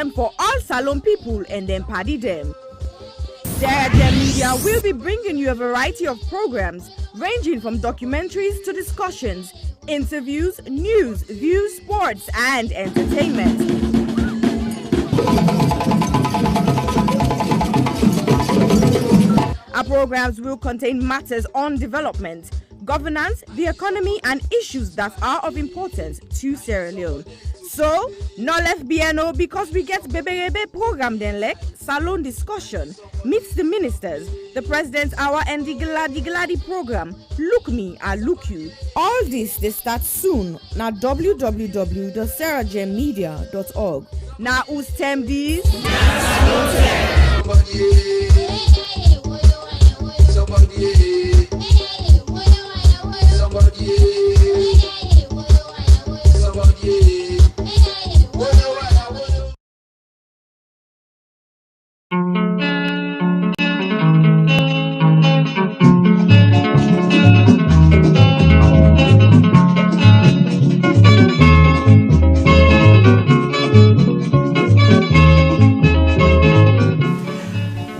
item for all Salon people and then party them. Sisay-Jalloh Media will be bringing you a variety of programs ranging from documentaries to discussions, interviews, news, views, sports, and entertainment. Our programs will contain matters on development, governance, the economy, and issues that are of importance to Sierra Leone. So, no left BNO because we get Bebe program then like Salon discussion, meets the ministers, the president's hour, and the Gladi program. Look me, I look you. All this they start soon na www.sisay-jalloh.org. Now who's tem these?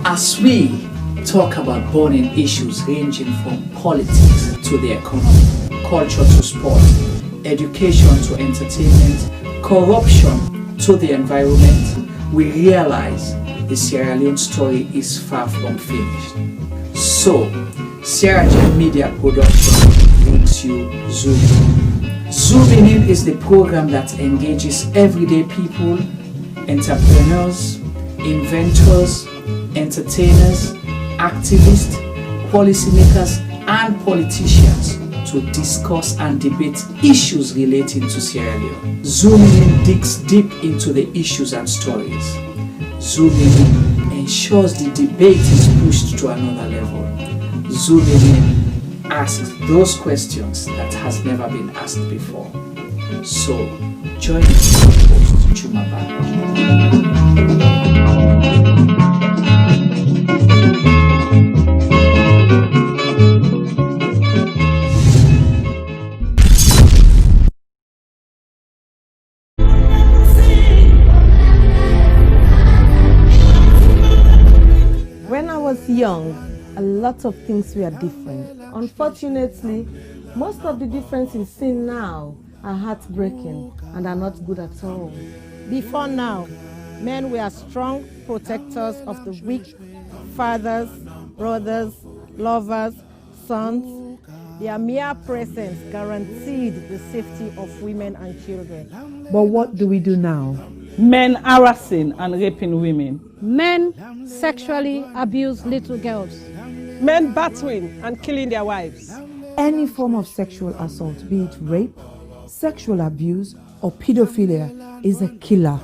As we talk about burning issues ranging from politics to the economy, culture to sport, education to entertainment, corruption to the environment, we realize the Sierra Leone story is far from finished. So, Sisay-Jalloh Media Production brings you Zoom In. Zoom In is the program that engages everyday people, entrepreneurs, inventors, entertainers, activists, policymakers, and politicians to discuss and debate issues relating to Sierra Leone. Zoom In digs deep into the issues and stories. Zoom In ensures the debate is pushed to another level. Zoom In asks those questions that has never been asked before. So, join us, host Chumaba. When I was young, a lot of things were different. Unfortunately, most of the differences seen now are heartbreaking and are not good at all. Before now, men were strong protectors of the weak, fathers, brothers, lovers, sons. Their mere presence guaranteed the safety of women and children. But what do we do now? Men harassing and raping women. Men sexually abuse little girls. Men battering and killing their wives. Any form of sexual assault, be it rape, sexual abuse, or pedophilia, is a killer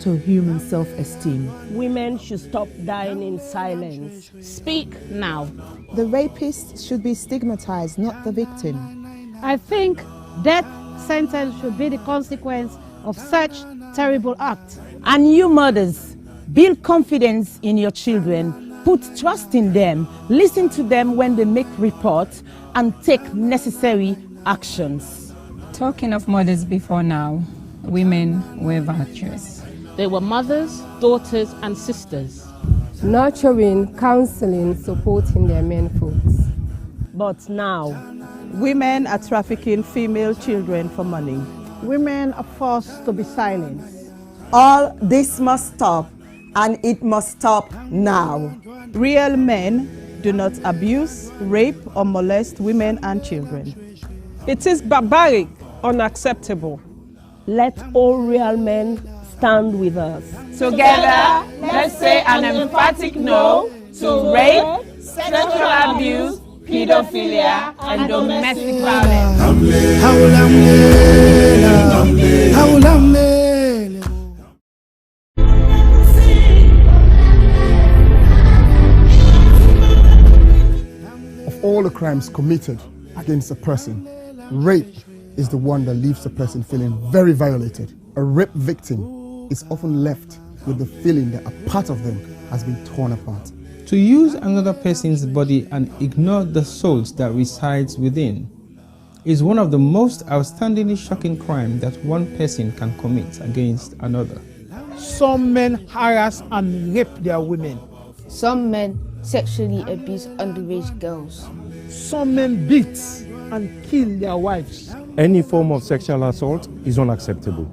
to human self-esteem. Women should stop dying in silence. Speak now. The rapist should be stigmatized, not the victim. I think death sentence should be the consequence of such terrible acts. And you mothers, build confidence in your children, put trust in them, listen to them when they make reports, and take necessary actions. Talking of mothers before now, women were virtuous. They were mothers, daughters, and sisters. Nurturing, counseling, supporting their menfolks. But now, women are trafficking female children for money. Women are forced to be silenced. All this must stop, and it must stop now. Real men do not abuse, rape, or molest women and children. It is barbaric, unacceptable. Let all real men stand with us. Together, let's say an emphatic no to rape, sexual abuse, pedophilia, and domestic violence. Of all the crimes committed against a person, rape is the one that leaves the person feeling very violated. A rape victim is often left with the feeling that a part of them has been torn apart. To use another person's body and ignore the soul that resides within is one of the most outstandingly shocking crimes that one person can commit against another. Some men harass and rape their women. Some men sexually abuse underage girls. Some men beat and kill their wives. Any form of sexual assault is unacceptable.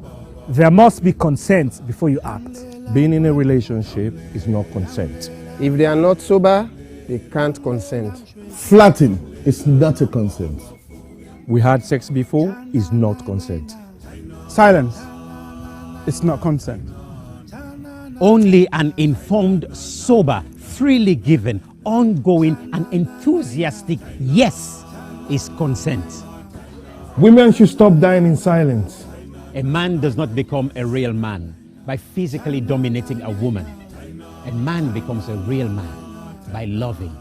There must be consent before you act. Being in a relationship is not consent. If they are not sober, they can't consent. Flirting is not a consent. We had sex before is not consent. Silence is not consent. Only an informed, sober, freely given, ongoing and enthusiastic yes is consent. Women should stop dying in silence. A man does not become a real man by physically dominating a woman. A man becomes a real man by loving,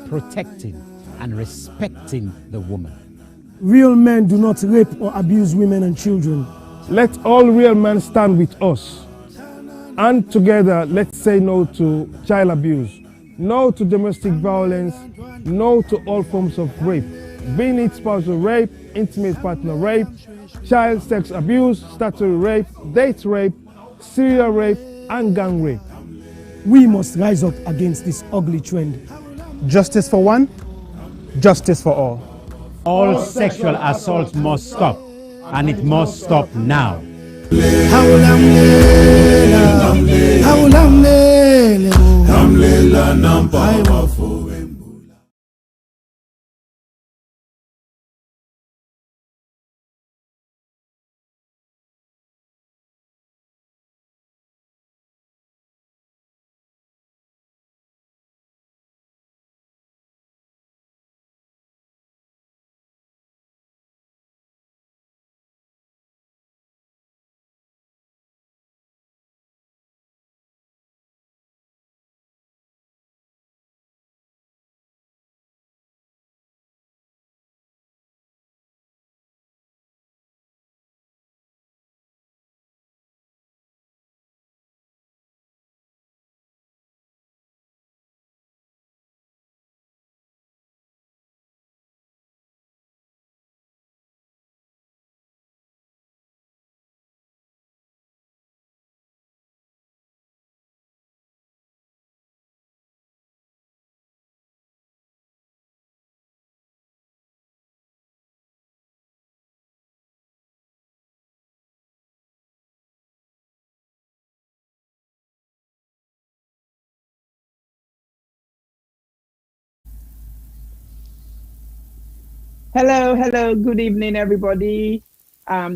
protecting, and respecting the woman. Real men do not rape or abuse women and children. Let all real men stand with us. And together, let's say no to child abuse, no to domestic violence, no to all forms of rape, being it spousal rape, intimate partner rape, child sex abuse, statutory rape, date rape, serial rape, and gang rape. We must rise up against this ugly trend. Justice for one, justice for all. All sexual assault must stop, and it must stop now. Hello, good evening, everybody.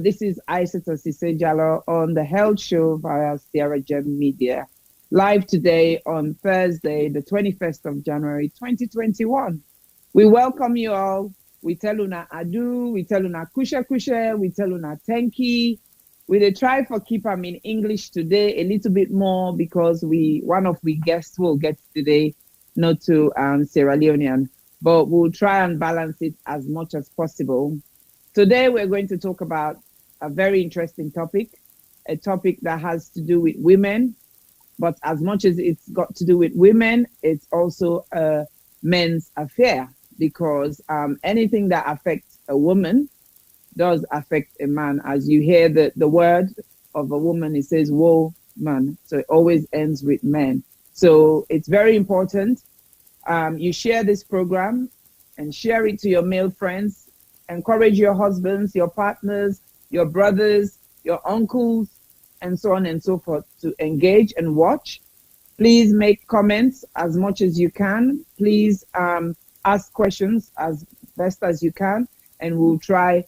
This is Isatta Sisay-Jalloh on the Health Show via Sierra Gem Media, live today on Thursday, the 21st of January, 2021. We welcome you all. We tell una adu, we tell una kusha, we tell una tenki. We dey try for keep them in English today a little bit more because one of we guests will get today, not to Sierra Leonean, but we'll try and balance it as much as possible. Today, we're going to talk about a very interesting topic, a topic that has to do with women, but as much as it's got to do with women, it's also a men's affair because anything that affects a woman does affect a man. As you hear the word of a woman, it says woman, so it always ends with men. So it's very important. You share this program and share it to your male friends. Encourage your husbands, your partners, your brothers, your uncles, and so on and so forth to engage and watch. Please make comments as much as you can. Please ask questions as best as you can, and we'll try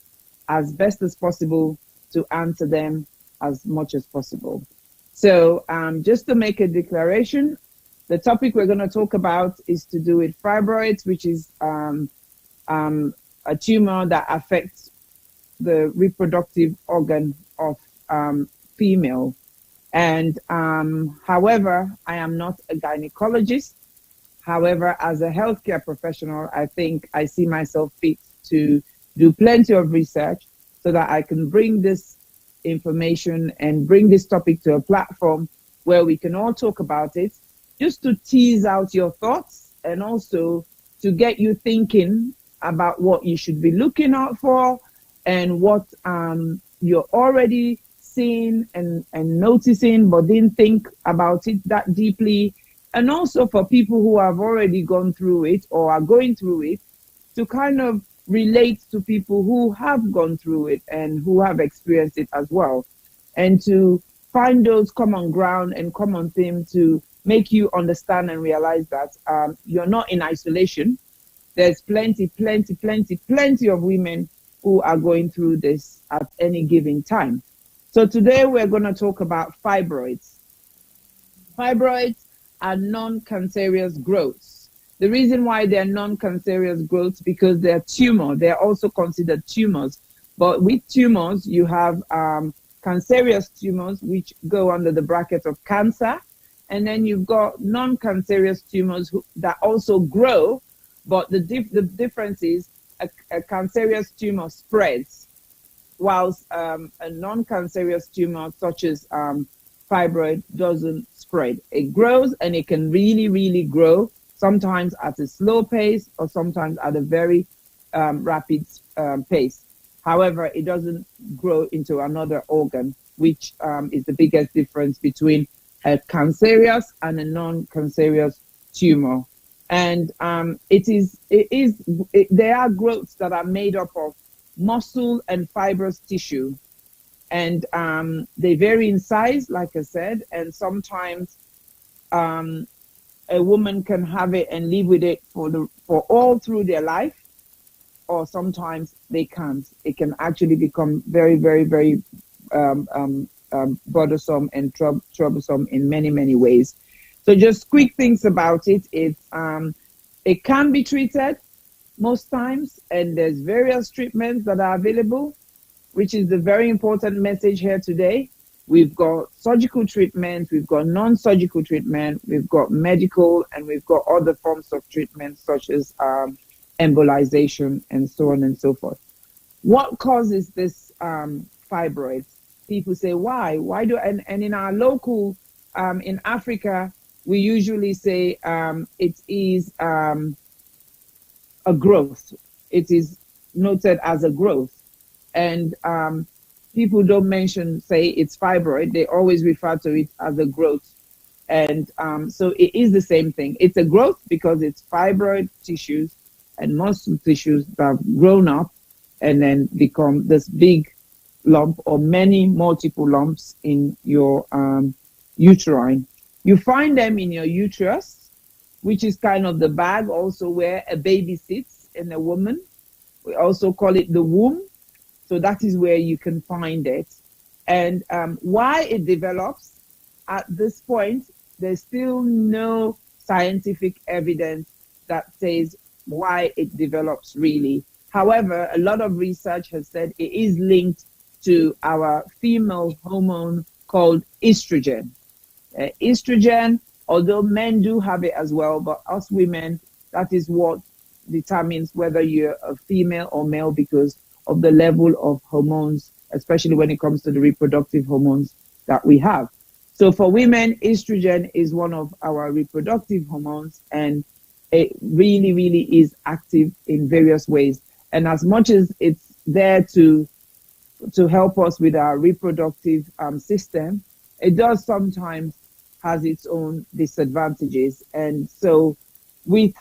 as best as possible to answer them as much as possible. So just to make a declaration, the topic we're going to talk about is to do with fibroids, which is a tumor that affects the reproductive organ of female. And however, I am not a gynecologist. However, as a healthcare professional, I think I see myself fit to do plenty of research so that I can bring this information and bring this topic to a platform where we can all talk about it, just to tease out your thoughts and also to get you thinking about what you should be looking out for and what you're already seeing and noticing, but didn't think about it that deeply. And also for people who have already gone through it or are going through it, to kind of relate to people who have gone through it and who have experienced it as well. And to find those common ground and common theme to make you understand and realize that you're not in isolation. There's plenty of women who are going through this at any given time. So today we're going to talk about fibroids. Fibroids are non-cancerous growths. The reason why they're non-cancerous growths because they're tumor. They're also considered tumors. But with tumors, you have cancerous tumors, which go under the bracket of cancer. And then you've got non-cancerous tumors that also grow. But the difference is a cancerous tumor spreads, whilst a non-cancerous tumor such as fibroid doesn't spread. It grows, and it can really grow, sometimes at a slow pace or sometimes at a very rapid pace. However, it doesn't grow into another organ, which is the biggest difference between a cancerous and a non-cancerous tumor. And there are growths that are made up of muscle and fibrous tissue. And they vary in size, like I said, and sometimes a woman can have it and live with it for all through their life, or sometimes they can't. It can actually become very bothersome and troublesome in many ways. So just quick things about it. It can be treated most times, and there's various treatments that are available, which is the very important message here today. We've got surgical treatment, we've got non-surgical treatment, we've got medical, and we've got other forms of treatment such as embolization and so on and so forth. What causes this fibroids? People say, why? Why do, and in our local, in Africa, we usually say it is a growth. It is noted as a growth. And people don't say it's fibroid. They always refer to it as a growth. And so it is the same thing. It's a growth because it's fibroid tissues and muscle tissues that have grown up and then become this big lump or multiple lumps in your uterine. You find them in your uterus, which is kind of the bag also where a baby sits in a woman. We also call it the womb. So that is where you can find it. And why it develops, at this point, there's still no scientific evidence that says why it develops really. However, a lot of research has said it is linked to our female hormone called estrogen. Estrogen, although men do have it as well, but us women, that is what determines whether you're a female or male because of the level of hormones, especially when it comes to the reproductive hormones that we have. So for women, estrogen is one of our reproductive hormones, and it really is active in various ways. And as much as it's there to help us with our reproductive system, it does sometimes has its own disadvantages. And so with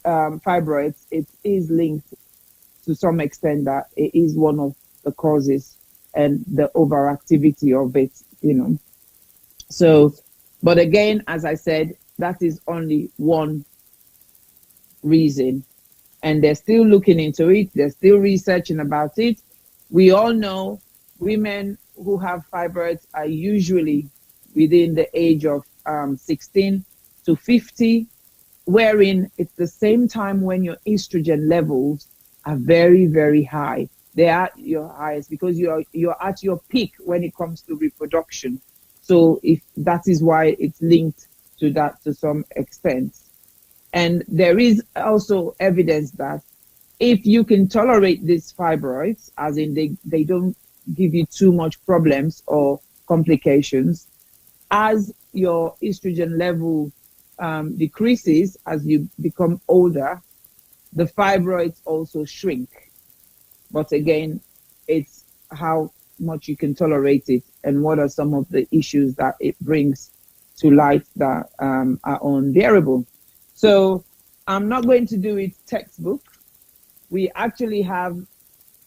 fibroids, it is linked to some extent that it is one of the causes and the overactivity of it, So, but again, as I said, that is only one reason. And they're still looking into it. They're still researching about it. We all know women who have fibroids are usually within the age of 16 to 50, wherein it's the same time when your estrogen levels are very high. They are your highest because you're at your peak when it comes to reproduction. So if that is why it's linked to that to some extent. And there is also evidence that if you can tolerate these fibroids, as in they don't give you too much problems or complications, as your estrogen level decreases as you become older, the fibroids also shrink. But again, it's how much you can tolerate it, and what are some of the issues that it brings to light that are unbearable. So I'm not going to do it textbook. We actually have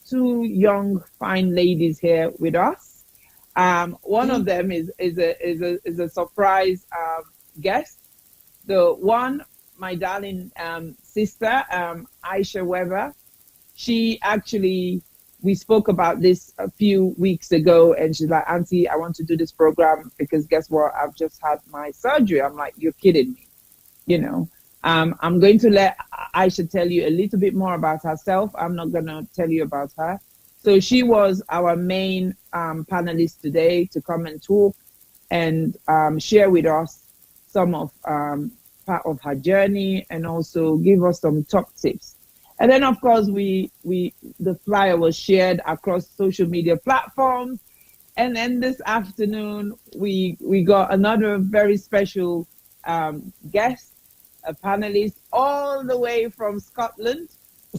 two young, fine ladies here with us. One of them is a surprise guest. The one, my darling sister, Isha Weber, she actually, we spoke about this a few weeks ago, and she's like, Auntie, I want to do this program because guess what? I've just had my surgery. I'm like, you're kidding me, you know. I'm going to let Isha tell you a little bit more about herself. I'm not going to tell you about her. So she was our main panelist today to come and talk and share with us some of part of her journey and also give us some top tips. And then, of course, the flyer was shared across social media platforms. And then this afternoon, we got another very special guest, a panelist all the way from Scotland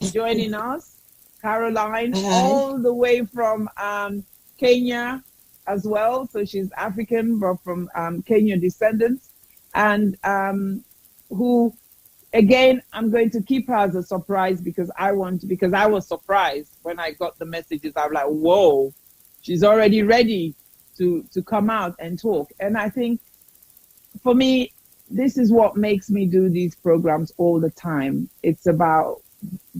joining us, Caroline, all the way from Kenya as well. So she's African, but from Kenyan descendants, and who, again, I'm going to keep her as a surprise because I was surprised when I got the messages. I'm like, whoa, she's already ready to come out and talk. And I think for me, this is what makes me do these programs all the time. It's about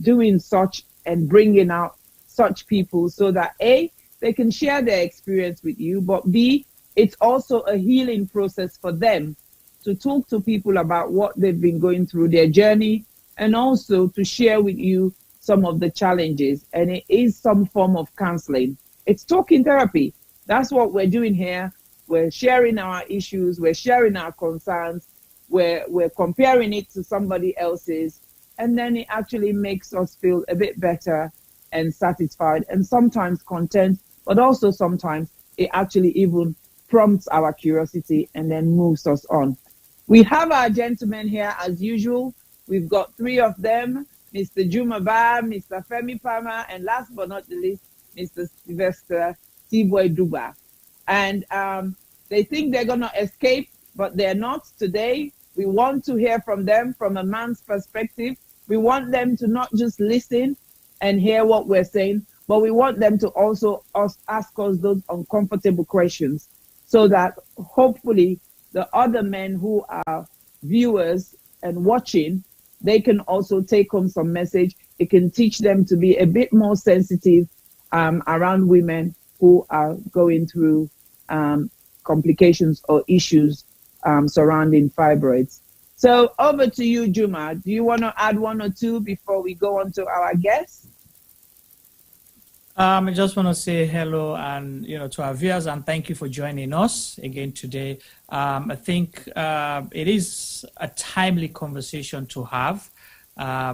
doing such and bringing out such people so that A, they can share their experience with you, but B, it's also a healing process for them to talk to people about what they've been going through, their journey, and also to share with you some of the challenges. And it is some form of counseling. It's talking therapy. That's what we're doing here. We're sharing our issues. We're sharing our concerns. We're comparing it to somebody else's. And then it actually makes us feel a bit better and satisfied and sometimes content, but also sometimes it actually even prompts our curiosity and then moves us on. We have our gentlemen here as usual. We've got three of them, Mr. Jumaba, Mr. Femi Palmer, and last but not the least, Mr. Sylvester T-Boy Duba. And they think they're going to escape, but they're not today. We want to hear from them from a man's perspective. We want them to not just listen and hear what we're saying, but we want them to also ask us those uncomfortable questions so that hopefully the other men who are viewers and watching, they can also take home some message. It can teach them to be a bit more sensitive around women who are going through complications or issues surrounding fibroids. So over to you, Juma. Do you want to add one or two before we go on to our guests? I just want to say hello and to our viewers and thank you for joining us again today. I think it is a timely conversation to have,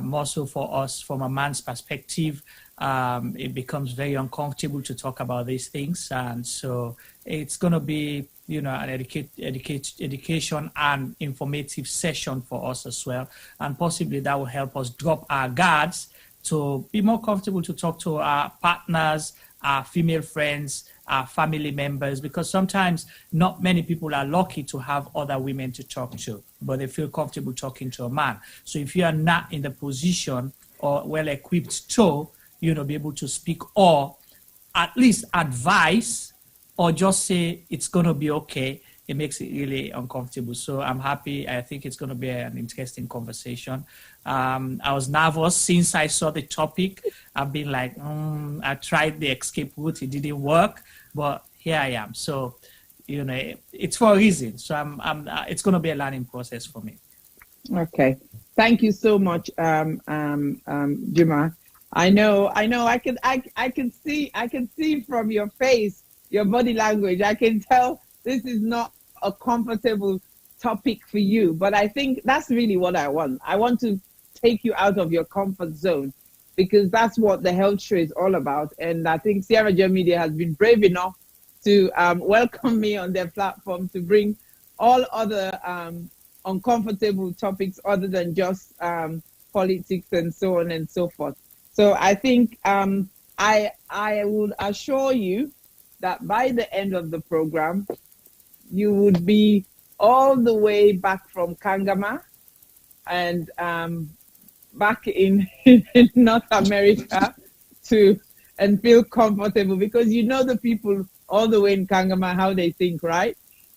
more so for us from a man's perspective. It becomes very uncomfortable to talk about these things, and so it's going to be an education and informative session for us as well, and possibly that will help us drop our guards to be more comfortable to talk to our partners, our female friends, our family members, because sometimes not many people are lucky to have other women to talk to, but they feel comfortable talking to a man. So if you are not in the position or well equipped to, be able to speak or at least advise or just say it's going to be okay, it makes it really uncomfortable. So I'm happy. I think it's going to be an interesting conversation. I was nervous since I saw the topic. I've been like, I tried the escape route. It didn't work, but here I am. So, it's for a reason. So it's going to be a learning process for me. Okay. Thank you so much, Juma. I know. I can see from your face, your body language. I can tell this is not a comfortable topic for you, but I think that's really what I want. I want to take you out of your comfort zone because that's what the health show is all about. And I think Sierra Gem Media has been brave enough to welcome me on their platform to bring all other uncomfortable topics other than just politics and so on and so forth. So I think I would assure you that by the end of the program, you would be all the way back from Kangama and back in North America and feel comfortable, because you know the people all the way in Kangama, how they think, right?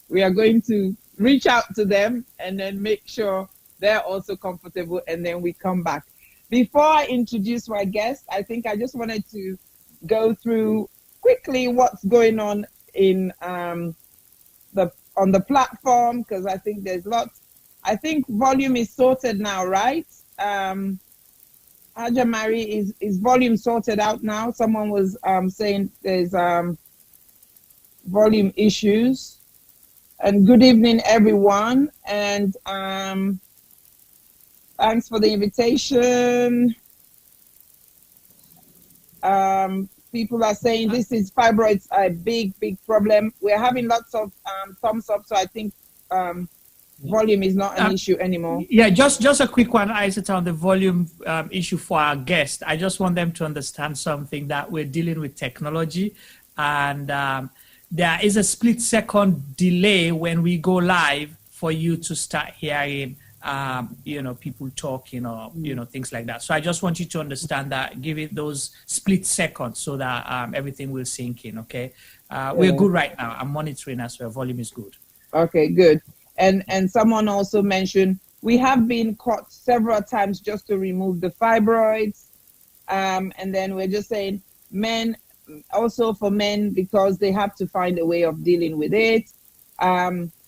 We are going to reach out to them and then make sure they're also comfortable, and then we come back. Before I introduce my guest, I think I just wanted to go through quickly what's going on in on the platform, because I think there's lots. I think volume is sorted now, right? Haja Mary, is volume sorted out now? Someone was saying there's volume issues. And good evening, everyone. And thanks for the invitation. People are saying this is fibroids are a big problem. We're having lots of thumbs up, so I think volume is not an issue anymore. Yeah, just a quick one, Isatta, on the volume issue for our guest. I just want them to understand something, that we're dealing with technology, and there is a split-second delay when we go live for you to start hearing people talking or things like that. So I just want you to understand that, give it those split seconds so that everything will sink in. Okay, we're good right now. I'm monitoring as well. Volume is good. Okay, good. And someone also mentioned we have been caught several times just to remove the fibroids, and then we're just saying men, also for men, because they have to find a way of dealing with it.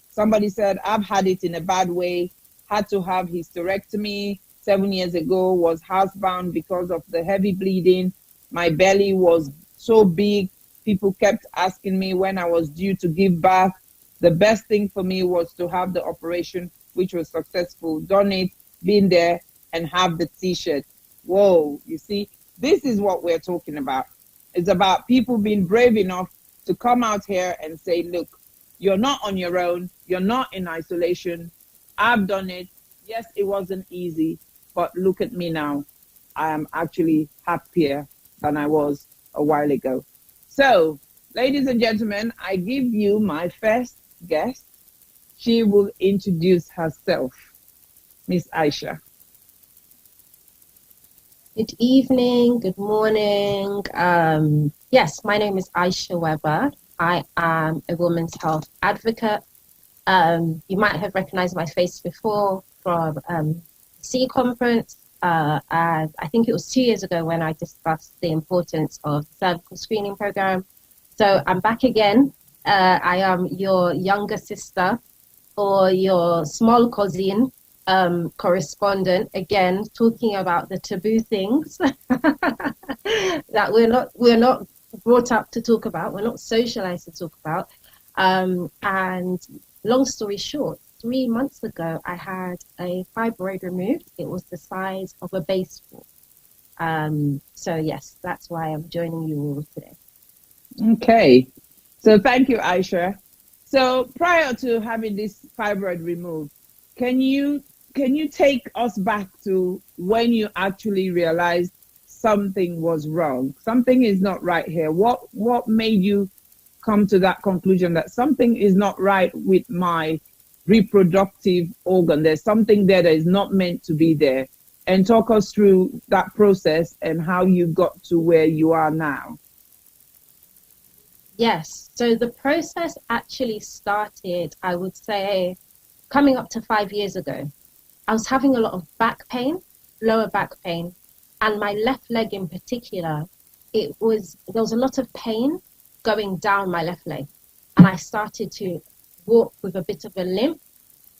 Somebody said, I've had it in a bad way. Had to have hysterectomy 7 years ago, was housebound because of the heavy bleeding. My belly was so big, people kept asking me when I was due to give birth. The best thing for me was to have the operation, which was successful. Done it, been there, and have the t-shirt. Whoa, you see, this is what we're talking about. It's about people being brave enough to come out here and say, look, you're not on your own. You're not in isolation. I've done it. Yes, it wasn't easy, but look at me now. I am actually happier than I was a while ago. So, ladies and gentlemen, I give you my first guest. She will introduce herself. Miss Isha. Good evening, good morning. Yes, my name is Isha Weber. I am a women's health advocate. You might have recognized my face before from C conference, and I think it was 2 years ago when I discussed the importance of the cervical screening program. So I'm back again. I am your younger sister or your small cousin correspondent, again talking about the taboo things that we're not brought up to talk about, we're not socialized to talk about. And long story short, 3 months ago, I had a fibroid removed. It was the size of a baseball. So yes, that's why I'm joining you all today. Okay. So thank you, Isha. So prior to having this fibroid removed, can you take us back to when you actually realized something was wrong? Something is not right here. What made you come to that conclusion that something is not right with my reproductive organ? There's something there that is not meant to be there. And talk us through that process and how you got to where you are now. Yes, so the process actually started, I would say, coming up to 5 years ago. I was having a lot of back pain, lower back pain, and my left leg in particular, there was a lot of pain going down my left leg, and I started to walk with a bit of a limp.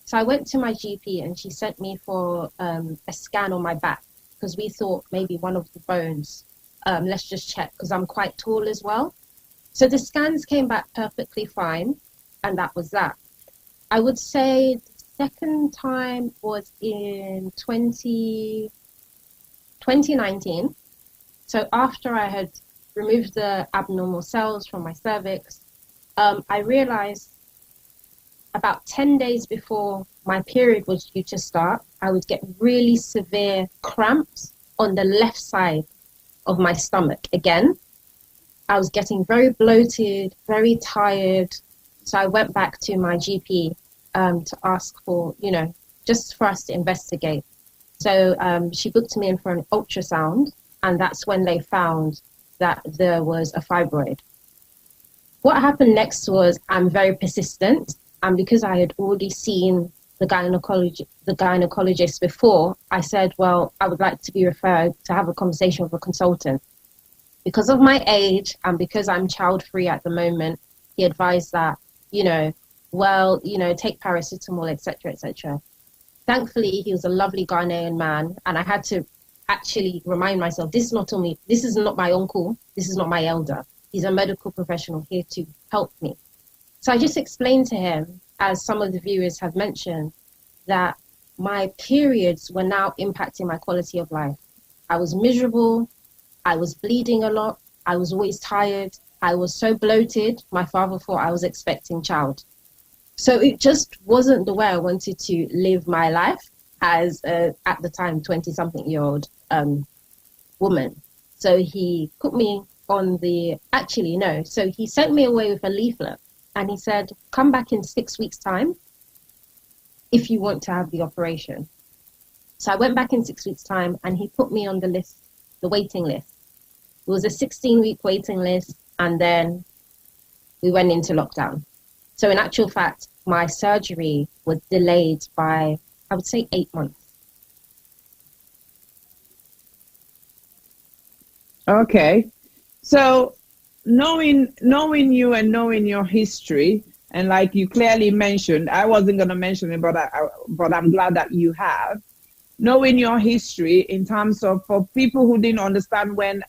So I went to my GP and she sent me for a scan on my back because we thought maybe one of the bones, let's just check, because I'm quite tall as well. So the scans came back perfectly fine, and that was that. I would say the second time was in 2019. So after I had removed the abnormal cells from my cervix, I realized about 10 days before my period was due to start, I would get really severe cramps on the left side of my stomach again. I was getting very bloated, very tired. So I went back to my GP to ask for, just for us to investigate. So she booked me in for an ultrasound, and that's when they found that there was a fibroid. What happened next was I'm very persistent, and because I had already seen the gynecologist before, I said, well, I would like to be referred to have a conversation with a consultant. Because of my age and because I'm child-free at the moment, he advised that, take paracetamol, etc., etc. Thankfully, he was a lovely Ghanaian man, and I had to actually remind myself, this is not my uncle, this is not my elder. He's a medical professional here to help me. So I just explained to him, as some of the viewers have mentioned, that my periods were now impacting my quality of life. I was miserable, I was bleeding a lot, I was always tired, I was so bloated, my father thought I was expecting child. So it just wasn't the way I wanted to live my life as at the time 20-something-year-old woman. So he put me on so he sent me away with a leaflet, and he said, come back in 6 weeks' time if you want to have the operation. So I went back in 6 weeks' time, and he put me on the list, the waiting list. It was a 16-week waiting list, and then we went into lockdown. So in actual fact, my surgery was delayed by, I would say, 8 months. Okay. So knowing you and knowing your history, and like you clearly mentioned, I wasn't going to mention it, but I'm glad that you have. Knowing your history in terms of, for people who didn't understand when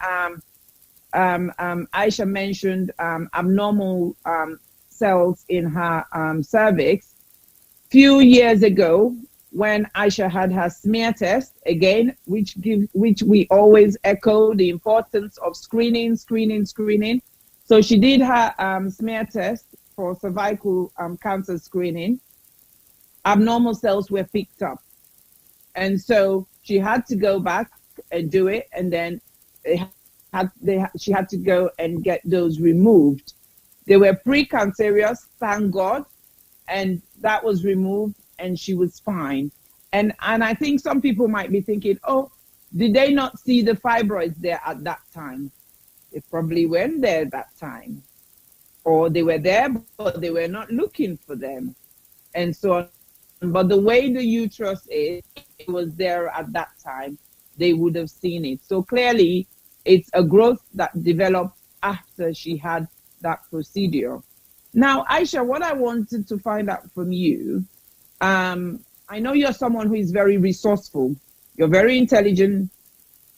Isha mentioned abnormal cells in her cervix, few years ago, when Isha had her smear test, again, which we always echo the importance of screening. So she did her smear test for cervical cancer screening. Abnormal cells were picked up. And so she had to go back and do it, and then she had to go and get those removed. They were precancerous, thank God, and that was removed, and she was fine. And I think some people might be thinking, oh, did they not see the fibroids there at that time? They probably weren't there at that time. Or they were there, but they were not looking for them. And so on. But the way the uterus is, it was there at that time, they would have seen it. So clearly, it's a growth that developed after she had that procedure. Now, Isha, what I wanted to find out from you, I know you're someone who is very resourceful. You're very intelligent.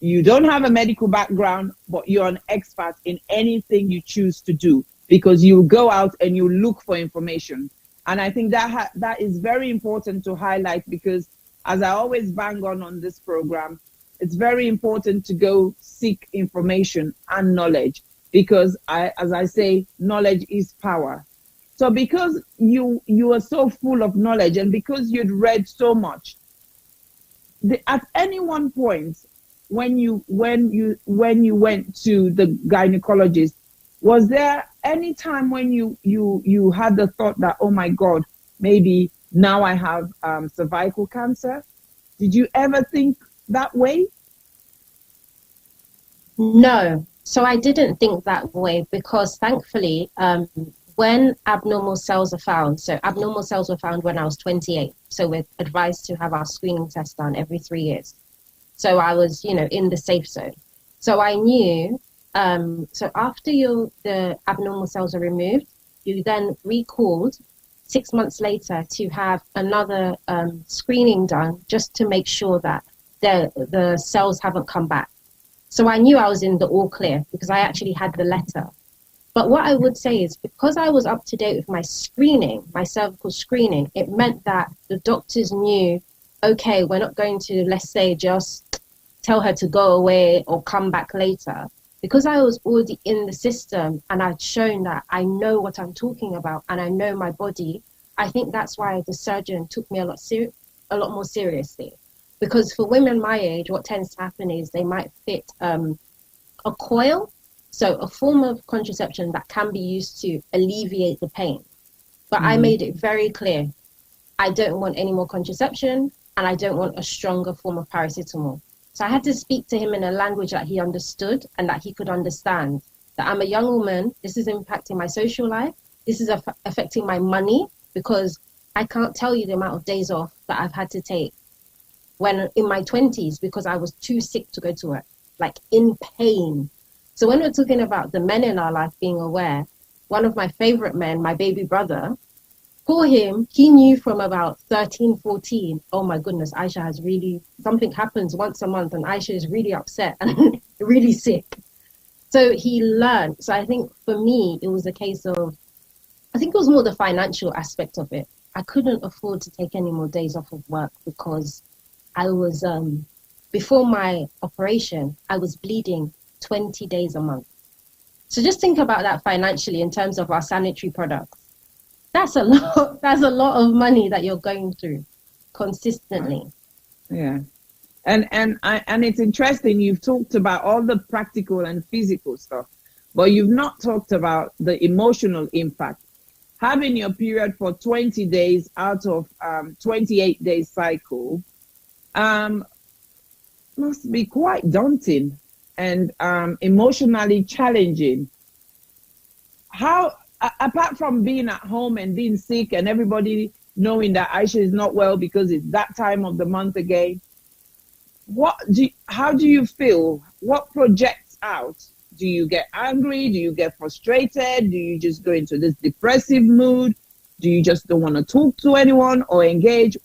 You don't have a medical background, but you're an expert in anything you choose to do, because you go out and you look for information. And I think that is very important to highlight, because as I always bang on this program, it's very important to go seek information and knowledge, because as I say, knowledge is power. So because you are so full of knowledge, and because you'd read so much, at any one point when you went to the gynecologist, was there any time when you had the thought that, oh my God, maybe now I have cervical cancer? Did you ever think that way? No. So I didn't think that way, because thankfully, when abnormal cells are found, so abnormal cells were found when I was 28. So we're advised to have our screening test done every 3 years. So I was, in the safe zone. So I knew, so after the abnormal cells are removed, you then recalled 6 months later to have another screening done, just to make sure that the cells haven't come back. So I knew I was in the all clear, because I actually had the letter. But what I would say is, because I was up to date with my screening, my cervical screening, it meant that the doctors knew, okay, we're not going to, let's say, just tell her to go away or come back later. Because I was already in the system and I'd shown that I know what I'm talking about and I know my body, I think that's why the surgeon took me a lot more seriously. Because for women my age, what tends to happen is they might fit a coil So a form of contraception that can be used to alleviate the pain. But I made it very clear, I don't want any more contraception and I don't want a stronger form of paracetamol. So I had to speak to him in a language that he understood and that he could understand. That I'm a young woman, this is impacting my social life, this is affecting my money, because I can't tell you the amount of days off that I've had to take when in my 20s because I was too sick to go to work, like in pain. So when we're talking about the men in our life being aware, one of my favorite men, my baby brother, for him, he knew from about 13, 14, oh my goodness, Isha has really, something happens once a month and Isha is really upset and really sick. So he learned. So I think for me, it was a case of, I think it was more the financial aspect of it. I couldn't afford to take any more days off of work because I was, before my operation, I was bleeding 20 days a month. So just think about that financially in terms of our sanitary products. That's a lot of money that you're going through consistently. Yeah. And it's interesting, you've talked about all the practical and physical stuff, but you've not talked about the emotional impact. Having your period for 20 days out of 28 days cycle must be quite daunting and emotionally challenging. How, apart from being at home and being sick and everybody knowing that Isha is not well because it's that time of the month again, how do you feel? What projects out? Do you get angry? Do you get frustrated? Do you just go into this depressive mood? Do you just don't want to talk to anyone or engage?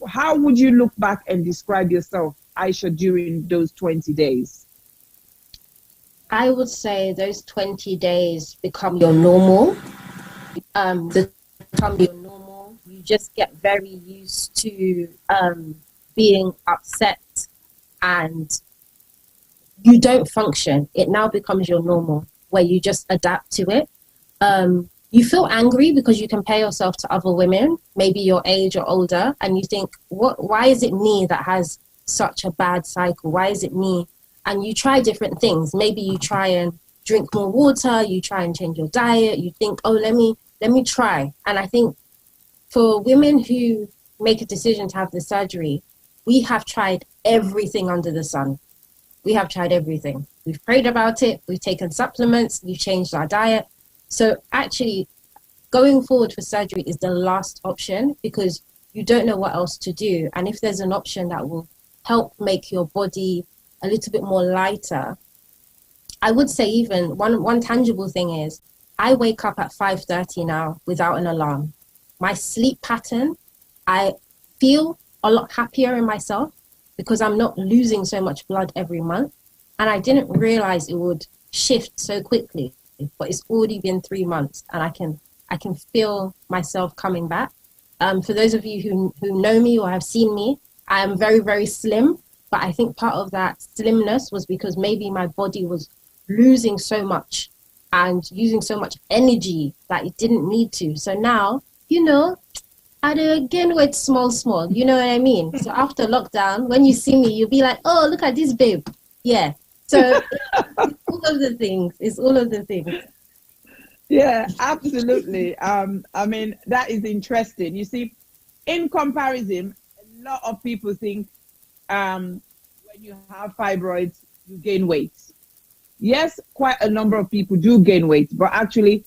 How would you look back and describe yourself, Isha, during those 20 days? I would say those 20 days become your normal. Become your normal. You just get very used to being upset and you don't function. It now becomes your normal where you just adapt to it. You feel angry because you compare yourself to other women, maybe your age or older, and you think, why is it me that has such a bad cycle? Why is it me? And you try different things. Maybe you try and drink more water, you try and change your diet, you think, oh, let me try. And I think for women who make a decision to have the surgery, we have tried everything under the sun. We have tried everything. We've prayed about it, we've taken supplements, we've changed our diet. So actually, going forward for surgery is the last option because you don't know what else to do. And if there's an option that will help make your body a little bit more lighter, I would say even one tangible thing is I wake up at 5:30 now without an alarm. My sleep pattern, I feel a lot happier in myself because I'm not losing so much blood every month. And I didn't realize it would shift so quickly, but it's already been 3 months and I can feel myself coming back. For those of you who know me or have seen me, I am very, very slim. But I think part of that slimness was because maybe my body was losing so much and using so much energy that it didn't need to. So now, I gain weight small, you know what I mean? So after lockdown, when you see me, you'll be like, oh, look at this babe. Yeah. So it's all of the things. Yeah, absolutely. I mean, that is interesting. You see, in comparison, a lot of people think when you have fibroids, you gain weight. Yes, quite a number of people do gain weight, but actually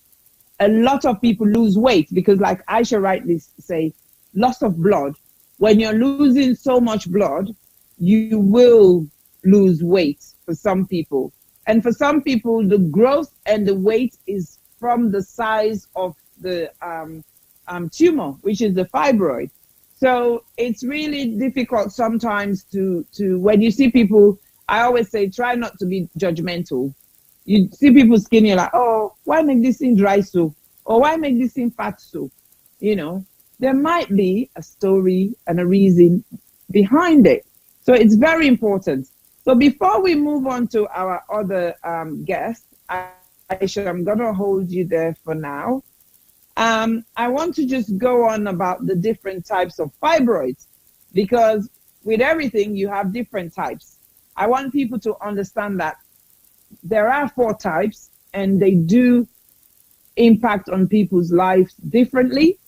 a lot of people lose weight because, like Isha rightly say, loss of blood. When you're losing so much blood, you will lose weight for some people. And for some people, the growth and the weight is from the size of the tumor, which is the fibroid. So it's really difficult sometimes to when you see people, I always say, try not to be judgmental. You see people skinny, you're like, oh, why make this thing dry so? Or why make this thing fat so? There might be a story and a reason behind it. So it's very important. So before we move on to our other guest, Isha, I'm going to hold you there for now. I want to just go on about the different types of fibroids because with everything, you have different types. I want people to understand that there are 4 types, and they do impact on people's lives differently.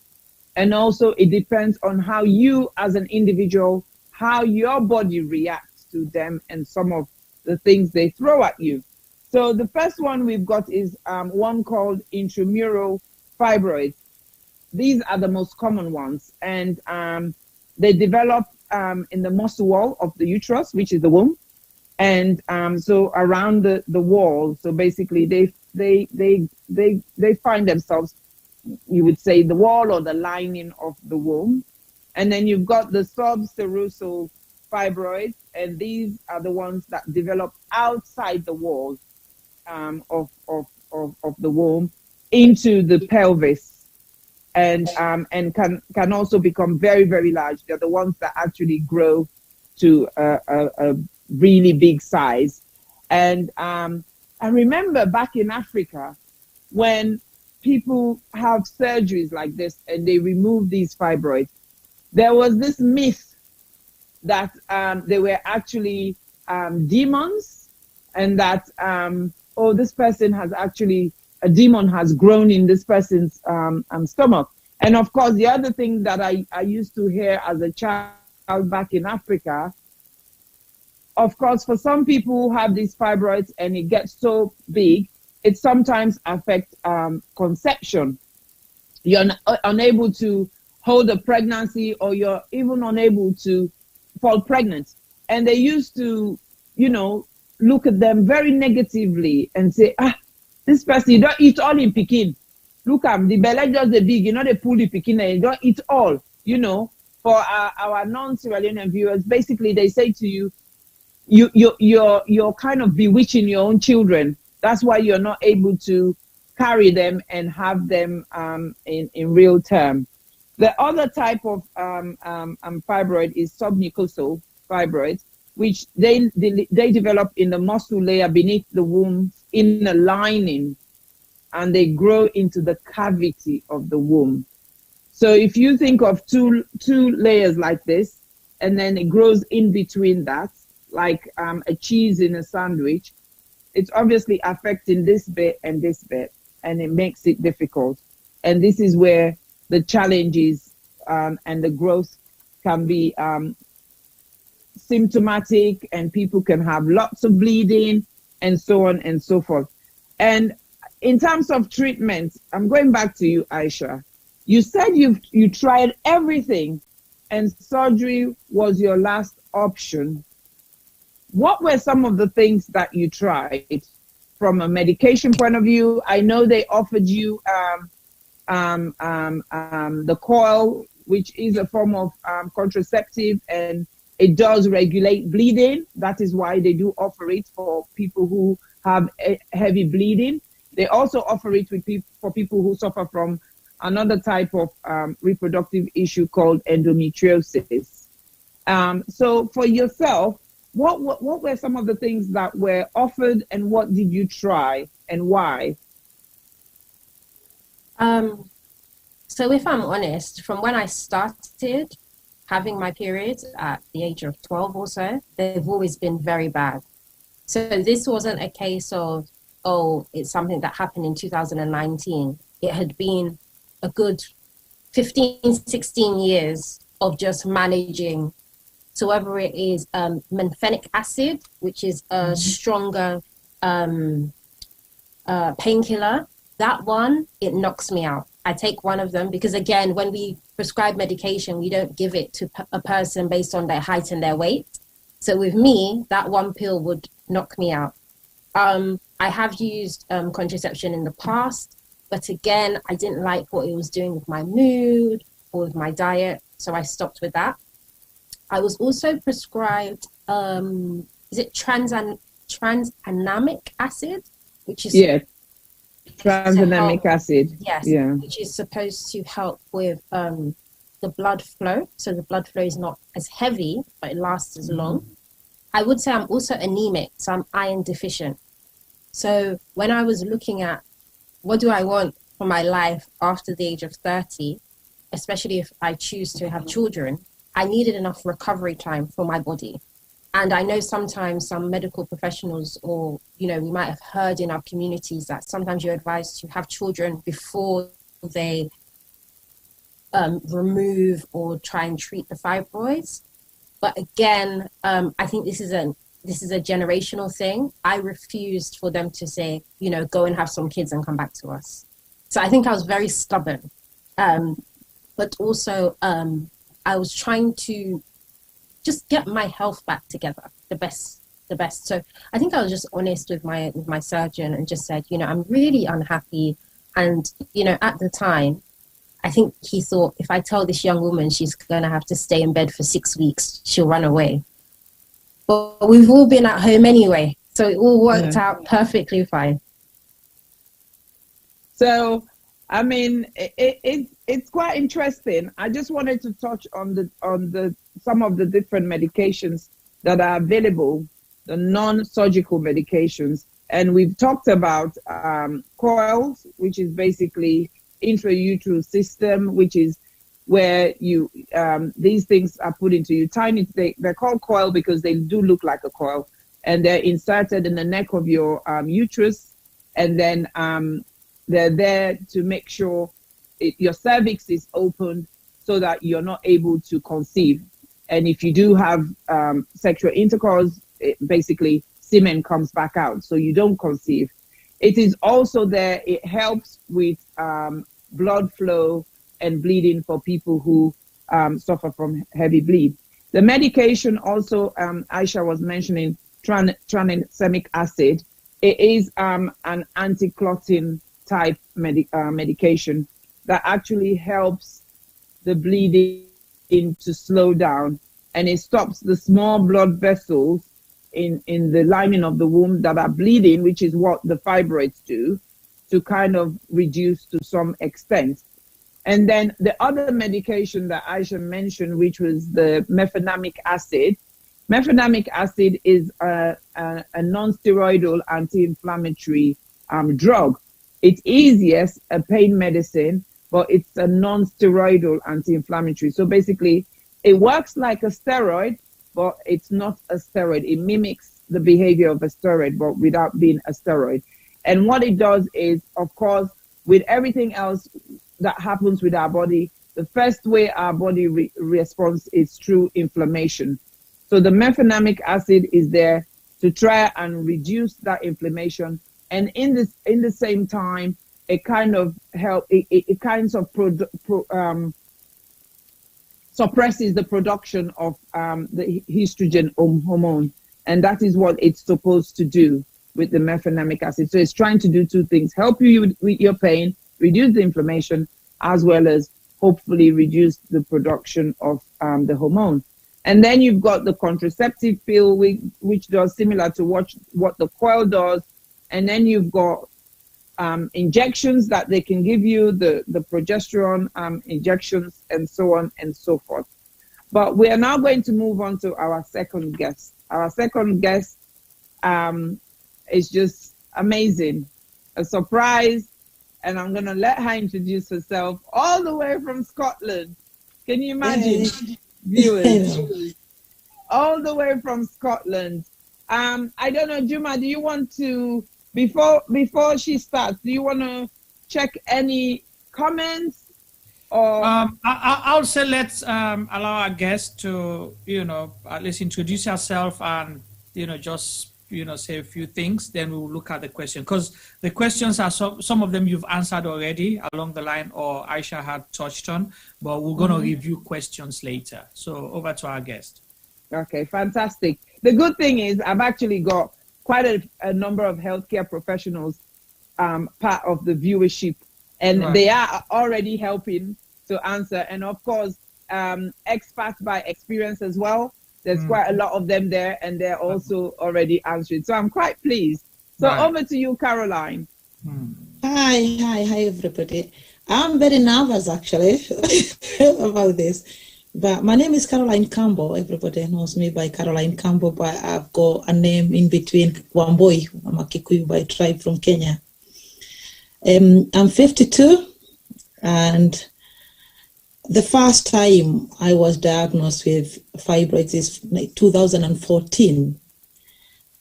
And also it depends on how you as an individual, how your body reacts to them and some of the things they throw at you. So the first one we've got is one called intramural fibroids. These are the most common ones, and they develop in the muscle wall of the uterus, which is the womb, and so around the wall. So basically, they find themselves, you would say, the wall or the lining of the womb. And then you've got the subserosal fibroids, and these are the ones that develop outside the wall of the womb into the pelvis, and can also become very, very large. They're the ones that actually grow to a really big size. And I remember back in Africa, when people have surgeries like this and they remove these fibroids, there was this myth that they were actually demons, and that oh, this person has actually, a demon has grown in this person's stomach. And of course, the other thing that I used to hear as a child back in Africa, of course, for some people who have these fibroids and it gets so big, it sometimes affects conception. You're unable to hold a pregnancy, or you're even unable to fall pregnant. And they used to, you know, look at them very negatively and say, this person, you don't eat all in Pekin. Look at the belly just the big, you know, they pull the Pekin and you don't eat all, you know. For our non-Sierra Leonean viewers, basically they say to you, you're kind of bewitching your own children. That's why you're not able to carry them and have them in real term. The other type of fibroid is submucosal fibroids, which they develop in the muscle layer beneath the womb in a lining, and they grow into the cavity of the womb. So if you think of two layers like this, and then it grows in between that, like a cheese in a sandwich, it's obviously affecting this bit, and it makes it difficult. And this is where the challenges and the growth can be symptomatic, and people can have lots of bleeding and so on and so forth. And in terms of treatment, I'm going back to you, Isha. You said you tried everything and surgery was your last option. What were some of the things that you tried from a medication point of view? I know they offered you the coil, which is a form of contraceptive, and it does regulate bleeding. That is why they do offer it for people who have heavy bleeding. They also offer it for people who suffer from another type of reproductive issue called endometriosis. So for yourself, what were some of the things that were offered, and what did you try and why? So if I'm honest, from when I started having my periods at the age of 12 or so, they've always been very bad. So this wasn't a case of, oh, it's something that happened in 2019. It had been a good 15, 16 years of just managing. So whether it is menfenic acid, which is a stronger painkiller, that one, it knocks me out. I take one of them because, again, when we prescribe medication, we don't give it to a person based on their height and their weight. So with me, that one pill would knock me out. I have used contraception in the past, but again, I didn't like what it was doing with my mood or with my diet, so I stopped with that. I was also prescribed, is it tranexamic acid? Which is tranexamic acid. Yes, yeah. Which is supposed to help with the blood flow. So the blood flow is not as heavy, but it lasts as long. I would say I'm also anemic, so I'm iron deficient. So when I was looking at what do I want for my life after the age of 30, especially if I choose to have children, I needed enough recovery time for my body. And I know sometimes some medical professionals, or, you know, we might have heard in our communities that sometimes you're advised to have children before they remove or try and treat the fibroids. But again, I think this is a generational thing. I refused for them to say, you know, go and have some kids and come back to us. So I think I was very stubborn. But also, I was trying to just get my health back together, the best. So I think I was just honest with my surgeon and just said, you know, I'm really unhappy. And, you know, at the time, I think he thought, if I tell this young woman she's going to have to stay in bed for 6 weeks, she'll run away. But we've all been at home anyway, so it all worked out perfectly fine. So, I mean, it's quite interesting. I just wanted to touch on some of the different medications that are available, the non-surgical medications. And we've talked about coils, which is basically intrauterine system, which is where you these things are put into you. They're called coil because they do look like a coil, and they're inserted in the neck of your uterus, and then they're there to make sure your cervix is open so that you're not able to conceive. And if you do have sexual intercourse, basically semen comes back out, so you don't conceive. It is also there. It helps with blood flow and bleeding for people who suffer from heavy bleed. The medication also, Isha was mentioning, tranexamic acid. It is an anti-clotting type medication that actually helps the bleeding to slow down, and it stops the small blood vessels in the lining of the womb that are bleeding, which is what the fibroids do, to kind of reduce to some extent. And then the other medication that Aisha mentioned, which was the mefenamic acid. Mefenamic acid is a non-steroidal anti-inflammatory drug. It is, yes, a pain medicine, but it's a non-steroidal anti-inflammatory. So basically, it works like a steroid, but it's not a steroid. It mimics the behavior of a steroid, but without being a steroid. And what it does is, of course, with everything else that happens with our body, the first way our body responds is through inflammation. So the mefenamic acid is there to try and reduce that inflammation, and in the same time, it kind of suppresses the production of the estrogen hormone, and that is what it's supposed to do with the mefenamic acid. So it's trying to do two things: help you with your pain, reduce the inflammation, as well as hopefully reduce the production of the hormone. And then you've got the contraceptive pill, which does similar to what the coil does. And then you've got injections that they can give you, the progesterone injections, and so on and so forth. But we are now going to move on to our second guest. Our second guest is just amazing, a surprise. And I'm going to let her introduce herself all the way from Scotland. Can you imagine, viewers? All the way from Scotland. I don't know, Juma, do you want to, before she starts, do you want to check any comments? Or I'll say let's allow our guest to, at least introduce herself and, just say a few things, then we'll look at the question, because the questions are some of them you've answered already along the line, or Aisha had touched on, but we're going to review questions later. So over to our guest. Okay, fantastic. The good thing is I've actually got quite a number of healthcare professionals part of the viewership, and they are already helping to answer. And of course, experts by experience as well. There's quite a lot of them there, and they're also already answering. So I'm quite pleased. So over to you, Caroline. Hi, everybody. I'm very nervous, actually, about this. But my name is Caroline Campbell. Everybody knows me by Caroline Campbell, but I've got a name in between, Wamboi. I'm a Kikuyu by tribe from Kenya. I'm 52, and The first time I was diagnosed with fibroids is 2014.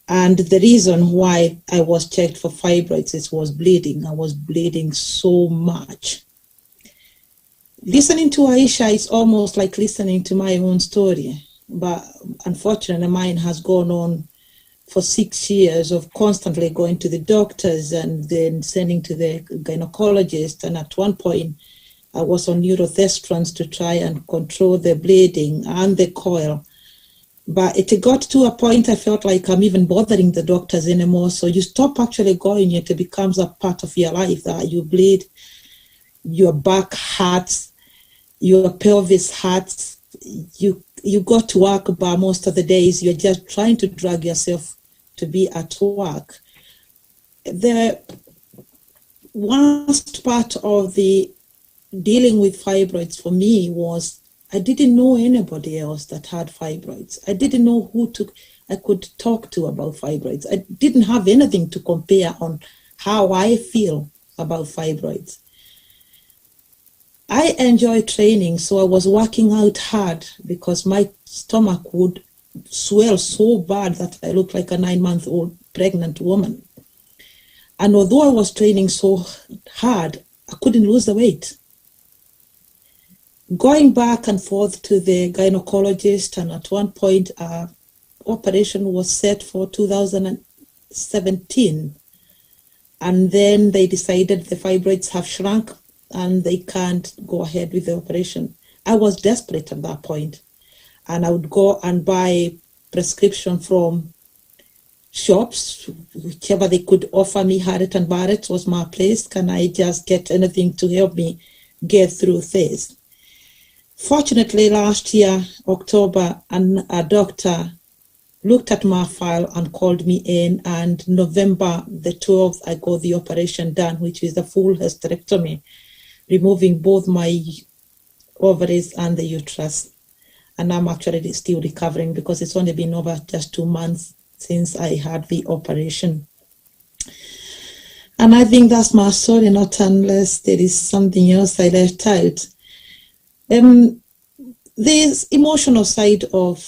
And the reason why I was checked for fibroids is was bleeding. I was bleeding so much. Listening to Aisha is almost like listening to my own story. But unfortunately, mine has gone on for 6 years of constantly going to the doctors and then sending to the gynecologist. And at one point, I was on neurothestrans to try and control the bleeding and the coil. But it got to a point I felt like I'm even bothering the doctors anymore. So you stop actually going, it becomes a part of your life that you bleed, your back hurts, your pelvis hurts. You go to work, but most of the days you're just trying to drag yourself to be at work. The worst part of the dealing with fibroids for me was I didn't know anybody else that had fibroids. I didn't know who I could talk to about fibroids. I didn't have anything to compare on how I feel about fibroids. I enjoy training, so I was working out hard because my stomach would swell so bad that I looked like a 9-month-old pregnant woman. And although I was training so hard, I couldn't lose the weight. Going back and forth to the gynecologist, and at one point, operation was set for 2017. And then they decided the fibroids have shrunk and they can't go ahead with the operation. I was desperate at that point. And I would go and buy prescription from shops, whichever they could offer me. Harriet and Barrett was my place. Can I just get anything to help me get through this? Fortunately, last year, October, a doctor looked at my file and called me in, and November the 12th, I got the operation done, which is a full hysterectomy, removing both my ovaries and the uterus. And I'm actually still recovering because it's only been over just 2 months since I had the operation. And I think that's my story, not unless there is something else I left out. This emotional side of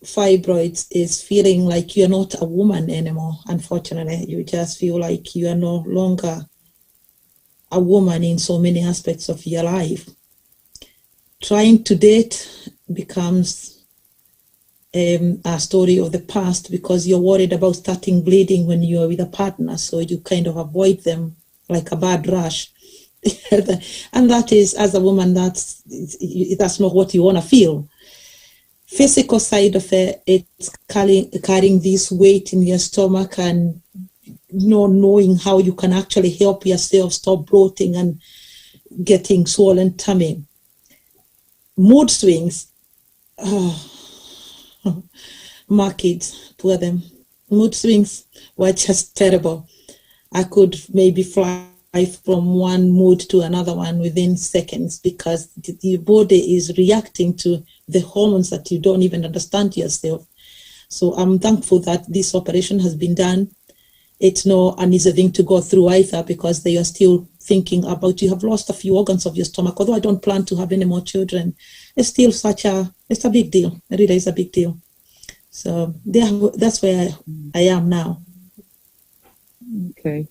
fibroids is feeling like you're not a woman anymore. Unfortunately, you just feel like you are no longer a woman in so many aspects of your life. Trying to date becomes a story of the past because you're worried about starting bleeding when you're with a partner, so you kind of avoid them like a bad rash. And that is, as a woman, that's not what you want to feel. Physical side of it, it's carrying this weight in your stomach and not knowing how you can actually help yourself stop bloating and getting swollen tummy. Mood swings. My kids, poor them. Mood swings were just terrible. I could maybe fly from one mood to another one within seconds because the body is reacting to the hormones that you don't even understand yourself. So I'm thankful that this operation has been done. It's not an easy thing to go through either because they are still thinking about you have lost a few organs of your stomach. Although I don't plan to have any more children, it's still it's a big deal. It really is a big deal. So that's where I am now. Okay.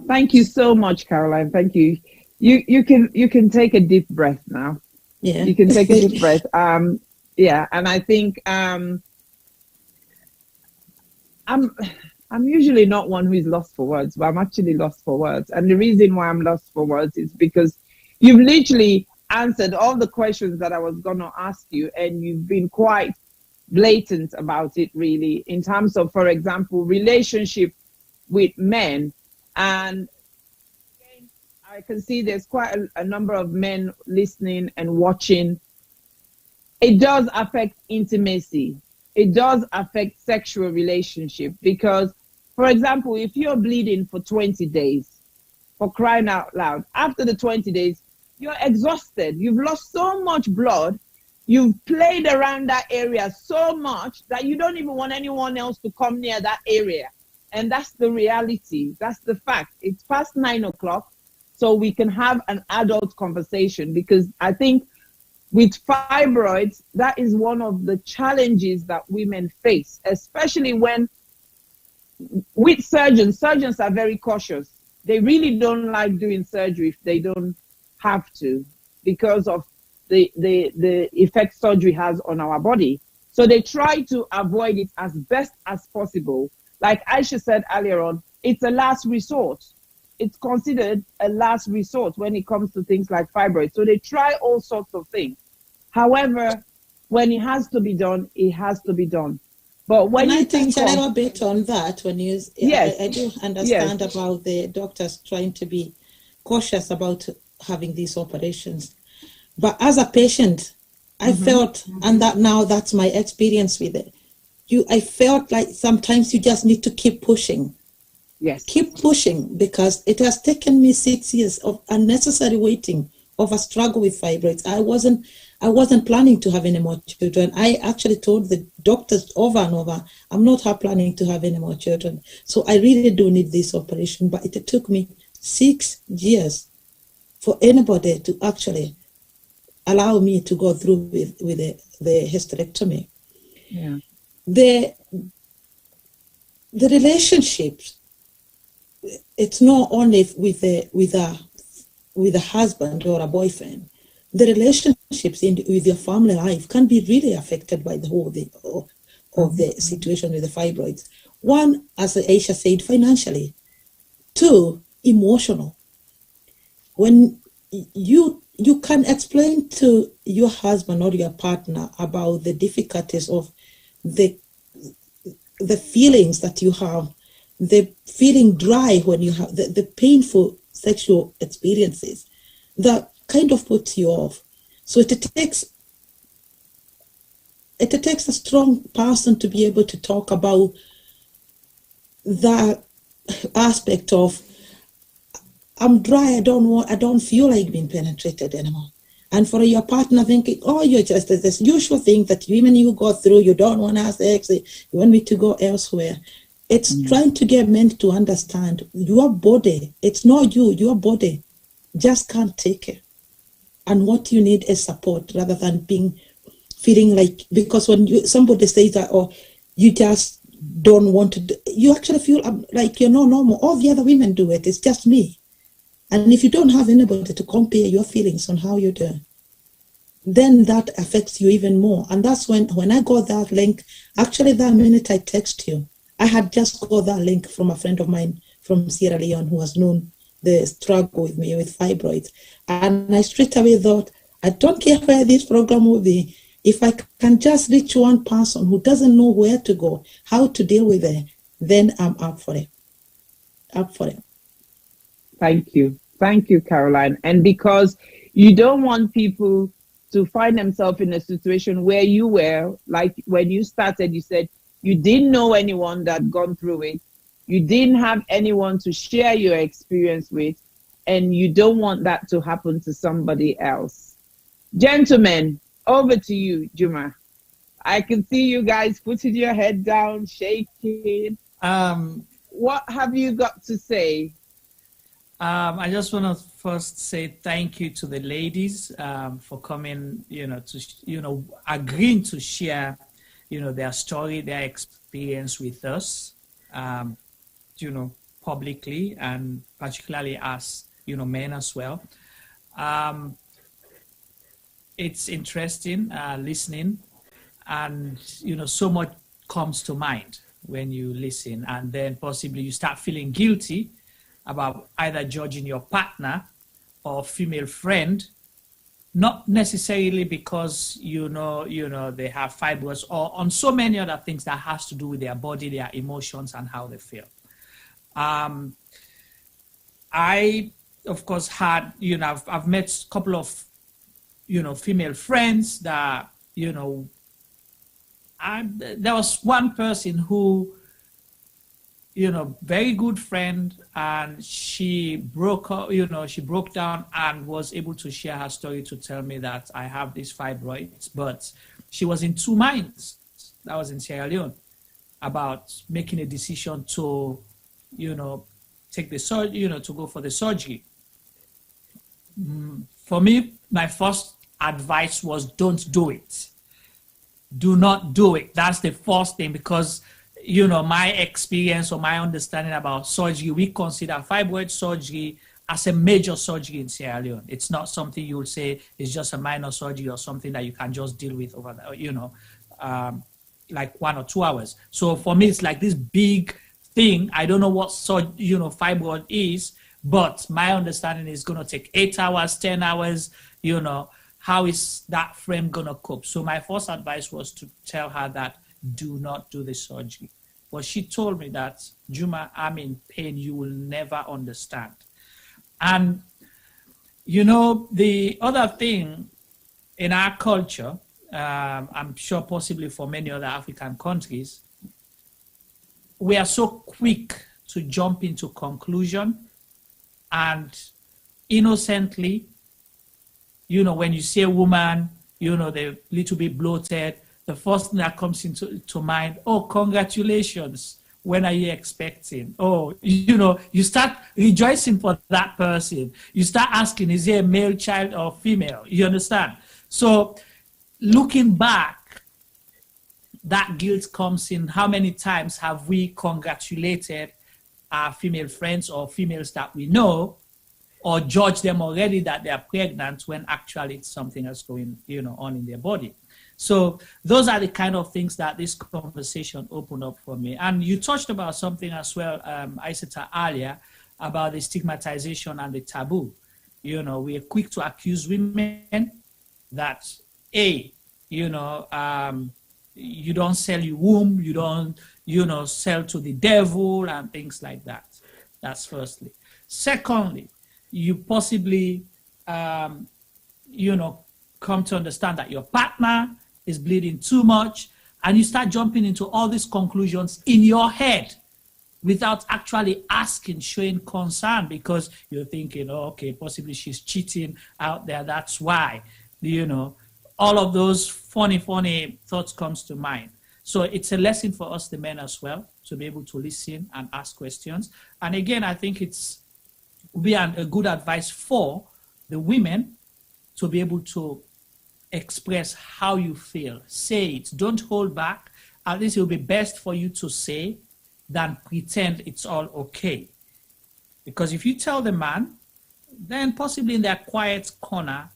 Thank you so much, Caroline. Thank you. You can take a deep breath now. Yeah. You can take a deep breath. Yeah, and I think I'm usually not one who is lost for words, but I'm actually lost for words. And the reason why I'm lost for words is because you've literally answered all the questions that I was going to ask you, and you've been quite blatant about it, really, in terms of, for example, relationship with men. And again, I can see there's quite a number of men listening and watching. It does affect intimacy. It does affect sexual relationship because, for example, if you're bleeding for 20 days, for crying out loud, after the 20 days, you're exhausted. You've lost so much blood. You've played around that area so much that you don't even want anyone else to come near that area. And that's the reality. That's the fact. It's past 9 o'clock. so we can have an adult conversation, because I think with fibroids, that is one of the challenges that women face, especially when with surgeons are very cautious. They really don't like doing surgery if they don't have to, because of the effect surgery has on our body. So they try to avoid it as best as possible. Like Isha said earlier on, it's a last resort. It's considered a last resort when it comes to things like fibroids. So they try all sorts of things. However, when it has to be done, it has to be done. But when and you I think a little of, bit on that, when you, yes, I do understand yes. about the doctors trying to be cautious about having these operations. But as a patient, I felt, and that's my experience with it. I felt like sometimes you just need to keep pushing. Yes. Keep pushing, because it has taken me 6 years of unnecessary waiting, of a struggle with fibroids. I wasn't planning to have any more children. I actually told the doctors over and over, I'm not planning to have any more children. So I really do need this operation. But it took me 6 years for anybody to actually allow me to go through with the hysterectomy. Yeah. The relationships, it's not only with a husband or a boyfriend. The relationships with your family life can be really affected by the whole of the situation with the fibroids. One, as Isha said, financially. Two, emotional. When you can explain to your husband or your partner about the difficulties of the feelings that you have, the feeling dry when you have the painful sexual experiences, that kind of puts you off. So it takes a strong person to be able to talk about that aspect of, I'm dry, I don't feel like being penetrated anymore. And for your partner thinking, oh, you're just this usual thing that women you go through, you don't want to have sex, you want me to go elsewhere. It's trying to get men to understand your body, it's not you, your body just can't take it. And what you need is support, rather than feeling like, because when somebody says that, or you just don't want to, you actually feel like you're not normal. All the other women do it, it's just me. And if you don't have anybody to compare your feelings on how you do, then that affects you even more. And that's when I got that link, actually that minute I text you, I had just got that link from a friend of mine from Sierra Leone who has known the struggle with me with fibroids. And I straight away thought, I don't care where this program will be. If I can just reach one person who doesn't know where to go, how to deal with it, then I'm up for it. Up for it. Thank you. Thank you, Caroline. And because you don't want people to find themselves in a situation where you were, like when you started, you said you didn't know anyone that had gone through it. You didn't have anyone to share your experience with, and you don't want that to happen to somebody else. Gentlemen, over to you, Juma. I can see you guys putting your head down, shaking. What have you got to say? I just want to first say thank you to the ladies for coming, agreeing to share, their story, their experience with us, publicly, and particularly as, men as well. It's interesting listening, and, so much comes to mind when you listen, and then possibly you start feeling guilty about either judging your partner or female friend, not necessarily because they have fibroids, or on so many other things that has to do with their body, their emotions, and how they feel. I, of course, had I've met a couple of female friends that there was one person who, very good friend, and she broke down and was able to share her story to tell me that I have these fibroids, but she was in two minds. That was in Sierra Leone, about making a decision to, take the surgery, to go for the surgery. For me, my first advice was don't do it. Do not do it. That's the first thing, because, you know, my experience or my understanding about surgery, we consider fibroid surgery as a major surgery in Sierra Leone. It's not something you would say is just a minor surgery or something that you can just deal with over, you know, like 1 or 2 hours. So for me, it's like this big thing. I don't know what you know, fibroid is, but my understanding is going to take 8 hours, 10 hours, you know. How is that frame going to cope? So my first advice was to tell her that do not do the surgery. But she told me that, Juma, I'm in pain. You will never understand. And, you know, the other thing in our culture, I'm sure possibly for many other African countries, we are so quick to jump into conclusion and innocently, you know, when you see a woman, you know, they're a little bit bloated, the first thing that comes into mind, oh, congratulations. When are you expecting? Oh, you know, you start rejoicing for that person. You start asking, is he a male child or female? You understand? So looking back, that guilt comes in. How many times have we congratulated our female friends or females that we know, or judge them already that they are pregnant when actually it's something else going, you know, on in their body? So those are the kind of things that this conversation opened up for me. And you touched about something as well, Isatta, earlier, about the stigmatization and the taboo. You know, we are quick to accuse women that, A, you know, you don't sell your womb, you don't, you know, sell to the devil and things like that. That's firstly. Secondly, you possibly, you know, come to understand that your partner is bleeding too much, and you start jumping into all these conclusions in your head without actually asking, showing concern, because you're thinking, oh, okay, possibly she's cheating out there, that's why, you know, all of those funny thoughts comes to mind. So it's a lesson for us, the men, as well, to be able to listen and ask questions. And again, I think it's be a good advice for the women to be able to express how you feel. Say it. Don't hold back. At least it will be best for you to say than pretend it's all okay. Because if you tell the man, then possibly in their quiet corner,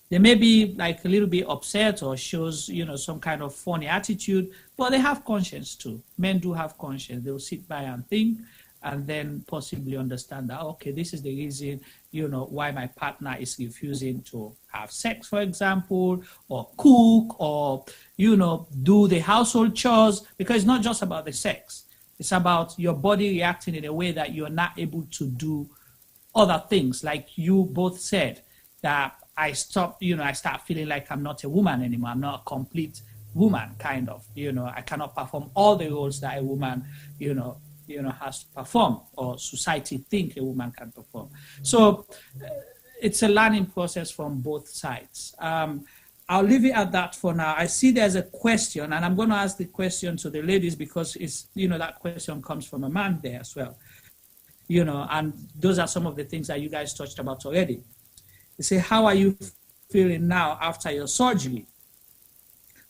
they may be like a little bit upset or shows, you know, some kind of funny attitude, but they have conscience too. Men do have conscience. They'll sit by and think, and then possibly understand that, okay, this is the reason, you know, why my partner is refusing to have sex, for example, or cook, or, you know, do the household chores, because it's not just about the sex. It's about your body reacting in a way that you're not able to do other things. Like you both said, that I start feeling like I'm not a woman anymore. I'm not a complete woman, kind of, you know, I cannot perform all the roles that a woman, you know, has to perform, or society think a woman can perform. So it's a learning process from both sides. I'll leave it at that for now. I see there's a question, and I'm going to ask the question to the ladies, because it's, you know, that question comes from a man there as well. You know, and those are some of the things that you guys touched about already. They say, how are you feeling now after your surgery?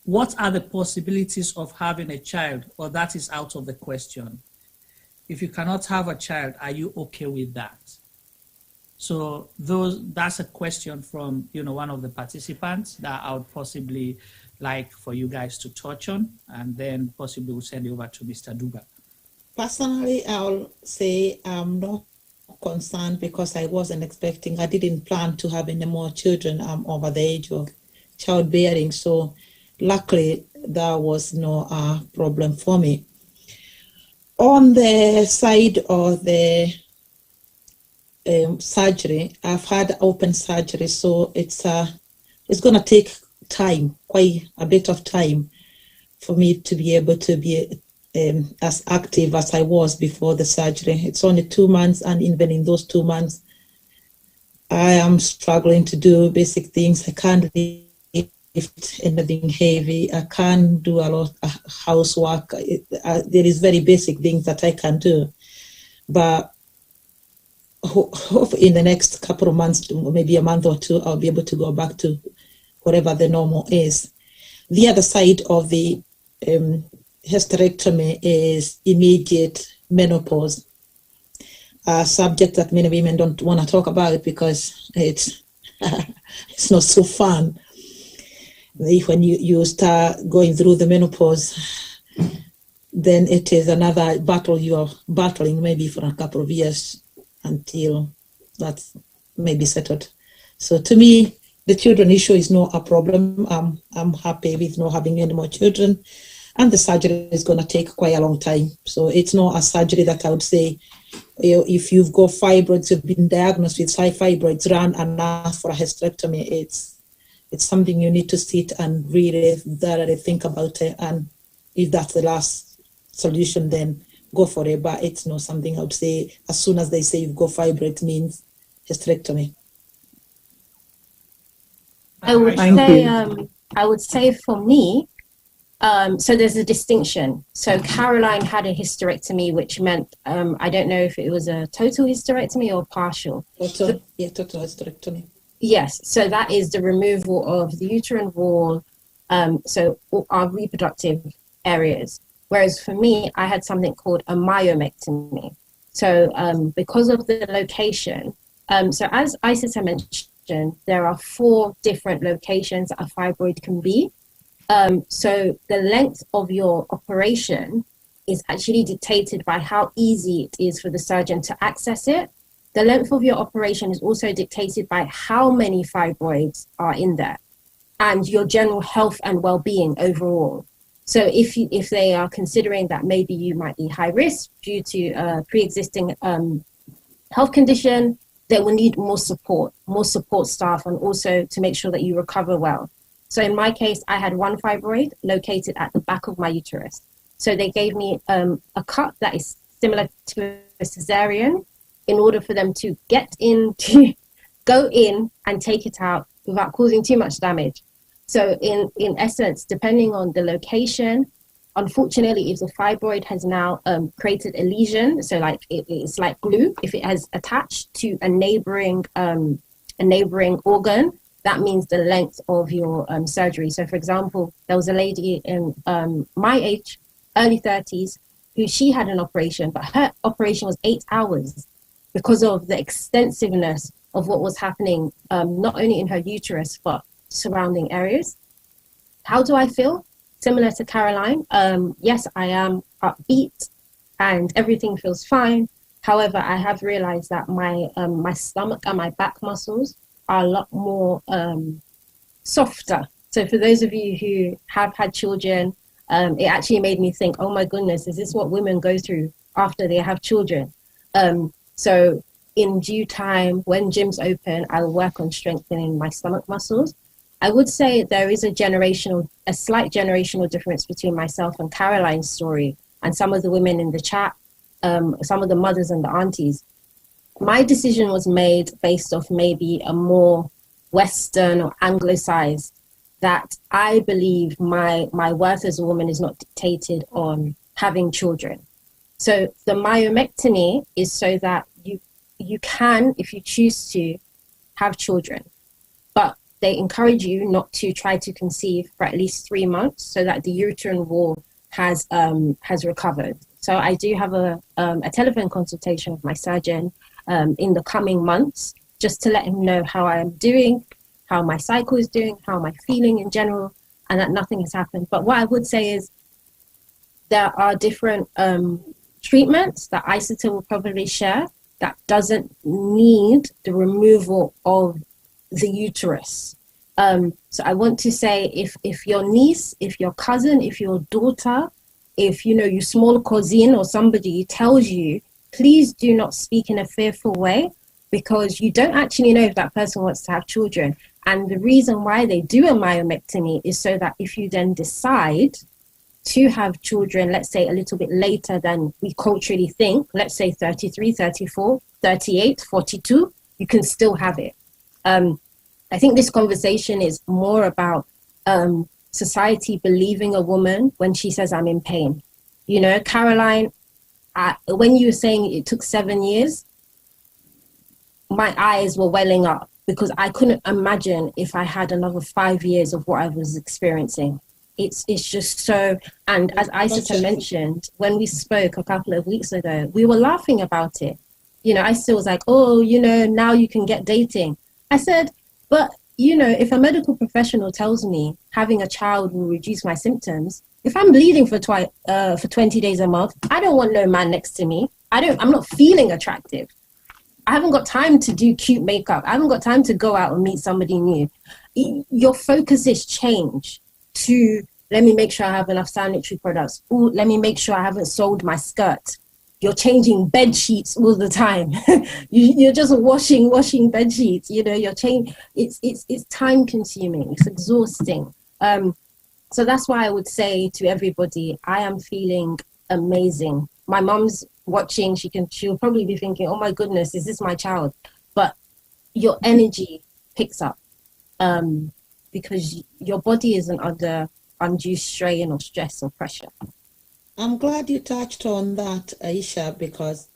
What are the possibilities of having a child, or that is out of the question? If you cannot have a child, are you okay with that? So that's a question from, you know, one of the participants that I would possibly like for you guys to touch on, and then possibly we'll send it over to Mr. Duga. Personally, I'll say I'm not concerned, because I wasn't expecting, I didn't plan to have any more children. I'm over the age of childbearing. So luckily, there was no problem for me. On the side of the surgery, I've had open surgery, so it's going to take time, quite a bit of time, for me to be able to be as active as I was before the surgery. It's only 2 months, and even in those 2 months, I am struggling to do basic things. I can't lift anything heavy. I can't do a lot of housework. There is very basic things that I can do. But hope in the next couple of months, maybe a month or two, I'll be able to go back to whatever the normal is. The other side of the hysterectomy is immediate menopause, a subject that many women don't want to talk about because it's it's not so fun. When you start going through the menopause, then it is another battle you're battling maybe for a couple of years until that's maybe settled. So to me, the children issue is not a problem. I'm happy with not having any more children, and the surgery is going to take quite a long time. So it's not a surgery that I would say, if you've got fibroids, you've been diagnosed with fibroids, run and ask for a hysterectomy. It's something you need to sit and really thoroughly think about it, and if that's the last solution, then go for it. But it's not something I would say as soon as they say you've got fibroids means hysterectomy. I would say for me, so there's a distinction. So Caroline had a hysterectomy, which meant I don't know if it was a total hysterectomy or partial. Total hysterectomy. Yes, so that is the removal of the uterine wall, so our reproductive areas. Whereas for me, I had something called a myomectomy. So because of the location, so as Isatta mentioned, there are 4 different locations a fibroid can be. So the length of your operation is actually dictated by how easy it is for the surgeon to access it. The length of your operation is also dictated by how many fibroids are in there and your general health and well-being overall. So if they are considering that maybe you might be high risk due to a pre-existing health condition, they will need more support staff, and also to make sure that you recover well. So in my case, I had 1 fibroid located at the back of my uterus. So they gave me a cut that is similar to a cesarean in order for them to go in and take it out without causing too much damage. So in essence, depending on the location, unfortunately, if the fibroid has now created a lesion, so like it's like glue, if it has attached to a neighboring organ, that means the length of your surgery. So for example, there was a lady in my age, early 30s, who she had an operation, but her operation was 8 hours because of the extensiveness of what was happening, not only in her uterus, but surrounding areas. How do I feel? Similar to Caroline, yes, I am upbeat and everything feels fine. However, I have realized that my stomach and my back muscles are a lot more softer. So for those of you who have had children, it actually made me think, oh my goodness, is this what women go through after they have children? So in due time, when gyms open, I'll work on strengthening my stomach muscles. I would say there is a slight generational difference between myself and Caroline's story and some of the women in the chat, some of the mothers and the aunties. My decision was made based off maybe a more Western or anglicized, that I believe my worth as a woman is not dictated on having children. So the myomectomy is so that you can, if you choose to, have children, but they encourage you not to try to conceive for at least 3 months so that the uterine wall has recovered. So I do have a telephone consultation with my surgeon in the coming months, just to let him know how I am doing, how my cycle is doing, how am I feeling in general, and that nothing has happened. But what I would say is there are different treatments that Isatta will probably share that doesn't need the removal of the uterus. So I want to say, if your niece, if your cousin, if your daughter, if your small cousin or somebody tells you, please do not speak in a fearful way, because you don't actually know if that person wants to have children. And the reason why they do a myomectomy is so that if you then decide to have children, let's say a little bit later than we culturally think, let's say 33, 34, 38, 42, you can still have it. I think this conversation is more about society believing a woman when she says, I'm in pain. Caroline, when you were saying it took 7 years, my eyes were welling up because I couldn't imagine if I had another 5 years of what I was experiencing. It's just so, and as Isatta mentioned, when we spoke a couple of weeks ago, we were laughing about it. You know, Isatta was like, oh, you know, now you can get dating. I said, but, you know, if a medical professional tells me having a child will reduce my symptoms, if I'm bleeding for 20 days a month, I don't want no man next to me. I'm not feeling attractive. I haven't got time to do cute makeup. I haven't got time to go out and meet somebody new. Your focus is change to, let me make sure I have enough sanitary products. Ooh, let me make sure I haven't sold my skirt. You're changing bed sheets all the time. You're just washing bed sheets. You know, it's time consuming. It's exhausting. So that's why I would say to everybody, I am feeling amazing. My mom's watching. She'll probably be thinking, oh my goodness, is this my child? But your energy picks up because your body isn't under undue strain or stress or pressure. I'm glad you touched on that, Isha, because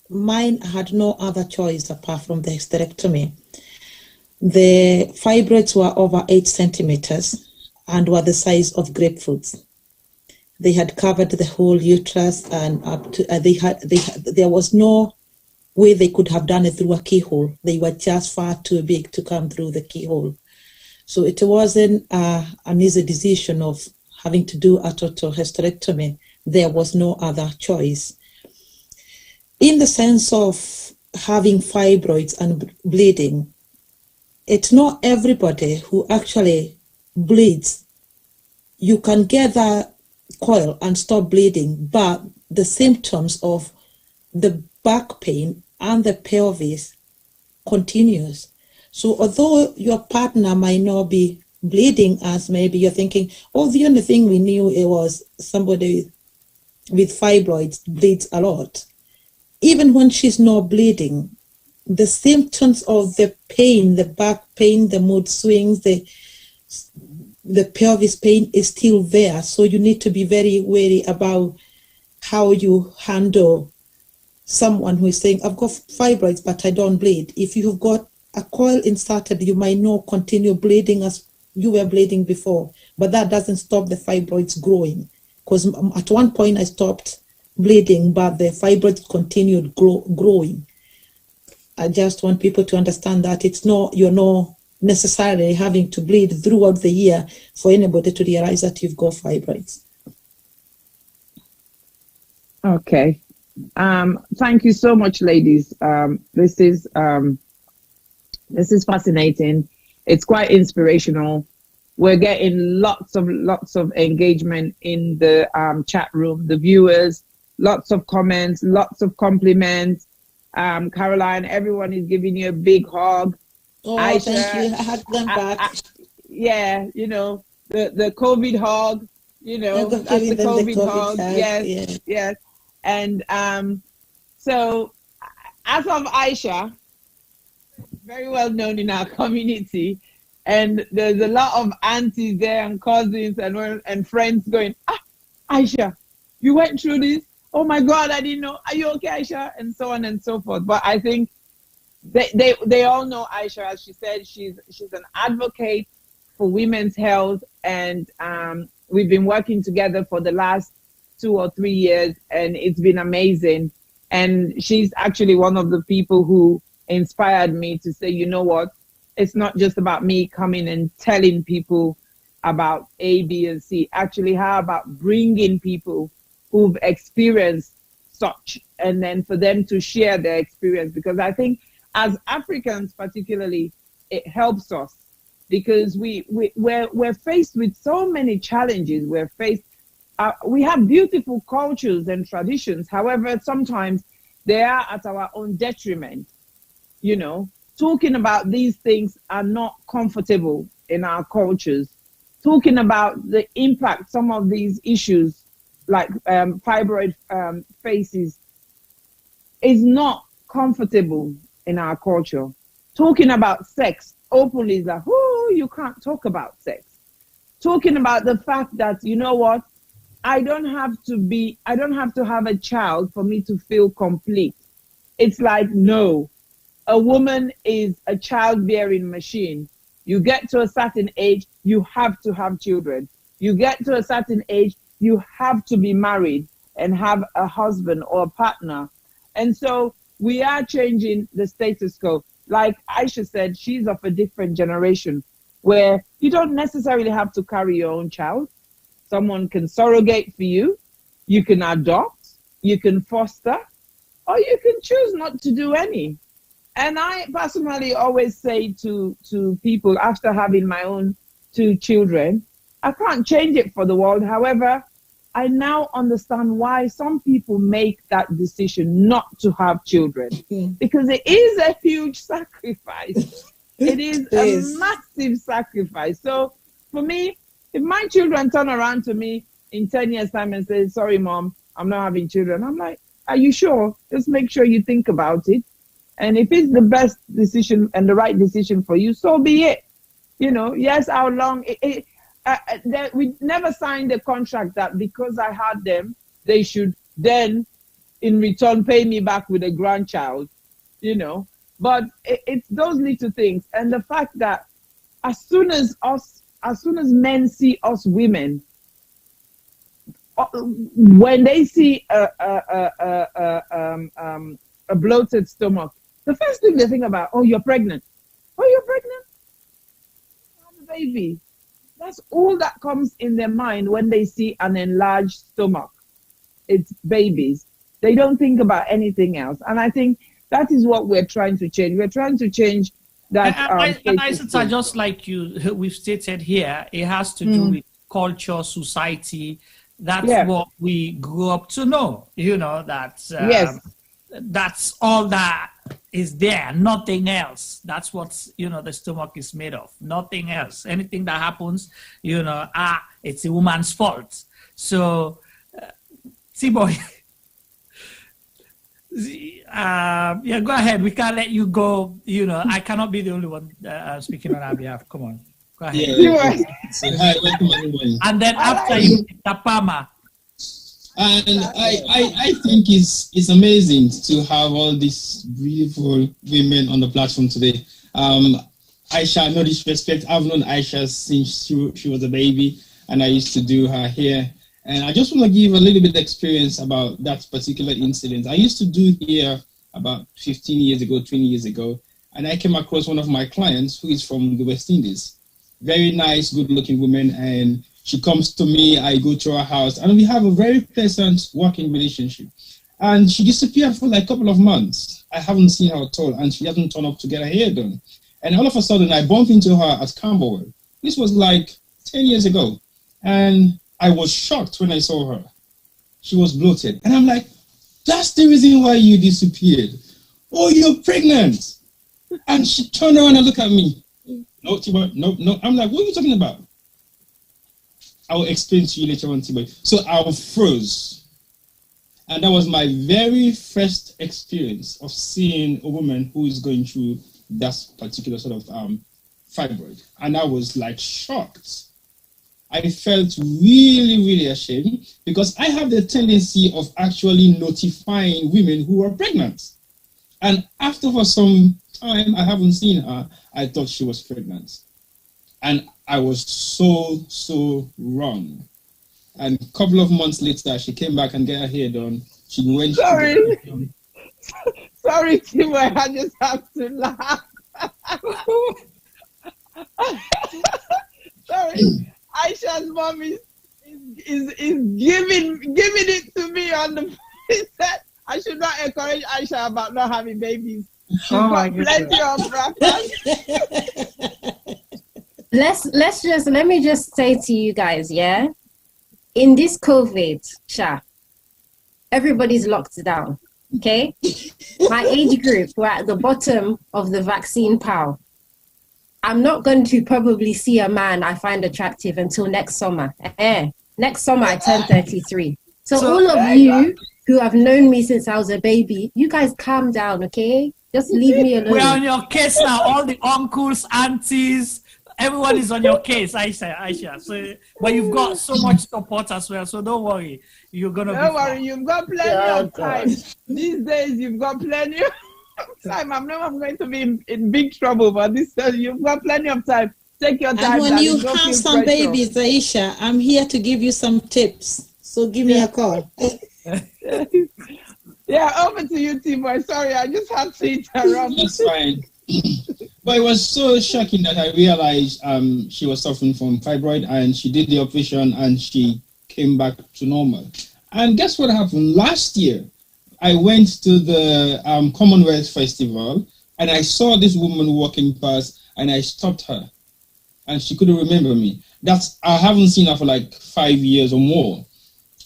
mine had no other choice apart from the hysterectomy. The fibroids were over 8 centimeters and were the size of grapefruits. They had covered the whole uterus, and up to there was no way they could have done it through a keyhole. They were just far too big to come through the keyhole. So it wasn't an easy decision of having to do a total hysterectomy. There was no other choice. In the sense of having fibroids and bleeding, it's not everybody who actually bleeds. You can get that coil and stop bleeding, but the symptoms of the back pain and the pelvis continues. So although your partner might not be bleeding, as maybe you're thinking, oh, the only thing we knew it was somebody with fibroids bleeds a lot. Even when she's not bleeding, the symptoms of the pain, the back pain, the mood swings, the pelvis pain is still there. So you need to be very wary about how you handle someone who is saying, I've got fibroids, but I don't bleed. If you've got a coil inserted, you might not continue bleeding as you were bleeding before, but that doesn't stop the fibroids growing. Because at one point I stopped bleeding, but the fibroids continued growing. I just want people to understand that you're not necessarily having to bleed throughout the year for anybody to realize that you've got fibroids. Okay. Thank you so much, ladies. This is fascinating. It's quite inspirational. We're getting lots of engagement in the chat room, the viewers, lots of comments, lots of compliments. Caroline, everyone is giving you a big hug. Oh, Isha, thank you. I had them back. Yeah, you know, the COVID hug, you know, that's the COVID hug. Yes, yes. And so as of Isha, very well known in our community, and there's a lot of aunties there and cousins and friends going, Isha, you went through this? Oh my God, I didn't know. Are you okay, Isha? And so on and so forth. But I think they all know Isha. As she said, she's an advocate for women's health, and we've been working together for the last 2 or 3 years, and it's been amazing. And she's actually one of the people who inspired me to say, you know what, it's not just about me coming and telling people about A, B, and C. Actually, how about bringing people who've experienced such, and then for them to share their experience? Because I think as Africans particularly, it helps us, because we're faced with so many challenges. We have beautiful cultures and traditions. However, sometimes they are at our own detriment. You know, talking about these things are not comfortable in our cultures. Talking about the impact some of these issues like fibroid faces is not comfortable in our culture. Talking about sex openly is like, oh, you can't talk about sex. Talking about the fact that, you know what, I don't have to have a child for me to feel complete. It's like, no. a woman is a childbearing machine. You get to a certain age, you have to have children. You get to a certain age, you have to be married and have a husband or a partner. And so we are changing the status quo. Like Isha said, she's of a different generation where you don't necessarily have to carry your own child. Someone can surrogate for you. You can adopt, you can foster, or you can choose not to do any. And I personally always say to people after having my own 2 children, I can't change it for the world. However, I now understand why some people make that decision not to have children, because it is a huge sacrifice. It is a massive sacrifice. So for me, if my children turn around to me in 10 years' time and say, sorry, Mom, I'm not having children, I'm like, are you sure? Just make sure you think about it. And if it's the best decision and the right decision for you, so be it. You know, yes, how long? We never signed a contract that because I had them, they should then, in return, pay me back with a grandchild, you know. But it's those little things. And the fact that as soon as men see us women, when they see a bloated stomach, the first thing they think about, oh, you're pregnant. Oh, you're pregnant? Have a baby. That's all that comes in their mind when they see an enlarged stomach. It's babies. They don't think about anything else. And I think that is what we're trying to change. We're trying to change that. And Isatta, just like we've stated here, it has to do with culture, society. That's what we grew up to know, you know, that that's all that is there, nothing else. That's what, you know, the stomach is made of, nothing else. Anything that happens, you know, it's a woman's fault. So, T-Boy, yeah, go ahead. We can't let you go. You know, I cannot be the only one speaking on our behalf. Come on, go ahead. Yeah. So, hi, welcome everyone. And then after you, Tapama. And I think it's amazing to have all these beautiful women on the platform today. Isha, no disrespect, I've known Isha since she was a baby, and I used to do her hair. And I just want to give a little bit of experience about that particular incident. I used to do hair about 15 years ago, 20 years ago, and I came across one of my clients who is from the West Indies. Very nice, good-looking woman, and she comes to me, I go to her house, and we have a very pleasant working relationship. And she disappeared for like a couple of months. I haven't seen her at all, and she hasn't turned up to get her hair done. And all of a sudden, I bumped into her at Campbell. This was like 10 years ago. And I was shocked when I saw her. She was bloated. And I'm like, that's the reason why you disappeared. Oh, you're pregnant. And she turned around and looked at me. No, Tiboy, no. I'm like, what are you talking about? I will explain to you later on, Tiboy. So I froze. And that was my very first experience of seeing a woman who is going through that particular sort of fibroid. And I was like shocked. I felt really, really ashamed because I have the tendency of actually notifying women who are pregnant. And after for some time, I haven't seen her, I thought she was pregnant. And I was so wrong. And a couple of months later, she came back and got her hair done. She went. Sorry, Tiboy, I just have to laugh. Sorry, Aisha's mom is giving it to me on the. He said I should not encourage Isha about not having babies. She's got plenty of Let me just say to you guys, yeah, in this COVID, everybody's locked down. Okay, my age group, we're at the bottom of the vaccine pile. I'm not going to probably see a man I find attractive until next summer. Next summer I turn 33. So all of you who have known me since I was a baby, you guys calm down, okay? Just leave me alone. We're on your case now. All the uncles, aunties, everyone is on your case, Isha. So, but you've got so much support as well. So don't worry. You're gonna. Don't worry. You've got plenty of time. These days, you've got plenty. time. I know I'm going to be in big trouble, but this you've got plenty of time. Take your time. And when you don't have feel some pressure. babies, Aisha, I'm here to give you some tips. So give me a call. Yeah, over to you, T-Boy. Sorry, I just had to interrupt. That's fine. But it was so shocking that I realized she was suffering from fibroid, and she did the operation and she came back to normal. And guess what happened? Last year, I went to the Commonwealth Festival and I saw this woman walking past and I stopped her and she couldn't remember me. I haven't seen her for like 5 years or more.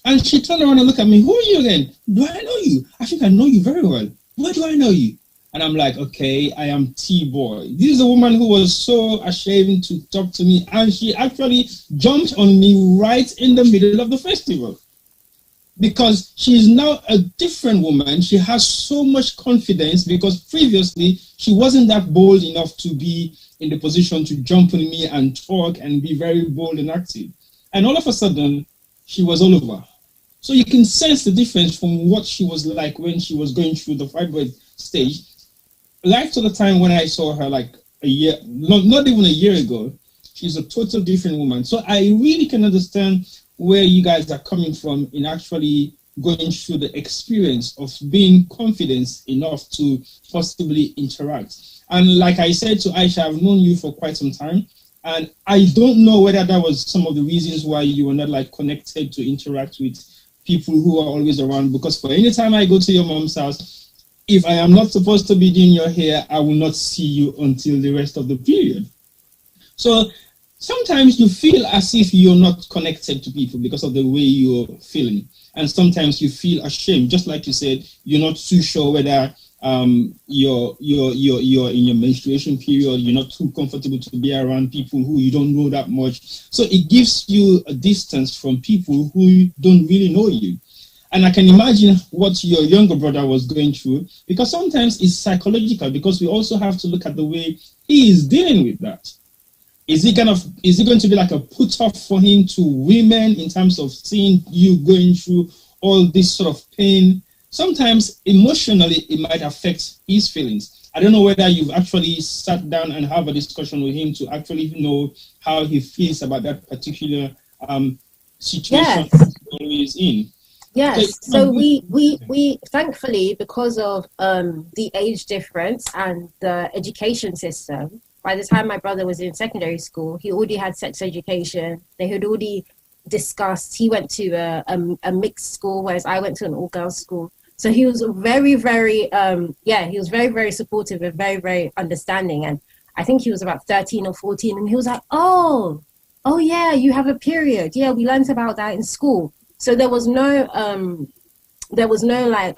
And she turned around and looked at me. Who are you again? Do I know you? I think I know you very well. Where do I know you? And I'm like, okay, I am T-Boy. This is a woman who was so ashamed to talk to me, and she actually jumped on me right in the middle of the festival. Because she is now a different woman. She has so much confidence because previously she wasn't that bold enough to be in the position to jump on me and talk and be very bold and active. And all of a sudden, she was all over. So you can sense the difference from what she was like when she was going through the fibroid stage. Right to the time when I saw her like a year, not even a year ago, she's a total different woman. So I really can understand where you guys are coming from in actually going through the experience of being confident enough to possibly interact. And like I said to Aisha, I've known you for quite some time. And I don't know whether that was some of the reasons why you were not like connected to interact with people who are always around. Because for any time I go to your mom's house, if I am not supposed to be doing your hair, I will not see you until the rest of the period. So sometimes you feel as if you're not connected to people because of the way you're feeling. And sometimes you feel ashamed. Just like you said, you're not too sure whether you're in your menstruation period, you're not too comfortable to be around people who you don't know that much. So it gives you a distance from people who don't really know you. And I can imagine what your younger brother was going through, because sometimes it's psychological, because we also have to look at the way he is dealing with that. Is it going to be like a put off for him to women in terms of seeing you going through all this sort of pain? Sometimes emotionally it might affect his feelings. I don't know whether you've actually sat down and have a discussion with him to actually know how he feels about that particular situation he's in. Yes, so we thankfully, because of the age difference and the education system, by the time my brother was in secondary school, he already had sex education. They had already discussed. He went to a mixed school, whereas I went to an all-girls school. So he was very, very, he was very, very supportive and very, very understanding. And I think he was about 13 or 14, and he was like, oh yeah, you have a period. Yeah, we learned about that in school. So there was no like,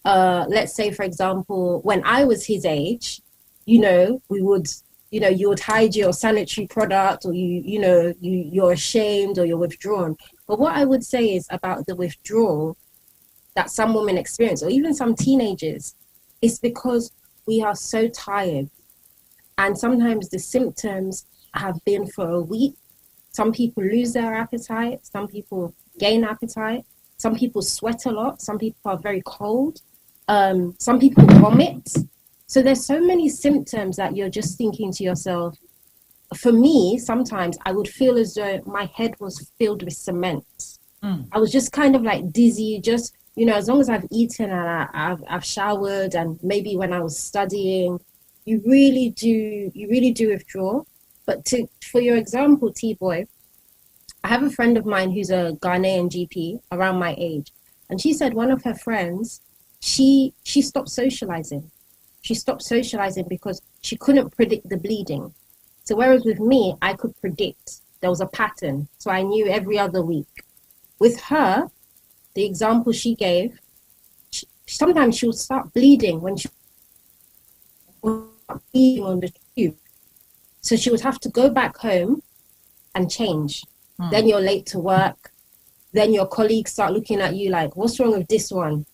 let's say, for example, when I was his age, you would hide your sanitary product, or you're ashamed or you're withdrawn. But what I would say is about the withdrawal that some women experience, or even some teenagers, is because we are so tired. And sometimes the symptoms have been for a week. Some people lose their appetite. Some people gain appetite. Some people sweat a lot. Some people are very cold. Some people vomit. So there's so many symptoms that you're just thinking to yourself. For me, sometimes I would feel as though my head was filled with cement. I was just kind of like dizzy, just, as long as I've eaten and I've showered, and maybe when I was studying, you really do withdraw. But for your example, T-Boy, I have a friend of mine who's a Ghanaian GP around my age. And she said one of her friends, she stopped socializing. She stopped socializing because she couldn't predict the bleeding. So whereas with me, I could predict. There was a pattern. So I knew every other week. With her, the example she gave, sometimes she would start bleeding when she was bleeding on the tube. So she would have to go back home and change. Then you're late to work. Then your colleagues start looking at you like, what's wrong with this one?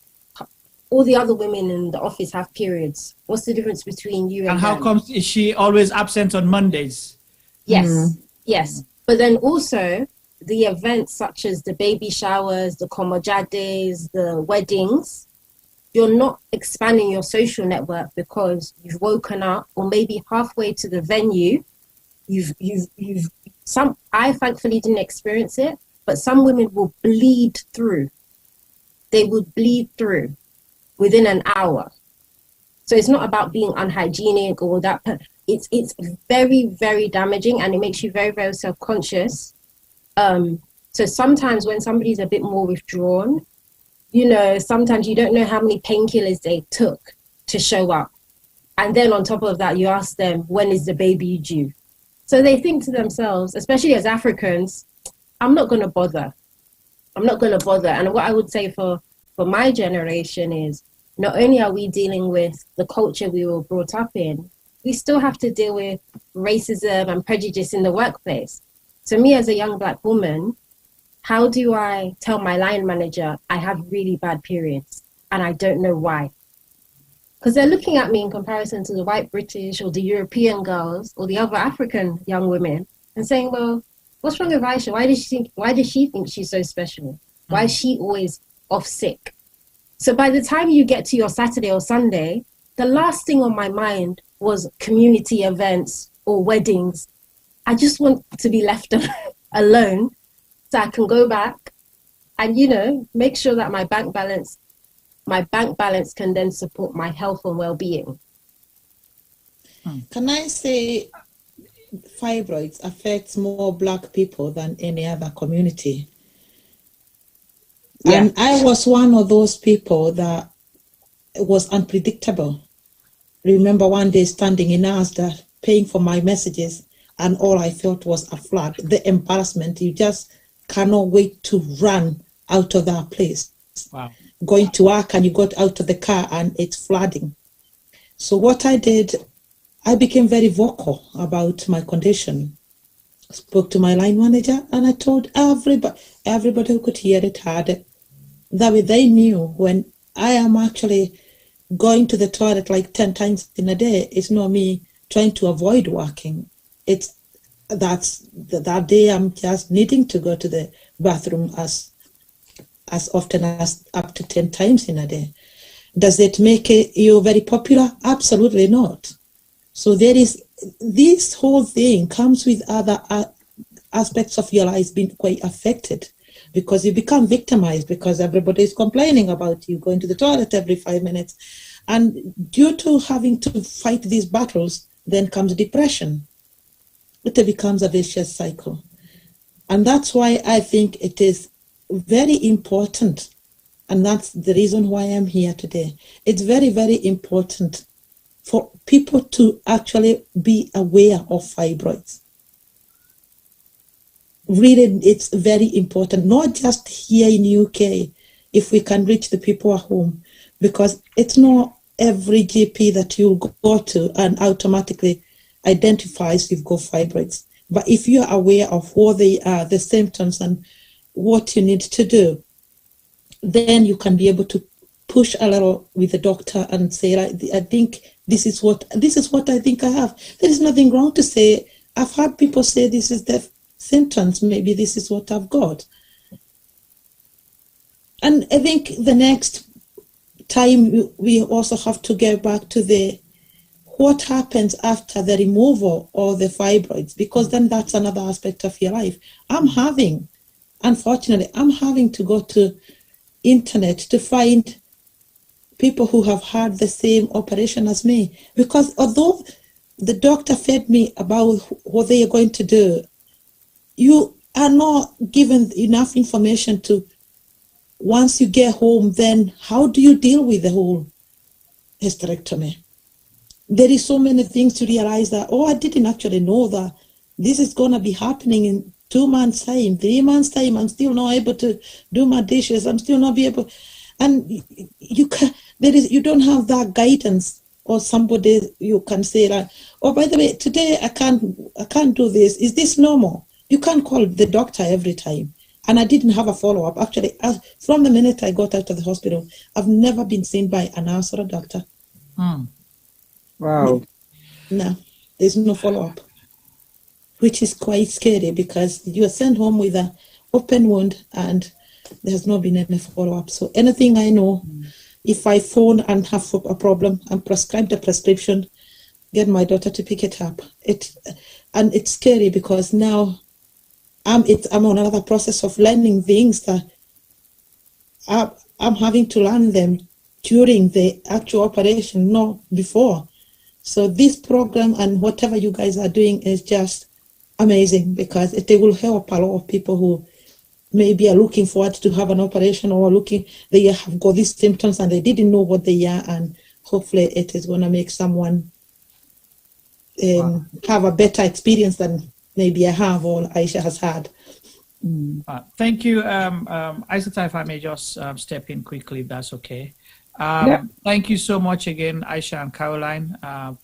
All the other women in the office have periods. What's the difference between you and how them? come is she always absent on Mondays? Yes. But then also the events such as the baby showers, the komojades, the weddings, you're not expanding your social network because you've woken up, or maybe halfway to the venue, I thankfully didn't experience it, but some women will bleed through. They would bleed through within an hour. So it's not about being unhygienic or that. It's very, very damaging, and it makes you very, very self-conscious. So sometimes when somebody's a bit more withdrawn, sometimes you don't know how many painkillers they took to show up. And then on top of that, you ask them, when is the baby due? So they think to themselves, especially as Africans, I'm not going to bother. I'm not going to bother. And what I would say for my generation is, not only are we dealing with the culture we were brought up in, we still have to deal with racism and prejudice in the workplace. So me as a young Black woman, how do I tell my line manager I have really bad periods and I don't know why? Because they're looking at me in comparison to the white British or the European girls or the other African young women and saying, well, what's wrong with Aisha? Why does she think she's so special? Why is she always off sick? So by the time you get to your Saturday or Sunday, the last thing on my mind was community events or weddings. I just want to be left alone so I can go back and, make sure that my bank balance can then support my health and well-being. Can I say fibroids affects more Black people than any other community? Yeah. And I was one of those people that was unpredictable. Remember one day standing in Asda, paying for my messages, and all I felt was a flood. The embarrassment, you just cannot wait to run out of that place. Wow. Going to work and you got out of the car and it's flooding. So what I did, I became very vocal about my condition. Spoke to my line manager and I told everybody who could hear it heard it. That way they knew when I am actually going to the toilet like 10 times in a day, it's not me trying to avoid working. It's that day I'm just needing to go to the bathroom as often as up to 10 times in a day. Does it make you very popular? Absolutely not. So there is, this whole thing comes with other aspects of your life being quite affected, because you become victimized because everybody is complaining about you going to the toilet every 5 minutes. And due to having to fight these battles, then comes depression. It becomes a vicious cycle. And that's why I think it is very important, and that's the reason why I'm here today. It's very, very important for people to actually be aware of fibroids. Really, it's very important, not just here in UK, if we can reach the people at home, because it's not every GP that you'll go to and automatically identifies you've got fibroids. But if you're aware of what they are, the symptoms and what you need to do, then you can be able to push a little with the doctor and say, I think this is what I think I have. There is nothing wrong to say. I've had people say this is the symptoms, maybe this is what I've got. And I think the next time we also have to get back to what happens after the removal of the fibroids, because then that's another aspect of your life. Unfortunately, I'm having to go to internet to find people who have had the same operation as me, because although the doctor fed me about what they are going to do, you are not given enough information to, once you get home, then how do you deal with the whole hysterectomy? There is so many things to realize that, I didn't actually know that this is going to be happening in 2 months' time, 3 months' time. I'm still not able to do my dishes. I'm still not be able, and you don't have that guidance or somebody you can say that, by the way, today I can't do this. Is this normal? You can't call the doctor every time. And I didn't have a follow-up. Actually, from the minute I got out of the hospital, I've never been seen by a nurse or a doctor. Wow. No, there's no follow-up, which is quite scary because you are sent home with an open wound and there has not been any follow-up. So anything I know if I phone and have a problem and prescribe the prescription, get my daughter to pick it up. And it's scary because now I'm on another process of learning things that I'm having to learn them during the actual operation, not before. So this program and whatever you guys are doing is just amazing, because it will help a lot of people who maybe are looking forward to have an operation, or they have got these symptoms and they didn't know what they are, and hopefully it is going to make someone have a better experience than maybe I have or Aisha has had. Thank you. Isatta, if I may just step in quickly, if that's okay. Thank you so much again, Aisha and Caroline,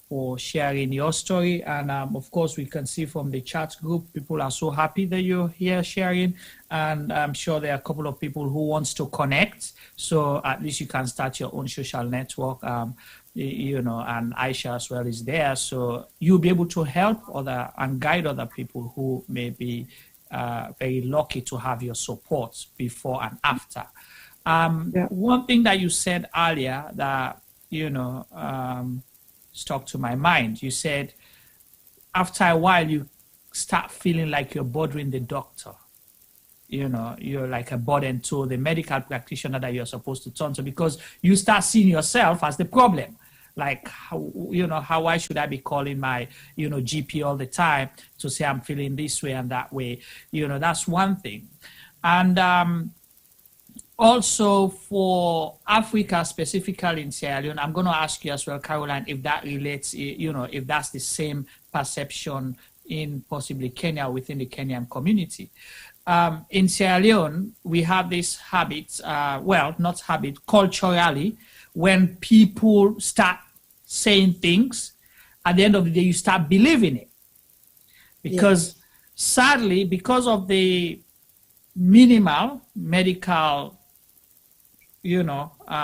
for sharing your story. And of course, we can see from the chat group, people are so happy that you're here sharing. And I'm sure there are a couple of people who wants to connect. So at least you can start your own social network, you know, and Aisha as well is there. So you'll be able to help and guide other people who may be very lucky to have your support before and after. One thing that you said earlier that, you know, stuck to my mind. You said after a while you start feeling like you're bothering the doctor. You know, you're like a burden to the medical practitioner that you're supposed to turn to, because you start seeing yourself as the problem. Like, why should I be calling my, GP all the time to say I'm feeling this way and that way? You know, that's one thing. And also for Africa, specifically in Sierra Leone, I'm going to ask you as well, Caroline, if that relates, if that's the same perception in possibly Kenya, within the Kenyan community. In Sierra Leone, we have this habit, not habit, culturally, when people start saying things, at the end of the day, you start believing it. Because sadly, because of the minimal medical,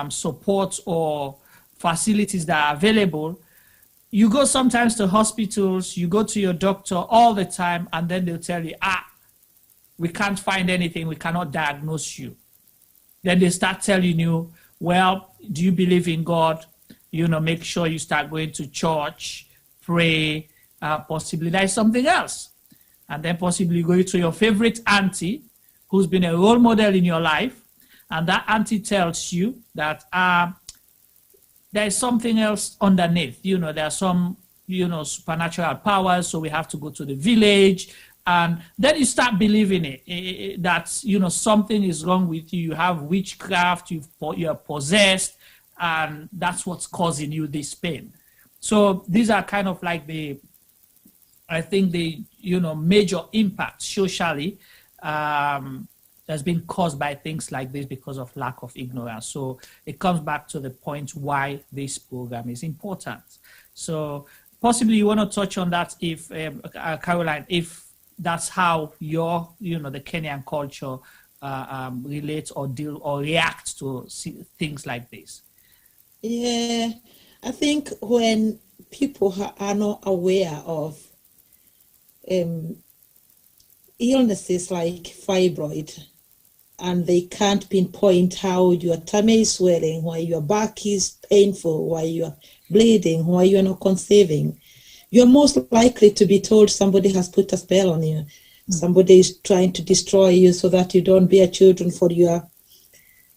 support or facilities that are available, you go sometimes to hospitals, you go to your doctor all the time, and then they'll tell you, we can't find anything, we cannot diagnose you. Then they start telling you, well, do you believe in God? Make sure you start going to church, pray, possibly there's something else. And then possibly go to your favorite auntie, who's been a role model in your life, and that auntie tells you that there's something else underneath. There are some, supernatural powers, so we have to go to the village. And then you start believing it, that, something is wrong with you. You have witchcraft, you're possessed, and that's what's causing you this pain. So these are kind of like I think the major impact socially has been caused by things like this because of lack of ignorance. So it comes back to the point why this program is important. So possibly you want to touch on that, if Caroline, if that's how your, the Kenyan culture relates or deal or reacts to things like this. Yeah, I think when people are not aware of illnesses like fibroid, and they can't pinpoint how your tummy is swelling, why your back is painful, why you're bleeding, why you're not conceiving, you're most likely to be told somebody has put a spell on you. Somebody is trying to destroy you so that you don't bear children for your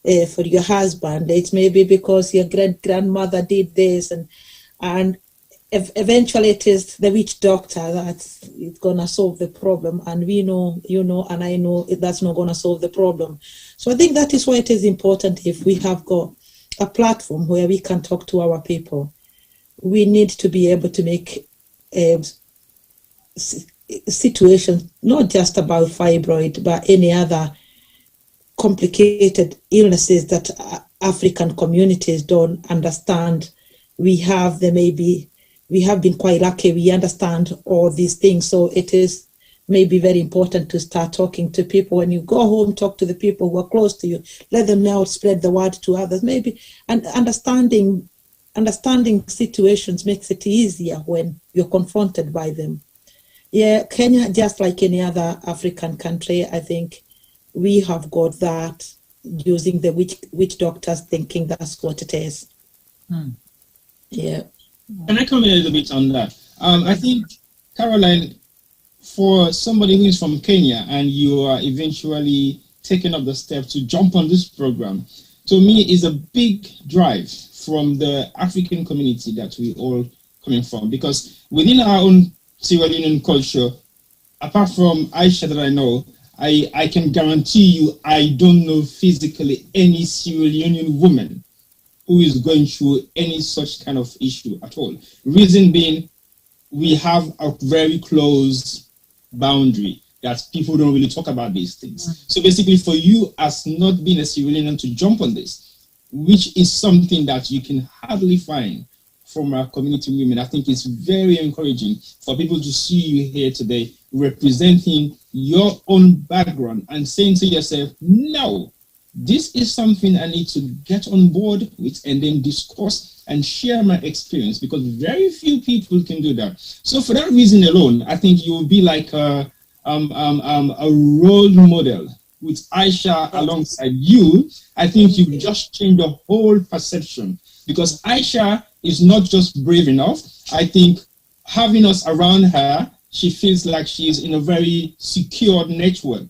husband. It's maybe because your great-grandmother did this, and eventually it is the witch doctor that's gonna solve the problem. And we know, and I know that's not gonna solve the problem. So I think that is why it is important, if we have got a platform where we can talk to our people, we need to be able to make situations not just about fibroid, but any other complicated illnesses that African communities don't understand. We have been quite lucky. We understand all these things. So it is maybe very important to start talking to people. When you go home, talk to the people who are close to you. Let them know, spread the word to others. Maybe, and understanding situations makes it easier when you're confronted by them. Yeah, Kenya, just like any other African country, I think we have got that using the witch doctors thinking that's what it is. Yeah. Can I comment a little bit on that? I think, Caroline, for somebody who is from Kenya and you are eventually taking up the step to jump on this program, to me is a big drive from the African community that we all coming from. Because within our own Sierra Leonean culture, apart from Isha that I know, I can guarantee you I don't know physically any Sierra Leonean woman who is going through any such kind of issue at all. Reason being, we have a very close boundary that people don't really talk about these things. So basically for you as not being a Sierra Leonean to jump on this, which is something that you can hardly find from our community women, I think it's very encouraging for people to see you here today representing your own background and saying to yourself, no, this is something I need to get on board with and then discuss and share my experience, because very few people can do that. So for that reason alone, I think you will be like a role model with Isha alongside you. I think you've just changed the whole perception, because Isha is not just brave enough. I think having us around her, she feels like she's in a very secure network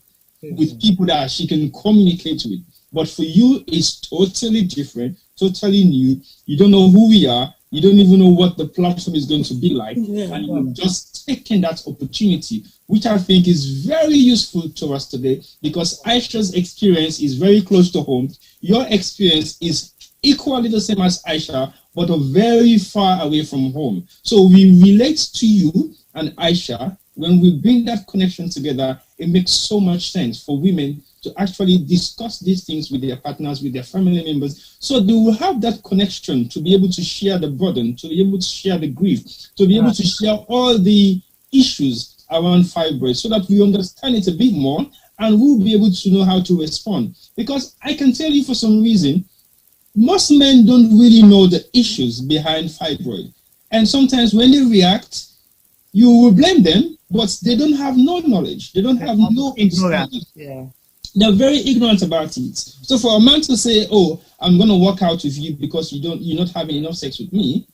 with people that she can communicate with. But for you, it's totally different, totally new. You don't know who we are. You don't even know what the platform is going to be like. And you've just taken that opportunity, which I think is very useful to us today, because Aisha's experience is very close to home. Your experience is equally the same as Isha, but very far away from home. So we relate to you and Isha. When we bring that connection together, it makes so much sense for women to actually discuss these things with their partners, with their family members, so they will have that connection to be able to share the burden, to be able to share the grief, to be able to share all the issues around fibroids, so that we understand it a bit more and we'll be able to know how to respond. Because I can tell you, for some reason, most men don't really know the issues behind fibroid. And sometimes when they react, you will blame them, but they don't have no knowledge. They don't have no understanding. They're very ignorant about it. So for a man to say, oh, I'm going to work out with you because you're not having enough sex with me,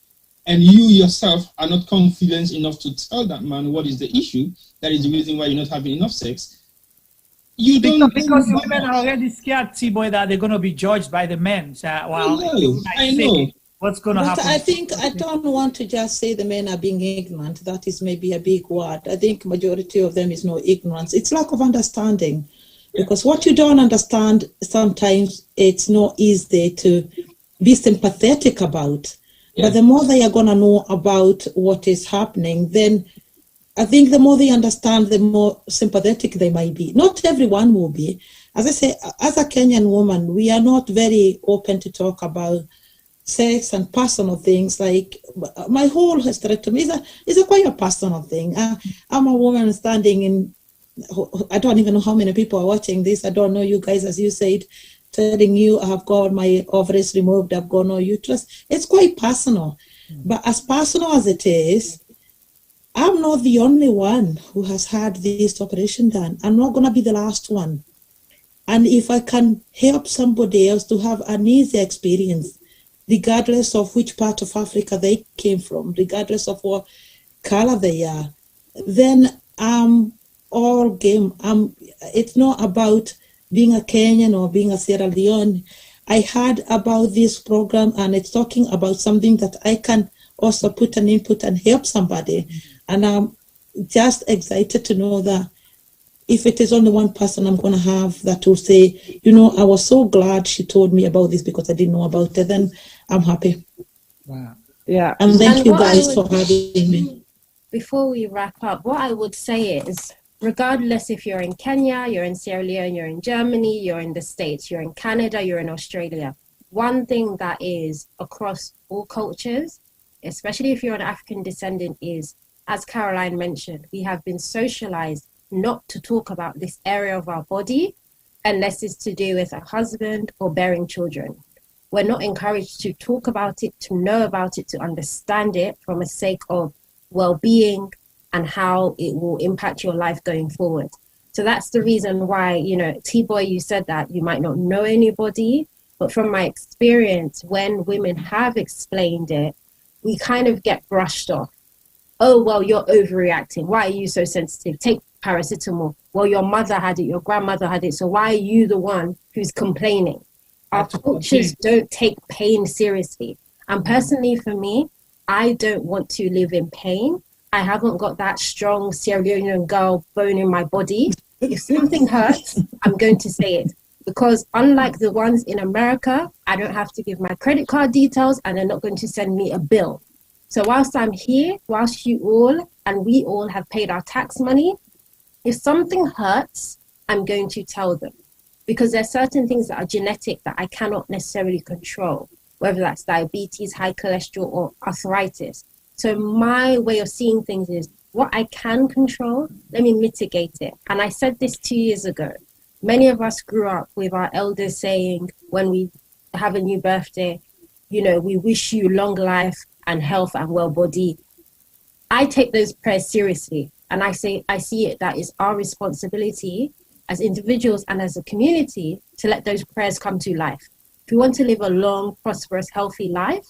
and you yourself are not confident enough to tell that man what is the issue, that is the reason why you're not having enough sex, you don't... Because women are already scared, T-boy, that they're going to be judged by the men. So, well, I know. What's going to happen? I think I don't want to just say the men are being ignorant. That is maybe a big word. I think majority of them is no ignorance. It's lack of understanding. Because what you don't understand, sometimes it's not easy to be sympathetic about. But the more they are going to know about what is happening, then I think the more they understand, the more sympathetic they might be. Not everyone will be. As I say, as a Kenyan woman, we are not very open to talk about sex and personal things. Like my whole hysterectomy is a quite a personal thing. I'm a woman standing in, I don't even know how many people are watching this. I don't know you guys, as you said, telling you I have got my ovaries removed, I've got no uterus. It's quite personal. But as personal as it is, I'm not the only one who has had this operation done. I'm not going to be the last one. And if I can help somebody else to have an easy experience, regardless of which part of Africa they came from, regardless of what color they are, then I'm all game. It's not about being a Kenyan or being a Sierra Leone. I heard about this program, and it's talking about something that I can also put an input and help somebody. And I'm just excited to know that if it is only one person I'm going to have that will say, you know, I was so glad she told me about this because I didn't know about it, then I'm happy. Wow. Yeah. And thank you guys for having me. Before we wrap up, what I would say is, regardless if you're in Kenya, you're in Sierra Leone, you're in Germany, you're in the States, you're in Canada, you're in Australia, one thing that is across all cultures, especially if you're an African descendant, is, as Caroline mentioned, we have been socialized not to talk about this area of our body unless it's to do with a husband or bearing children. We're not encouraged to talk about it, to know about it, to understand it from a sake of well-being and how it will impact your life going forward. So that's the reason why, you know, T-Boy, you said that you might not know anybody, but from my experience, when women have explained it, we kind of get brushed off. Oh, well, you're overreacting. Why are you so sensitive? Take paracetamol. Well, your mother had it, your grandmother had it, so why are you the one who's complaining? Our cultures don't take pain seriously. And personally, for me, I don't want to live in pain. I haven't got that strong Sierra Leonean girl bone in my body. If something hurts, I'm going to say it. Because unlike the ones in America, I don't have to give my credit card details and they're not going to send me a bill. So whilst I'm here, whilst you all and we all have paid our tax money, if something hurts, I'm going to tell them. Because there are certain things that are genetic that I cannot necessarily control, whether that's diabetes, high cholesterol, or arthritis. So my way of seeing things is what I can control, let me mitigate it. And I said this 2 years ago. Many of us grew up with our elders saying, when we have a new birthday, you know, we wish you long life and health and well body. I take those prayers seriously. And I see it that it's our responsibility as individuals and as a community to let those prayers come to life. If we want to live a long, prosperous, healthy life,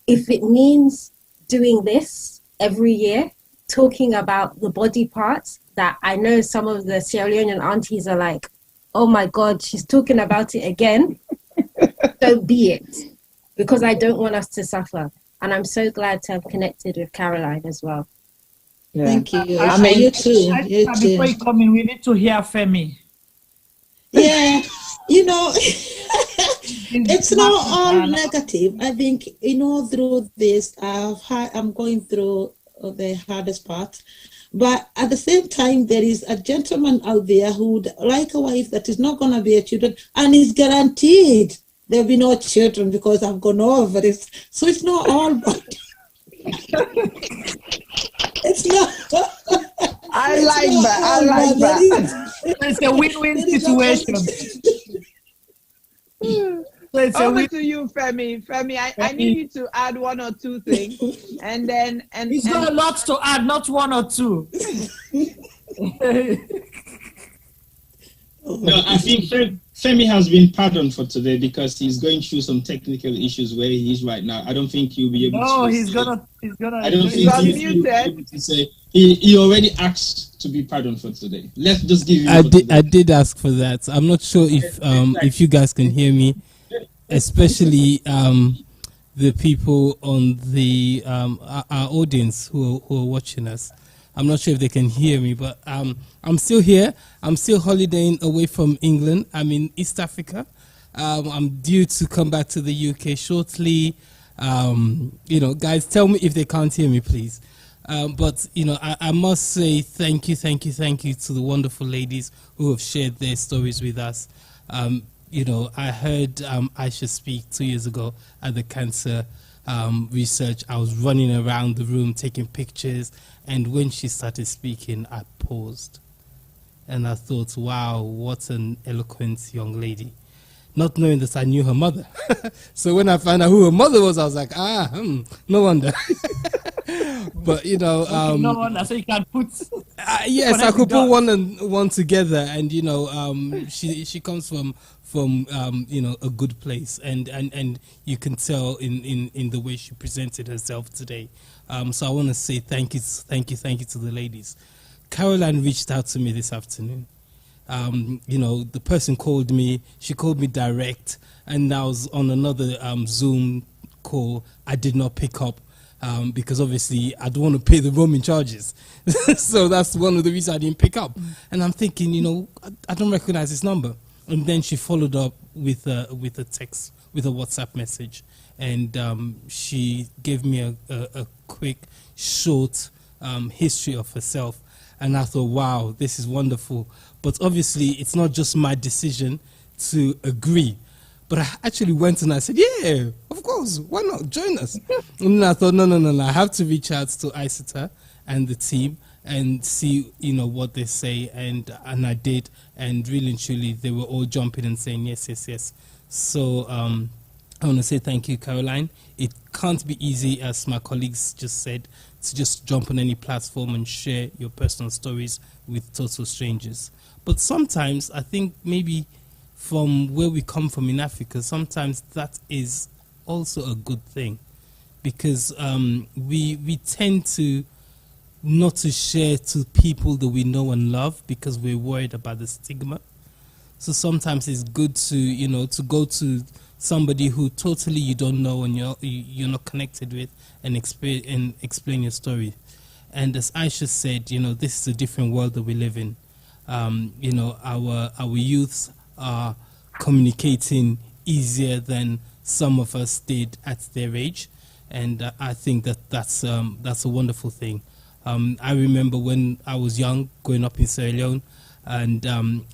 if it means doing this every year, talking about the body parts that I know some of the Sierra Leonean aunties are like, oh my God, she's talking about it again. So be it, because I don't want us to suffer. And I'm so glad to have connected with Caroline as well. Yeah. Thank you. I mean, you too. Before you come in, we need to hear Femi. Yeah, you know, it's not all negative. I think, you know, through this, I'm going through the hardest part. But at the same time, there is a gentleman out there who would like a wife that is not going to be a children, and is guaranteed there'll be no children because I've gone over it. So it's not all bad. It's not. I like that. It's a win-win situation. So it's over to you, Femi. Femi, I need you to add one or two things, and then he's got a lot to add, not one or two. No, I think Femi has been pardoned for today because he's going through some technical issues where he is right now. I don't think he'll be able to. No, he's gonna. I don't think he'll be able to say. He already asked to be pardoned for today. Let's just give him. I did ask for that. I'm not sure if you guys can hear me, especially the people on the our audience who are watching us. I'm not sure if they can hear me, but I'm still here. I'm still holidaying away from England. I'm in East Africa. I'm due to come back to the UK shortly. You know, guys, tell me if they can't hear me, please. But, you know, I must say thank you to the wonderful ladies who have shared their stories with us. You know, I heard Isha speak 2 years ago at the cancer research. I was running around the room taking pictures, and when she started speaking, I paused. And I thought, wow, what an eloquent young lady. Not knowing that I knew her mother. So when I found out who her mother was, I was like, no wonder. But, you know... no wonder, so you can put... yes, I could put one and one together. And, you know, she comes from you know, a good place. And you can tell in the way she presented herself today. So I want to say thank you to the ladies. Caroline reached out to me this afternoon. You know, the person called me. She called me direct, and I was on another Zoom call. I did not pick up because obviously I don't want to pay the roaming charges. So that's one of the reasons I didn't pick up. And I'm thinking, you know, I don't recognize this number. And then she followed up with a text, with a WhatsApp message, and she gave me a quick, short history of herself. And I thought, wow, this is wonderful. But obviously, it's not just my decision to agree. But I actually went and I said, yeah, of course, why not? Join us. And then I thought, no, I have to reach out to Isatta and the team and see, you know, what they say. And I did. And really and truly, they were all jumping and saying, yes. So I want to say thank you, Caroline. It can't be easy, as my colleagues just said, to just jump on any platform and share your personal stories with total strangers. But sometimes I think maybe from where we come from in Africa, sometimes that is also a good thing, because we tend to not to share to people that we know and love because we're worried about the stigma. So sometimes it's good to, you know, to go to somebody who totally you don't know and you're not connected with and explain your story. And as Isha said, you know, this is a different world that we live in. You know, our youths are communicating easier than some of us did at their age, and I think that's a wonderful thing. I remember when I was young, growing up in Sierra Leone, and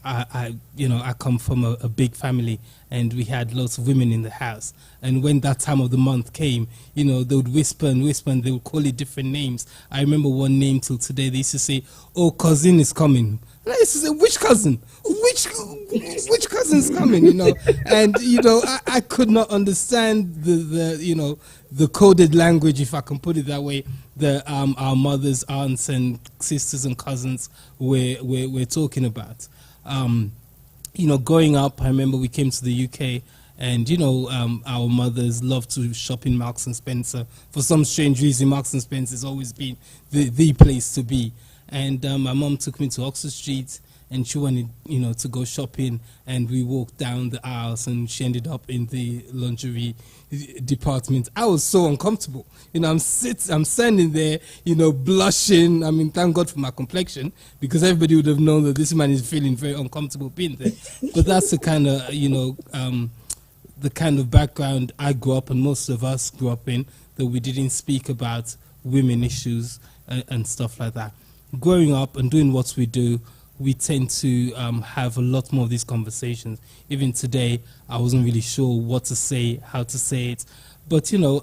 I come from a big family, and we had lots of women in the house. And when that time of the month came, you know, they would whisper and whisper, and they would call it different names. I remember one name till today. They used to say, "Oh, cousin is coming." And I used to say, "Which cousin? Which cousin's coming?" You know, and you know, I could not understand the coded language, if I can put it that way, that our mothers, aunts, and sisters and cousins we're talking about. You know, growing up, I remember we came to the UK, and you know, our mothers loved to shop in Marks and Spencer. For some strange reason, Marks and Spencer has always been the place to be. And my mom took me to Oxford Street, and she wanted, you know, to go shopping, and we walked down the aisles, and she ended up in the lingerie department. I was so uncomfortable. You know, I'm standing there, you know, blushing. I mean, thank God for my complexion, because everybody would have known that this man is feeling very uncomfortable being there. But that's the kind of, you know, the kind of background I grew up, and most of us grew up in, that we didn't speak about women issues and stuff like that. Growing up and doing what we do, we tend to have a lot more of these conversations. Even today, I wasn't really sure what to say, how to say it. But, you know,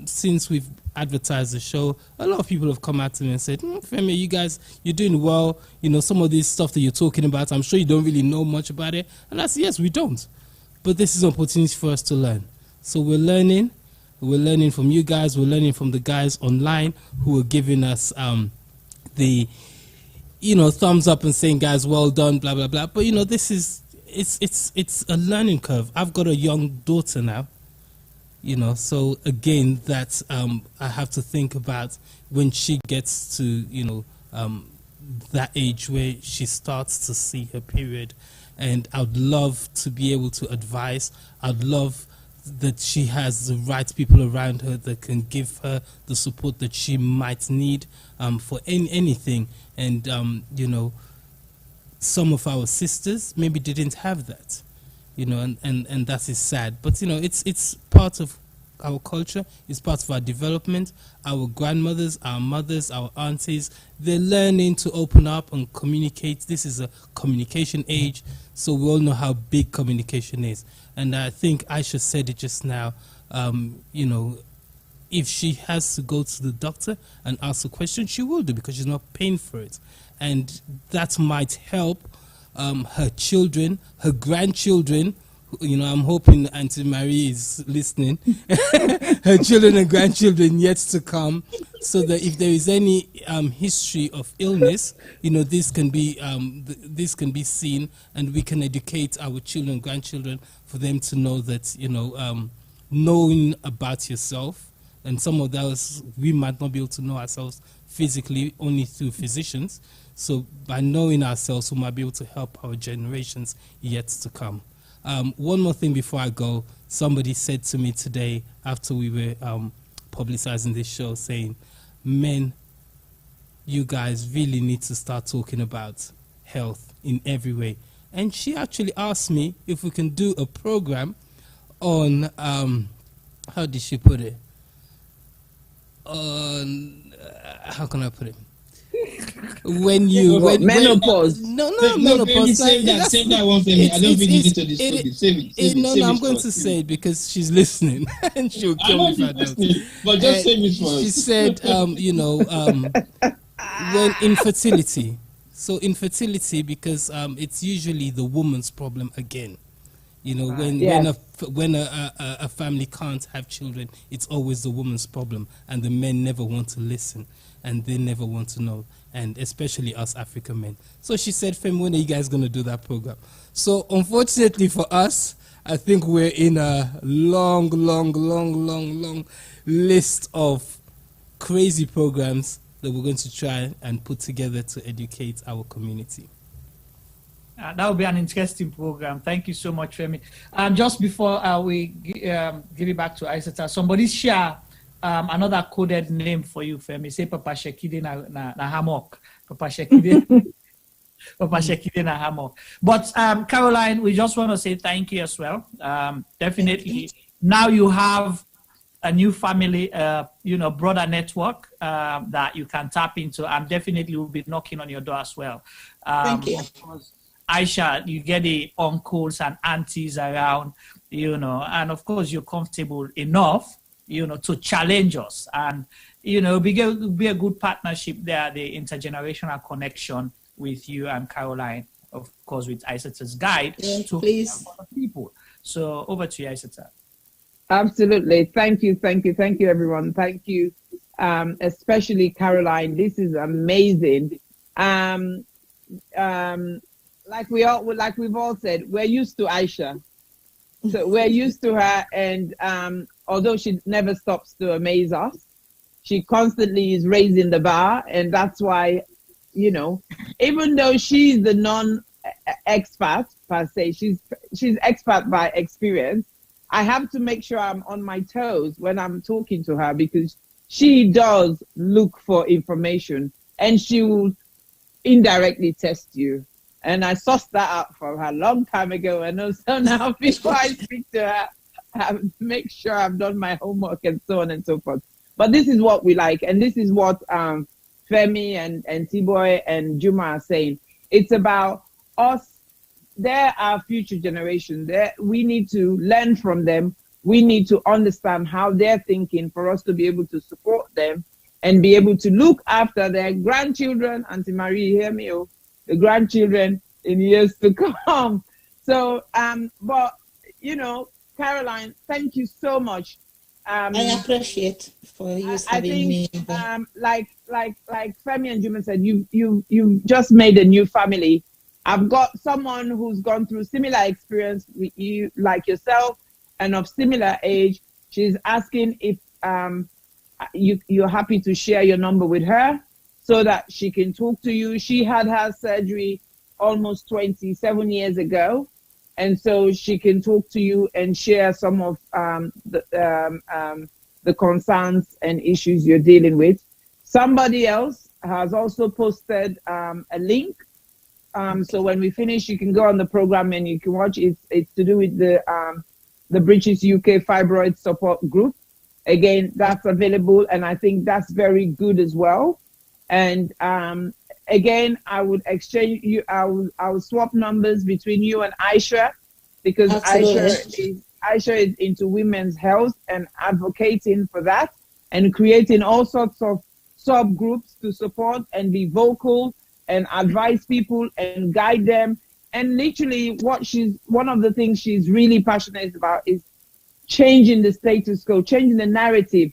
since we've advertised the show, a lot of people have come out to me and said, Femi, you guys, you're doing well. You know, some of this stuff that you're talking about, I'm sure you don't really know much about it. And I said, yes, we don't. But this is an opportunity for us to learn. So we're learning. We're learning from you guys. We're learning from the guys online who are giving us the, you know, thumbs up and saying, guys, well done, blah, blah, blah. But, you know, this is, it's a learning curve. I've got a young daughter now, you know, so again, that I have to think about when she gets to, you know, that age where she starts to see her period. And I'd love to be able to advise. I'd love that she has the right people around her that can give her the support that she might need for anything. And, you know, some of our sisters maybe didn't have that, you know, and that is sad. But, you know, it's part of our culture. It's part of our development. Our grandmothers, our mothers, our aunties, they're learning to open up and communicate. This is a communication age, so we all know how big communication is. And I think Aisha said it just now, you know, if she has to go to the doctor and ask a question, she will do, because she's not paying for it. And that might help her children, her grandchildren. You know, I'm hoping Auntie Marie is listening. Her children and grandchildren yet to come, so that if there is any history of illness, you know, this can be seen, and we can educate our children and grandchildren for them to know that, you know, knowing about yourself, and some of those we might not be able to know ourselves physically, only through physicians. So by knowing ourselves, we might be able to help our generations yet to come. One more thing before I go. Somebody said to me today, after we were publicizing this show, saying, men, you guys really need to start talking about health in every way. And she actually asked me if we can do a program on, how did she put it? On, how can I put it? When menopause. Menopause. Save that one for me. I don't think you need to discuss it. Save it. No, I'm going to say it because she's listening, and she'll kill me if I don't. But just save it for us. She said, you know, when infertility. So infertility, because it's usually the woman's problem again. You know, when a family can't have children, it's always the woman's problem, and the men never want to listen, and they never want to know, and especially us African men. So she said, Femi, when are you guys going to do that program? So unfortunately for us, I think we're in a long list of crazy programs that we're going to try and put together to educate our community. That will be an interesting program. Thank you so much, Femi. Just before we give it back to Isatta, somebody share another coded name for you, Femi. Say Papa Shekide na hammock. Papa Shekide. Papa Shekide na hammock. But Caroline, we just want to say thank you as well. Definitely. Now you have a new family, brother network that you can tap into, and definitely will be knocking on your door as well. Thank you. Of course, Isha, you get the uncles and aunties around, and of course you're comfortable enough, to challenge us, and be a good partnership there, the intergenerational connection with you and Caroline, of course, with Isatta's guide to other people. So over to you, Isatta. Absolutely. Thank you, everyone. Thank you, especially Caroline. This is amazing. Like we've all said, we're used to Isha. So we're used to her, and although she never stops to amaze us, she constantly is raising the bar, and that's why, even though she's the non-expert per se, she's expert by experience. I have to make sure I'm on my toes when I'm talking to her, because she does look for information, and she will indirectly test you. And I sussed that out for her a long time ago. And so now before I speak to her, I have to make sure I've done my homework and so on and so forth. But this is what we like. And this is what Femi and T-Boy and Juma are saying. It's about us. They're our future generation. We need to learn from them. We need to understand how they're thinking for us to be able to support them and be able to look after their grandchildren. Auntie Marie, hear me? Oh, the grandchildren in years to come. So, but, Caroline, thank you so much. I appreciate for you having me. Like Femi and Juma said, you've just made a new family. I've got someone who's gone through similar experience with you, like yourself, and of similar age. She's asking if you're happy to share your number with her so that she can talk to you. She had her surgery almost 27 years ago, and so she can talk to you and share some of the concerns and issues you're dealing with. Somebody else has also posted a link. So when we finish, you can go on the program and you can watch. It's to do with the British UK Fibroids Support Group. Again, that's available, and I think that's very good as well. And again, I would exchange you. I will swap numbers between you and Isha, because Isha is into women's health and advocating for that, and creating all sorts of subgroups to support and be vocal and advise people and guide them. And literally one of the things she's really passionate about is changing the status quo, changing the narrative,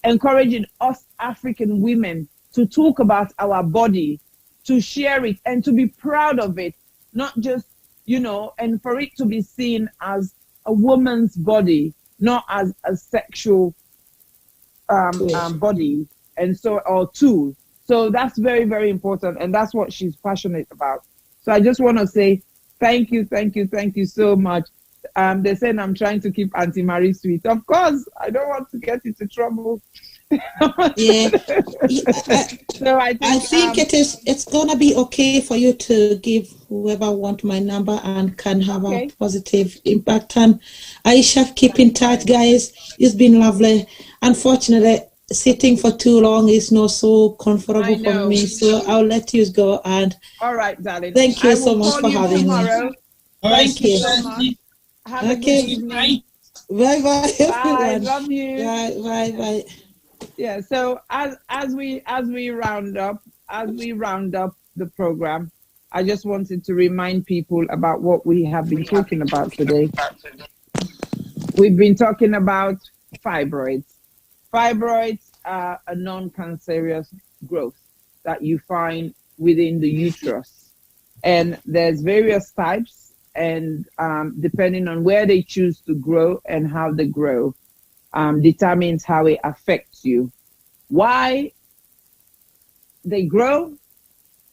encouraging us African women to talk about our body, to share it and to be proud of it, not just, and for it to be seen as a woman's body, not as a sexual body, and so, or tool. So that's very, very important, and that's what she's passionate about. So I just want to say thank you so much. They're saying I'm trying to keep Auntie Marie sweet. Of course, I don't want to get into trouble. Yeah. So I think it's gonna be okay for you to give whoever want my number and can have a positive impact. And Aisha, keep in touch, guys. It's been lovely. Unfortunately, sitting for too long is not so comfortable for me, so I'll let you go. And all right, darling. Thank you so much for having me. Thank you so much. Have a good evening. Bye bye. Bye. Love you. Bye. Yeah. So as we round up the program, I just wanted to remind people about what we have been talking about today. We've been talking about fibroids. Fibroids are a non-cancerous growth that you find within the uterus. And there's various types, and depending on where they choose to grow and how they grow, determines how it affects you. Why they grow,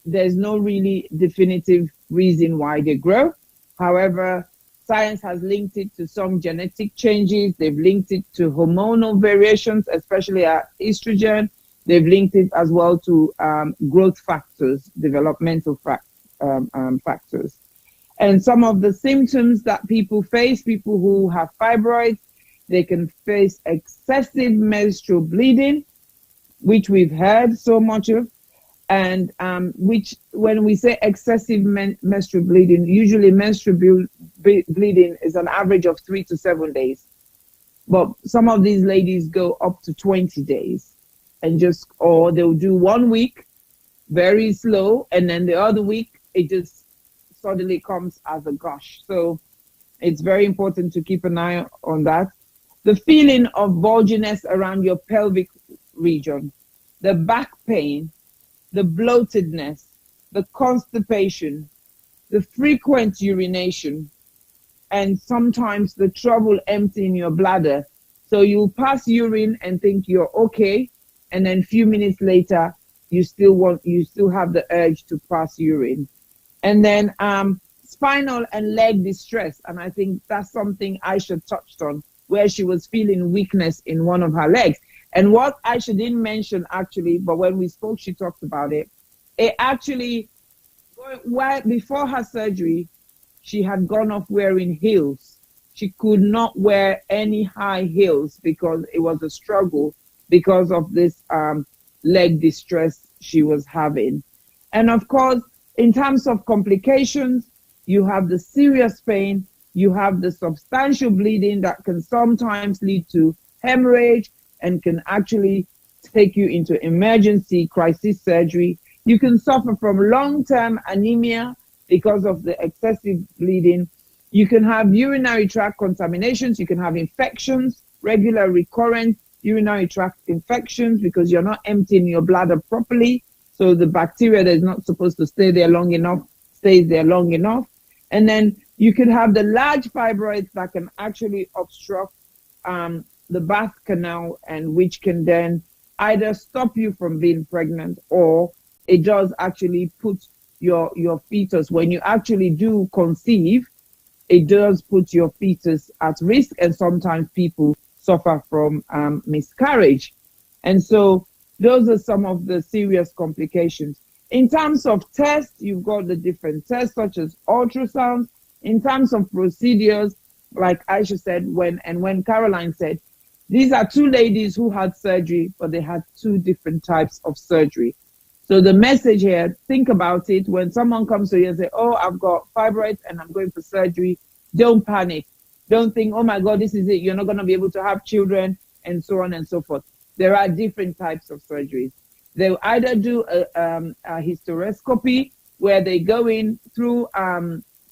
there's no really definitive reason why they grow. However, science has linked it to some genetic changes. They've linked it to hormonal variations, especially estrogen. They've linked it as well to growth factors, developmental factors. And some of the symptoms that people face, people who have fibroids, they can face excessive menstrual bleeding, which we've heard so much of. And which, when we say excessive menstrual bleeding, usually menstrual bleeding is an average of 3 to 7 days. But some of these ladies go up to 20 days and or they'll do 1 week very slow, and then the other week it just suddenly comes as a gush. So it's very important to keep an eye on that. The feeling of bulginess around your pelvic region, the back pain, the bloatedness, the constipation, the frequent urination, and sometimes the trouble emptying your bladder. So you'll pass urine and think you're okay, and then a few minutes later, you still have the urge to pass urine. And then spinal and leg distress, and I think that's something Isha touched on, where she was feeling weakness in one of her legs. And what Isha didn't mention actually, but when we spoke, she talked about it. It actually, before her surgery, she had gone off wearing heels. She could not wear any high heels because it was a struggle because of this leg distress she was having. And of course, in terms of complications, you have the serious pain, you have the substantial bleeding that can sometimes lead to hemorrhage and can actually take you into emergency crisis surgery. You can suffer from long-term anemia because of the excessive bleeding. You can have urinary tract contaminations. You can have infections, regular recurrent urinary tract infections because you're not emptying your bladder properly. So the bacteria that is not supposed to stay there long enough stays there long enough. And then you can have the large fibroids that can actually obstruct the birth canal, and which can then either stop you from being pregnant, or it does actually put your fetus, when you actually do conceive, it does put your fetus at risk, and sometimes people suffer from miscarriage. And so those are some of the serious complications. In terms of tests, you've got the different tests such as ultrasound. In terms of procedures, like Aisha said, when Caroline said, these are two ladies who had surgery, but they had two different types of surgery. So the message here, think about it. When someone comes to you and say, oh, I've got fibroids and I'm going for surgery, don't panic. Don't think, oh my God, this is it. You're not going to be able to have children, and so on and so forth. There are different types of surgeries. They'll either do a hysteroscopy, where they go in through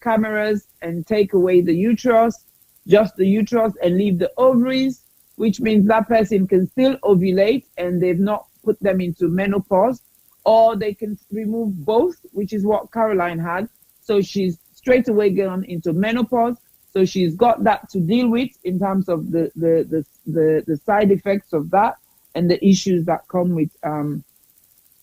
cameras and take away the uterus, just the uterus, and leave the ovaries, which means that person can still ovulate and they've not put them into menopause, or they can remove both, which is what Caroline had. So she's straight away gone into menopause. So she's got that to deal with in terms of the side effects of that and the issues that come with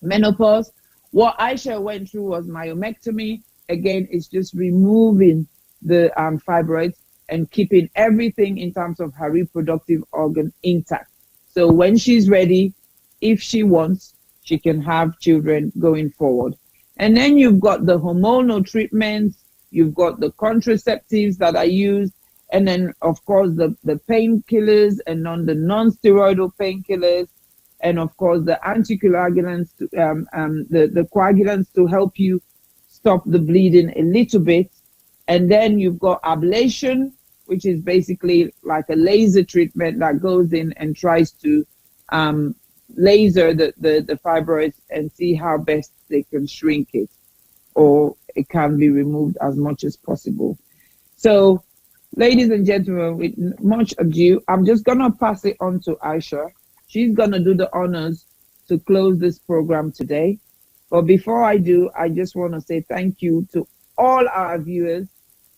menopause. What Aisha went through was myomectomy. Again, it's just removing the fibroids and keeping everything in terms of her reproductive organ intact. So when she's ready, if she wants, she can have children going forward. And then you've got the hormonal treatments, you've got the contraceptives that are used, and then of course the painkillers and the non-steroidal painkillers, and of course the anticoagulants, the coagulants to help you stop the bleeding a little bit. And then you've got ablation, which is basically like a laser treatment that goes in and tries to laser the fibroids and see how best they can shrink it. or it can be removed as much as possible. So, ladies and gentlemen, with much ado, I'm just going to pass it on to Isha. She's going to do the honors to close this program today. But before I do, I just want to say thank you to all our viewers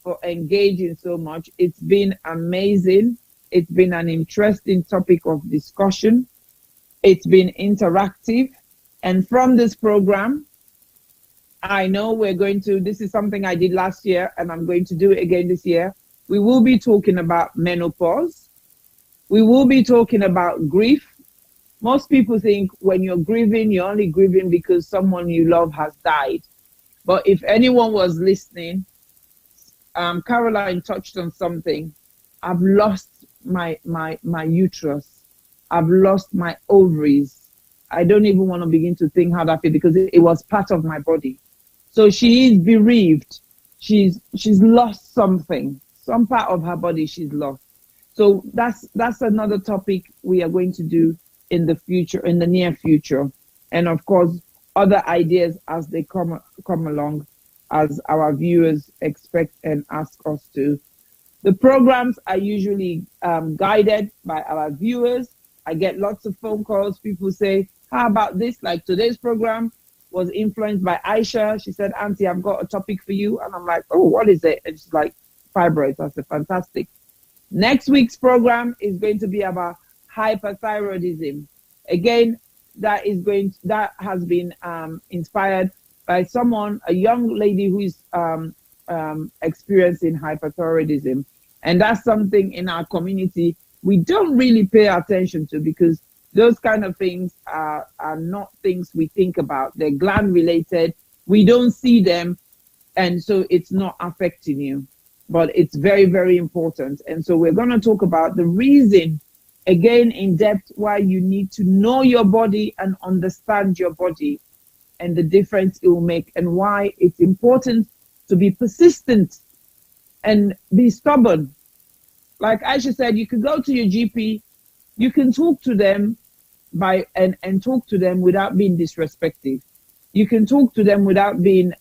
for engaging so much. It's been amazing. It's been an interesting topic of discussion. It's been interactive. And from this program, I know this is something I did last year, and I'm going to do it again this year. We will be talking about menopause. We will be talking about grief. Most people think when you're grieving, you're only grieving because someone you love has died. But if anyone was listening, Caroline touched on something. I've lost my uterus. I've lost my ovaries. I don't even want to begin to think how that feels, because it was part of my body. So she is bereaved. She's lost something. Some part of her body she's lost. So that's another topic we are going to do in the future, in the near future. And of course, other ideas as they come along, as our viewers expect and ask us to. The programs are usually guided by our viewers. I get lots of phone calls. People say, how about this? Like today's program was influenced by Isha. She said, Auntie, I've got a topic for you. And I'm like, oh, what is it? And she's like, fibroids. I said, fantastic. Next week's program is going to be about hyperthyroidism. Again, that has been inspired by someone, a young lady who is experiencing hyperthyroidism. And that's something in our community we don't really pay attention to, because those kind of things are not things we think about. They're gland related. We don't see them, and so it's not affecting you. But it's very, very important. And so we're going to talk about the reason, again, in depth, why you need to know your body and understand your body and the difference it will make, and why it's important to be persistent and be stubborn. Like Aisha said, you can go to your GP, you can talk to them and talk to them without being disrespectful. You can talk to them without being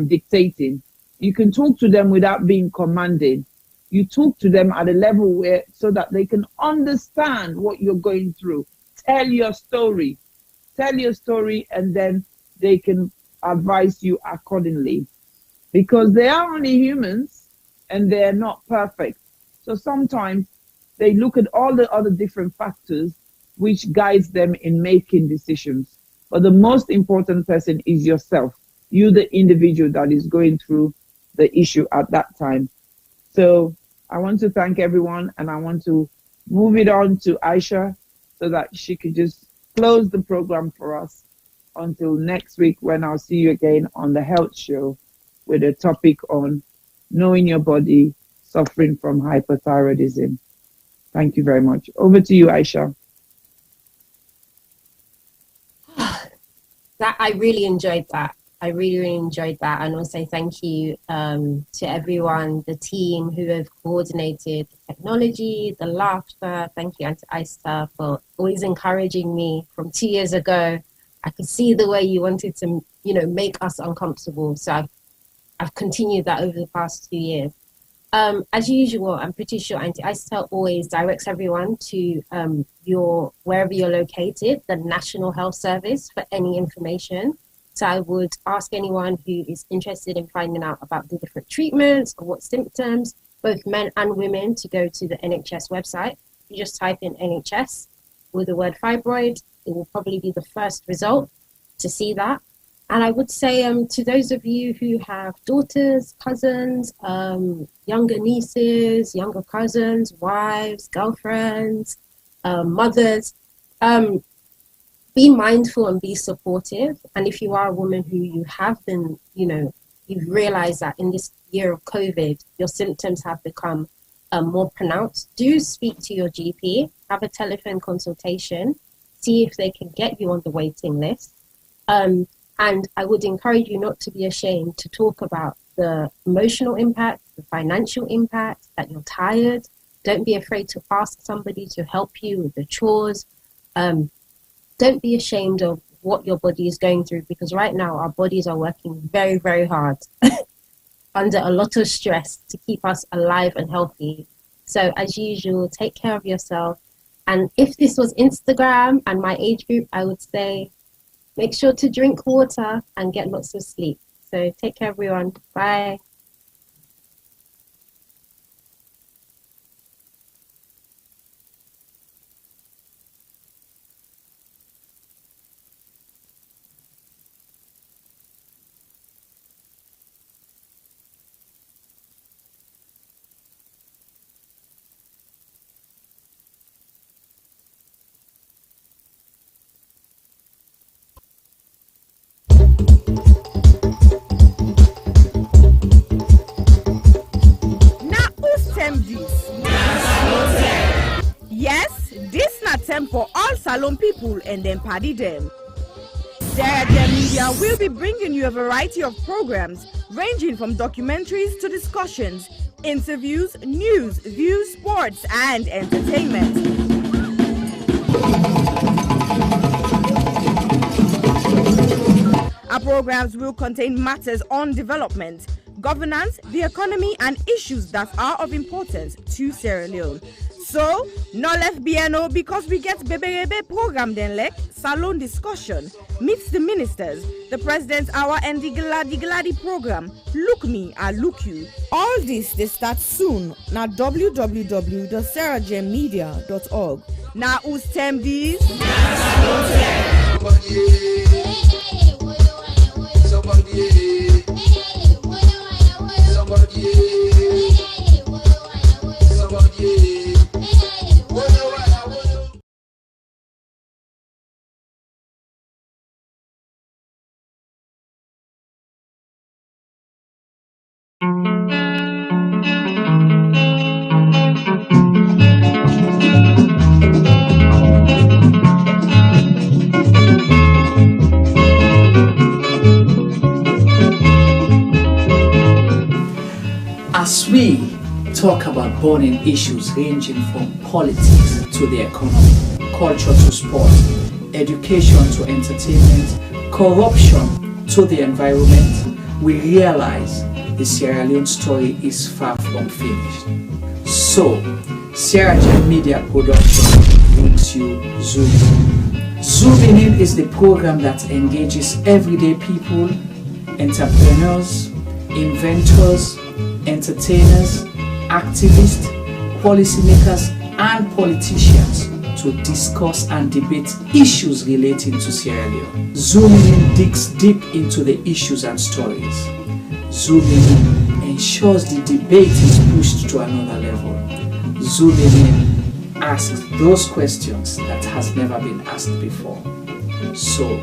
dictating. You can talk to them without being commanding. You talk to them at a level where, so that they can understand what you're going through. Tell your story, and then they can advise you accordingly. Because they are only humans and they're not perfect. So sometimes they look at all the other different factors which guides them in making decisions. But the most important person is yourself. You, the individual that is going through the issue at that time. So I want to thank everyone, and I want to move it on to Isha so that she could just close the program for us until next week, when I'll see you again on the Health Show with a topic on knowing your body, suffering from hyperthyroidism. Thank you very much. Over to you, Aisha. I really enjoyed that. I really enjoyed that. And also thank you to everyone, the team who have coordinated the technology, the laughter. Thank you, Auntie Isatta, for always encouraging me. From 2 years ago, I could see the way you wanted to, make us uncomfortable. So I've continued that over the past 2 years. As usual, I'm pretty sure Auntie Isatta always directs everyone to wherever you're located, the National Health Service, for any information. So I would ask anyone who is interested in finding out about the different treatments or what symptoms, both men and women, to go to the NHS website. You just type in NHS with the word fibroid. It will probably be the first result to see that. And I would say to those of you who have daughters, cousins, younger nieces, younger cousins, wives, girlfriends, mothers, be mindful and be supportive. And if you are a woman who you have been, you've realized that in this year of COVID, your symptoms have become more pronounced, do speak to your GP, have a telephone consultation, see if they can get you on the waiting list. And I would encourage you not to be ashamed to talk about the emotional impact, the financial impact, that you're tired. Don't be afraid to ask somebody to help you with the chores. Don't be ashamed of what your body is going through, because right now our bodies are working very, very hard under a lot of stress to keep us alive and healthy. So as usual, take care of yourself. And if this was Instagram and my age group, I would say make sure to drink water and get lots of sleep. So take care, everyone. Bye. Yes, this na time for all Salon people and them party them. Jalloh Media will be bringing you a variety of programs ranging from documentaries to discussions, interviews, news, views, sports, and entertainment. Our programs will contain matters on development, governance, the economy, and issues that are of importance to Sierra Leone. So, no left BNO because we get Bebe program then like Salon discussion, meets the ministers, the President's Hour, and the Gladi program. Look me, I look you. All this they start soon na www.sarahjmedia.org. Now who's tem these? As we talk about burning issues ranging from politics to the economy, culture to sport, education to entertainment, corruption to the environment, we realize the Sierra Leone story is far from finished. So, Jalloh Media Production brings you Zooming In. Zooming In is the program that engages everyday people, entrepreneurs, inventors, entertainers, activists, policymakers, and politicians to discuss and debate issues relating to Sierra Leone. Zooming In digs deep into the issues and stories. Zooming In ensures the debate is pushed to another level. Zooming In asks those questions that has never been asked before. So,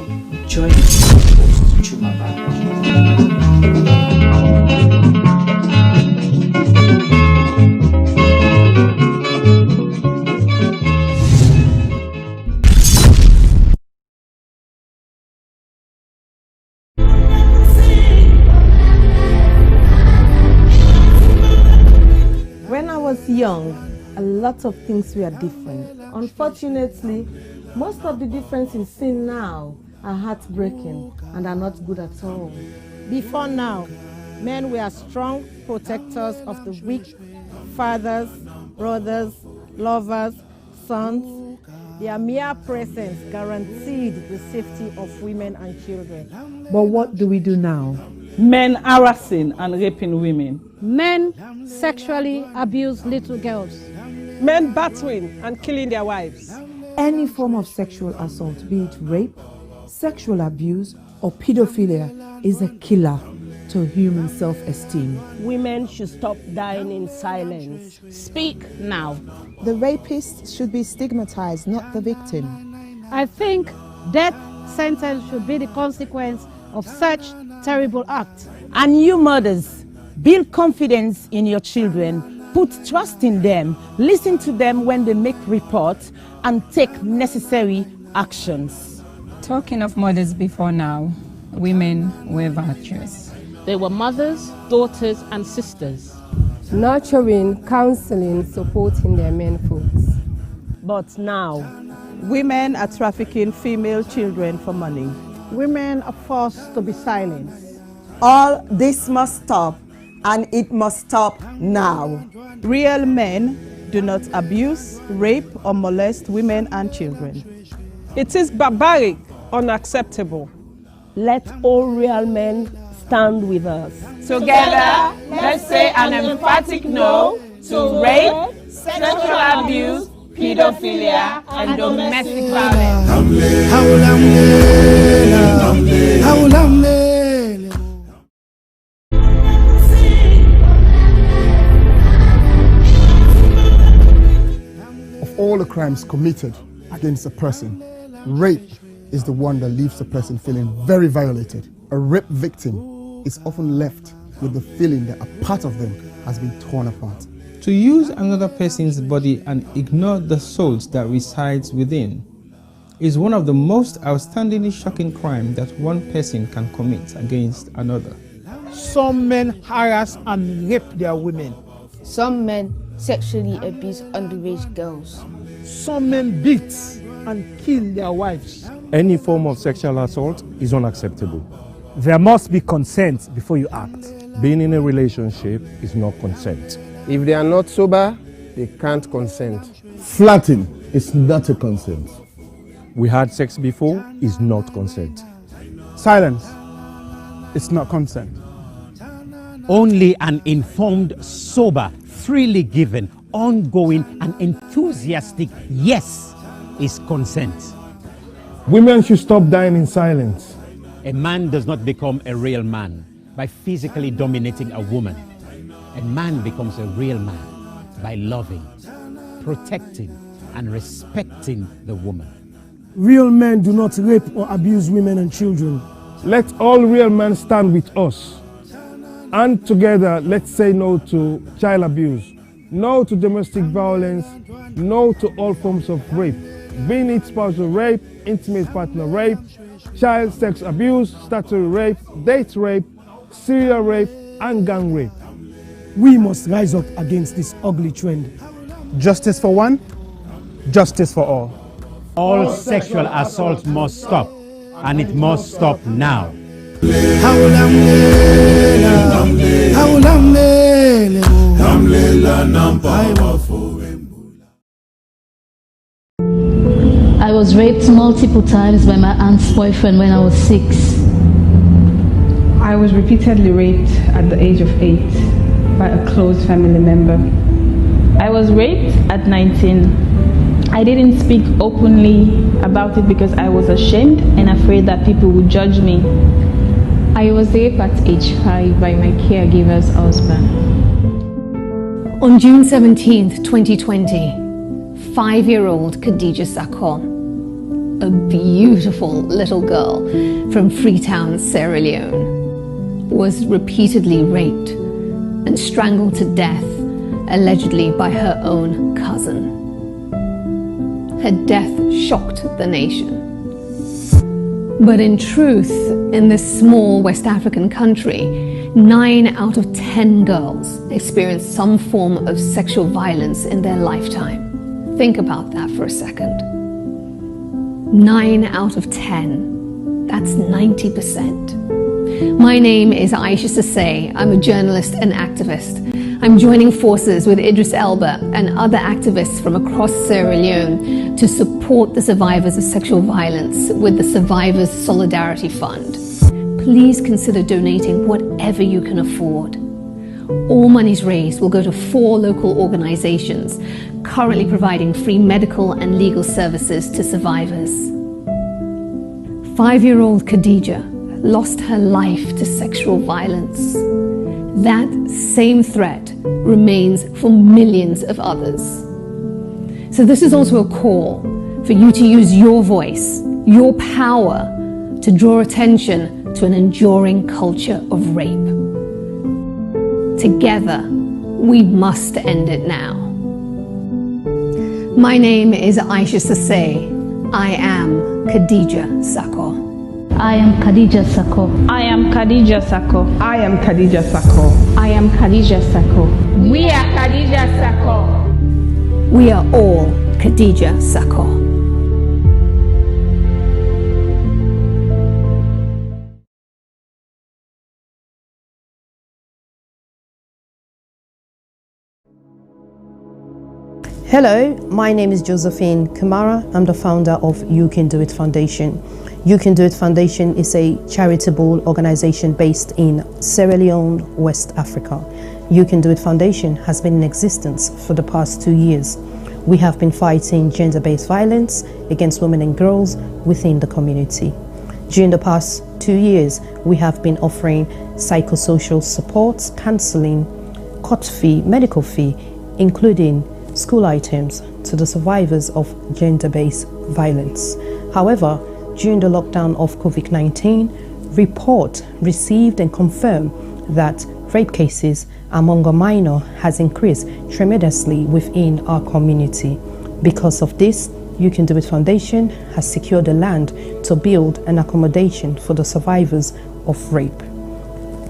join us, host Chuma Baba. When I was young, a lot of things were different. Unfortunately, most of the differences seen now are heartbreaking and are not good at all. Before now, men were strong protectors of the weak, fathers, brothers, lovers, sons. Their mere presence guaranteed the safety of women and children. But what do we do now? Men harassing and raping women. Men sexually abuse little girls. Men battering and killing their wives. Any form of sexual assault, be it rape, sexual abuse, or pedophilia, is a killer to human self-esteem. Women should stop dying in silence. Speak now. The rapist should be stigmatized, not the victim. I think death sentence should be the consequence of such terrible act. And you mothers, build confidence in your children, put trust in them, listen to them when they make reports, and take necessary actions. Talking of mothers before now, women were virtuous. They were mothers, daughters, and sisters. Nurturing, counseling, supporting their men folks. But now, Women are trafficking female children for money. Women are forced to be silenced. All this must stop, and it must stop now. Real men do not abuse, rape, or molest women and children. It is barbaric, unacceptable. Let all real men stand with us. Together, let's say an emphatic no to rape, sexual abuse, pedophilia, and domestic violence. Of all the crimes committed against a person, rape is the one that leaves a person feeling very violated. A rape victim is often left with the feeling that a part of them has been torn apart. To use another person's body and ignore the souls that resides within is one of the most outstandingly shocking crimes that one person can commit against another. Some men harass and rape their women. Some men sexually abuse underage girls. Some men beat and kill their wives. Any form of sexual assault is unacceptable. There must be consent before you act. Being in a relationship is not consent. If they are not sober, they can't consent. Flirting is not a consent. We had sex before is not consent. Silence. It's not consent. Only an informed, sober, freely given, ongoing, and enthusiastic yes is consent. Women should stop dying in silence. A man does not become a real man by physically dominating a woman. A man becomes a real man by loving, protecting, and respecting the woman. Real men do not rape or abuse women and children. Let all real men stand with us. And together, let's say no to child abuse, no to domestic violence, no to all forms of rape, being it spousal rape, intimate partner rape, child sex abuse, statutory rape, date rape, serial rape, and gang rape. We must rise up against this ugly trend. Justice for one, justice for all. All sexual assault must stop, and it must stop now. I was raped multiple times by my aunt's boyfriend when I was 6. I was repeatedly raped at the age of 8 by a close family member. I was raped at 19. I didn't speak openly about it because I was ashamed and afraid that people would judge me. I was raped at age 5 by my caregiver's husband. On June 17th, 2020, 5-year-old Khadija Sakho, a beautiful little girl from Freetown, Sierra Leone, was repeatedly raped and strangled to death, allegedly by her own cousin. Her death shocked the nation. But in truth, in this small West African country, 9 out of 10 girls experience some form of sexual violence in their lifetime. Think about that for a second. 9 out of 10. That's 90%. My name is Isha Sisay. I'm a journalist and activist. I'm joining forces with Idris Elba and other activists from across Sierra Leone to support the survivors of sexual violence with the Survivors Solidarity Fund. Please consider donating whatever you can afford. All monies raised will go to 4 local organizations currently providing free medical and legal services to survivors. 5-year-old Khadija lost her life to sexual violence. That same threat remains for millions of others. So this is also a call for you to use your voice, your power, to draw attention to an enduring culture of rape. Together, we must end it now. My name is Isha Sisay. I am Khadija Sakho. I am Khadija Sakho. I am Khadija Sakho. I am Khadija Sakho. I am Khadija Sakho. We are Khadija Sakho. We are all Khadija Sakho. Hello, my name is Josephine Kamara. I'm the founder of You Can Do It Foundation. You Can Do It Foundation is a charitable organization based in Sierra Leone, West Africa. You Can Do It Foundation has been in existence for the past 2 years. We have been fighting gender-based violence against women and girls within the community. During the past 2 years, we have been offering psychosocial support, counseling, court fee, medical fee, including school items to the survivors of gender-based violence. However, during the lockdown of COVID-19, report received and confirmed that rape cases among a minor has increased tremendously within our community. Because of this, You Can Do It Foundation has secured the land to build an accommodation for the survivors of rape.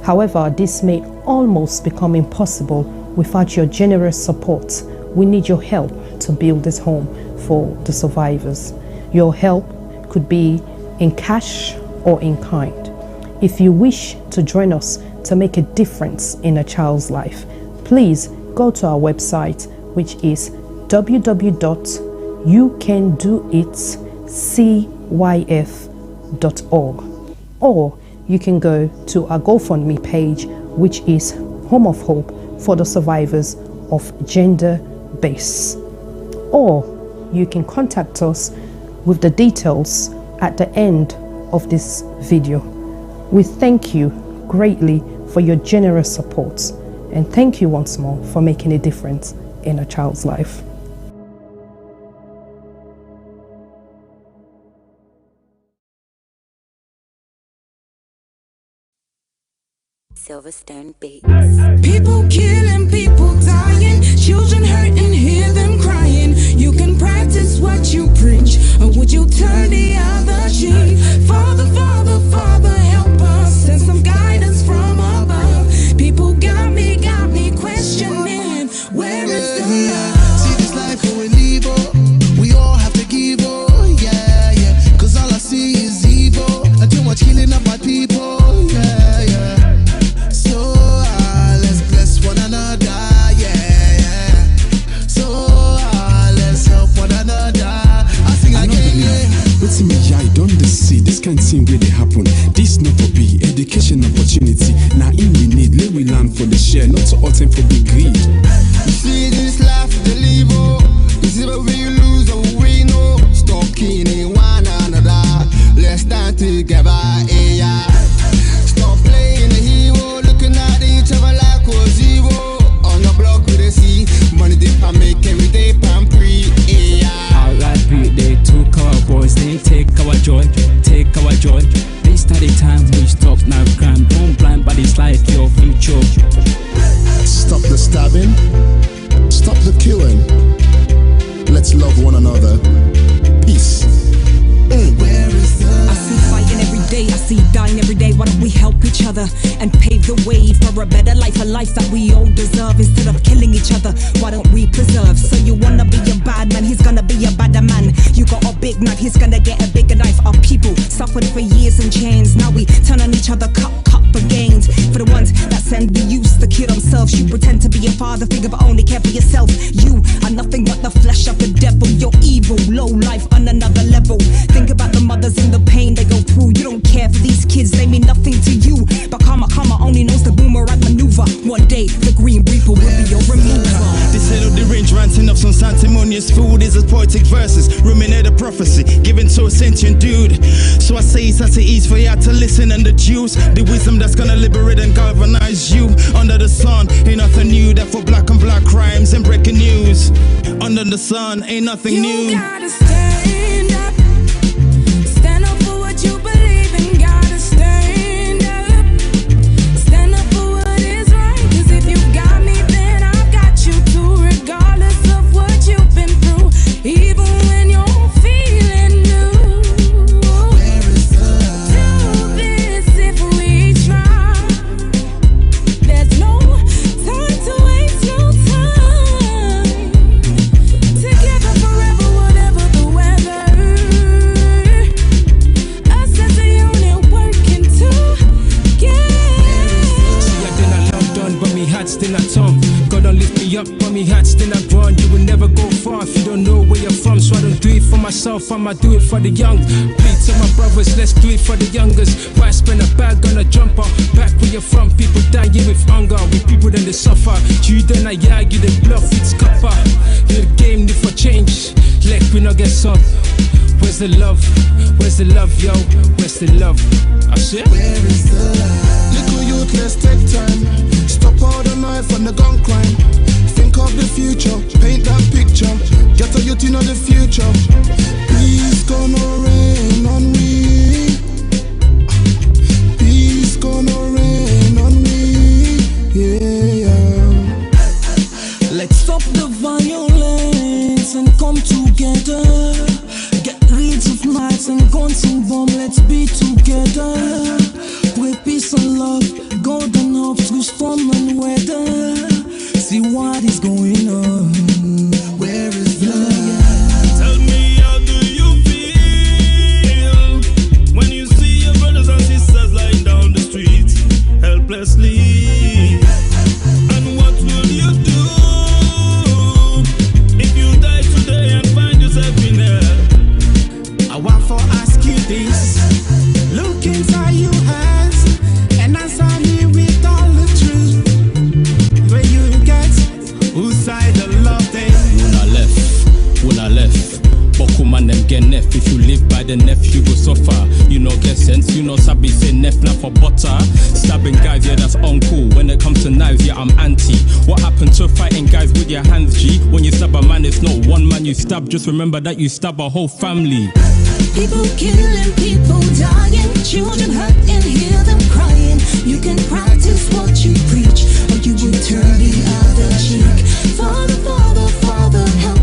However, this may almost become impossible without your generous support. We need your help to build this home for the survivors. Your help could be in cash or in kind. If you wish to join us to make a difference in a child's life, please go to our website, which is www.youcandoitcyf.org, or you can go to our GoFundMe page, which is Home of Hope for the survivors of gender-based, or you can contact us with the details at the end of this video. We thank you greatly for your generous support, and thank you once more for making a difference in a child's life. Silverstone Beats. People killing, people dying, children hurting, hear them crying. You can practice what you preach, or would you turn the other cheek? Father, Father, Father, help us, send some guidance from above. People got me questioning, where is the love? See this life going evil, we all have to give, yeah, yeah. Cause all I see is evil, and too much killing of my people, yeah, yeah. So let's bless one another, yeah, yeah. So let's help one another. I sing again, yeah. What's in me, I don't see this kind of thing where they happen. This not for be education opportunity. Now in we need, let we learn for the share, not to attempt for big greed. You see this life, the live, you see what we lose and we know. Stop killing one another, let's stand together, yeah. Stop playing the hero, looking at each other like we're zero. On the block with a C, money dip and make every day pan pre, yeah. R.I.P. they took our boys, they take our joy, take our joy. They study time, we stop now crime. Don't blind bodies like your future. Stop the stabbing, stop the killing. Let's love one another. Peace. I see fighting every day, I see dying every day. Why don't we help each other and pave the way for a better life, a life that we all deserve? Instead of killing each other, why don't we preserve? So you wanna be a bad man, he's gonna be a badder man. You got a big knife, he's gonna get a bigger knife. Our people suffered for years in chains. Now we turn on each other, cut for gains. For the ones that send the youth to kill themselves, you pretend to be a father figure but only care for yourself. You are nothing but the flesh of the devil. You're evil, low life on another level. Think about the mothers and the pain they go through. You don't care for these kids, they mean nothing to you. But karma only knows the boomerang maneuver. One day the green reaper will be your remover. They settle the range, ranting up some sanctimonious food. Is as poetic verses, ruminate a prophecy given to a sentient dude. So I say it's at ease for you to listen and deduce the wisdom that's gonna liberate and galvanize you. Under the sun ain't nothing new, that for black on black crimes and breaking news. Under the sun ain't nothing new. You gotta stand up, stand up for what you believe in. Gotta stand up, stand up for what is right. Cause if you got me, then I've got you too. Regardless of what you've been through, even when you're feeling new. Do this if we try. There's no time to waste, no time. Together forever, whatever the myself, I'ma do it for the young. Plead to my brothers, let's do it for the youngers. Why spend a bag on a jumper? Back where you're from, people dying with hunger. With people then they suffer. You then I argue, they bluff, it's copper. The game need for change, like we not get some. Where's the love? Where's the love, yo? Where's the love? I said, where is the love? Little youth, let's take time. Stop all the knife and the gun crime. Think of the future, paint that picture. Get a youth in the future. Peace gonna rain on me. Peace gonna rain on me. Yeah. Let's stop the violence and come together. Get rid of knives and guns and bomb. Let's be together. With peace and love, golden hopes through storm and weather. See what is going on. Where is love? Tell me, how do you feel when you see your brothers and sisters lying down the street helplessly? And what will you do if you die today and find yourself in hell? I want to ask you this. Look inside your eyes and answer me with all the truth. Where you get, whose side the love day? When I left, Boku man them get nef. If you live by the nef, you go suffer. You know get sense, you know sabi say nef not for butter. Stabbing guys, yeah that's uncool. When it comes to knives, yeah I'm anti. What happened to fighting guys with your hands, G? When you stab a man, it's not one man you stab. Just remember that you stab a whole family. People killing, people dying, children hurt and hear them crying. You can practice what you preach, or you will turn the other cheek. Father, Father, Father, help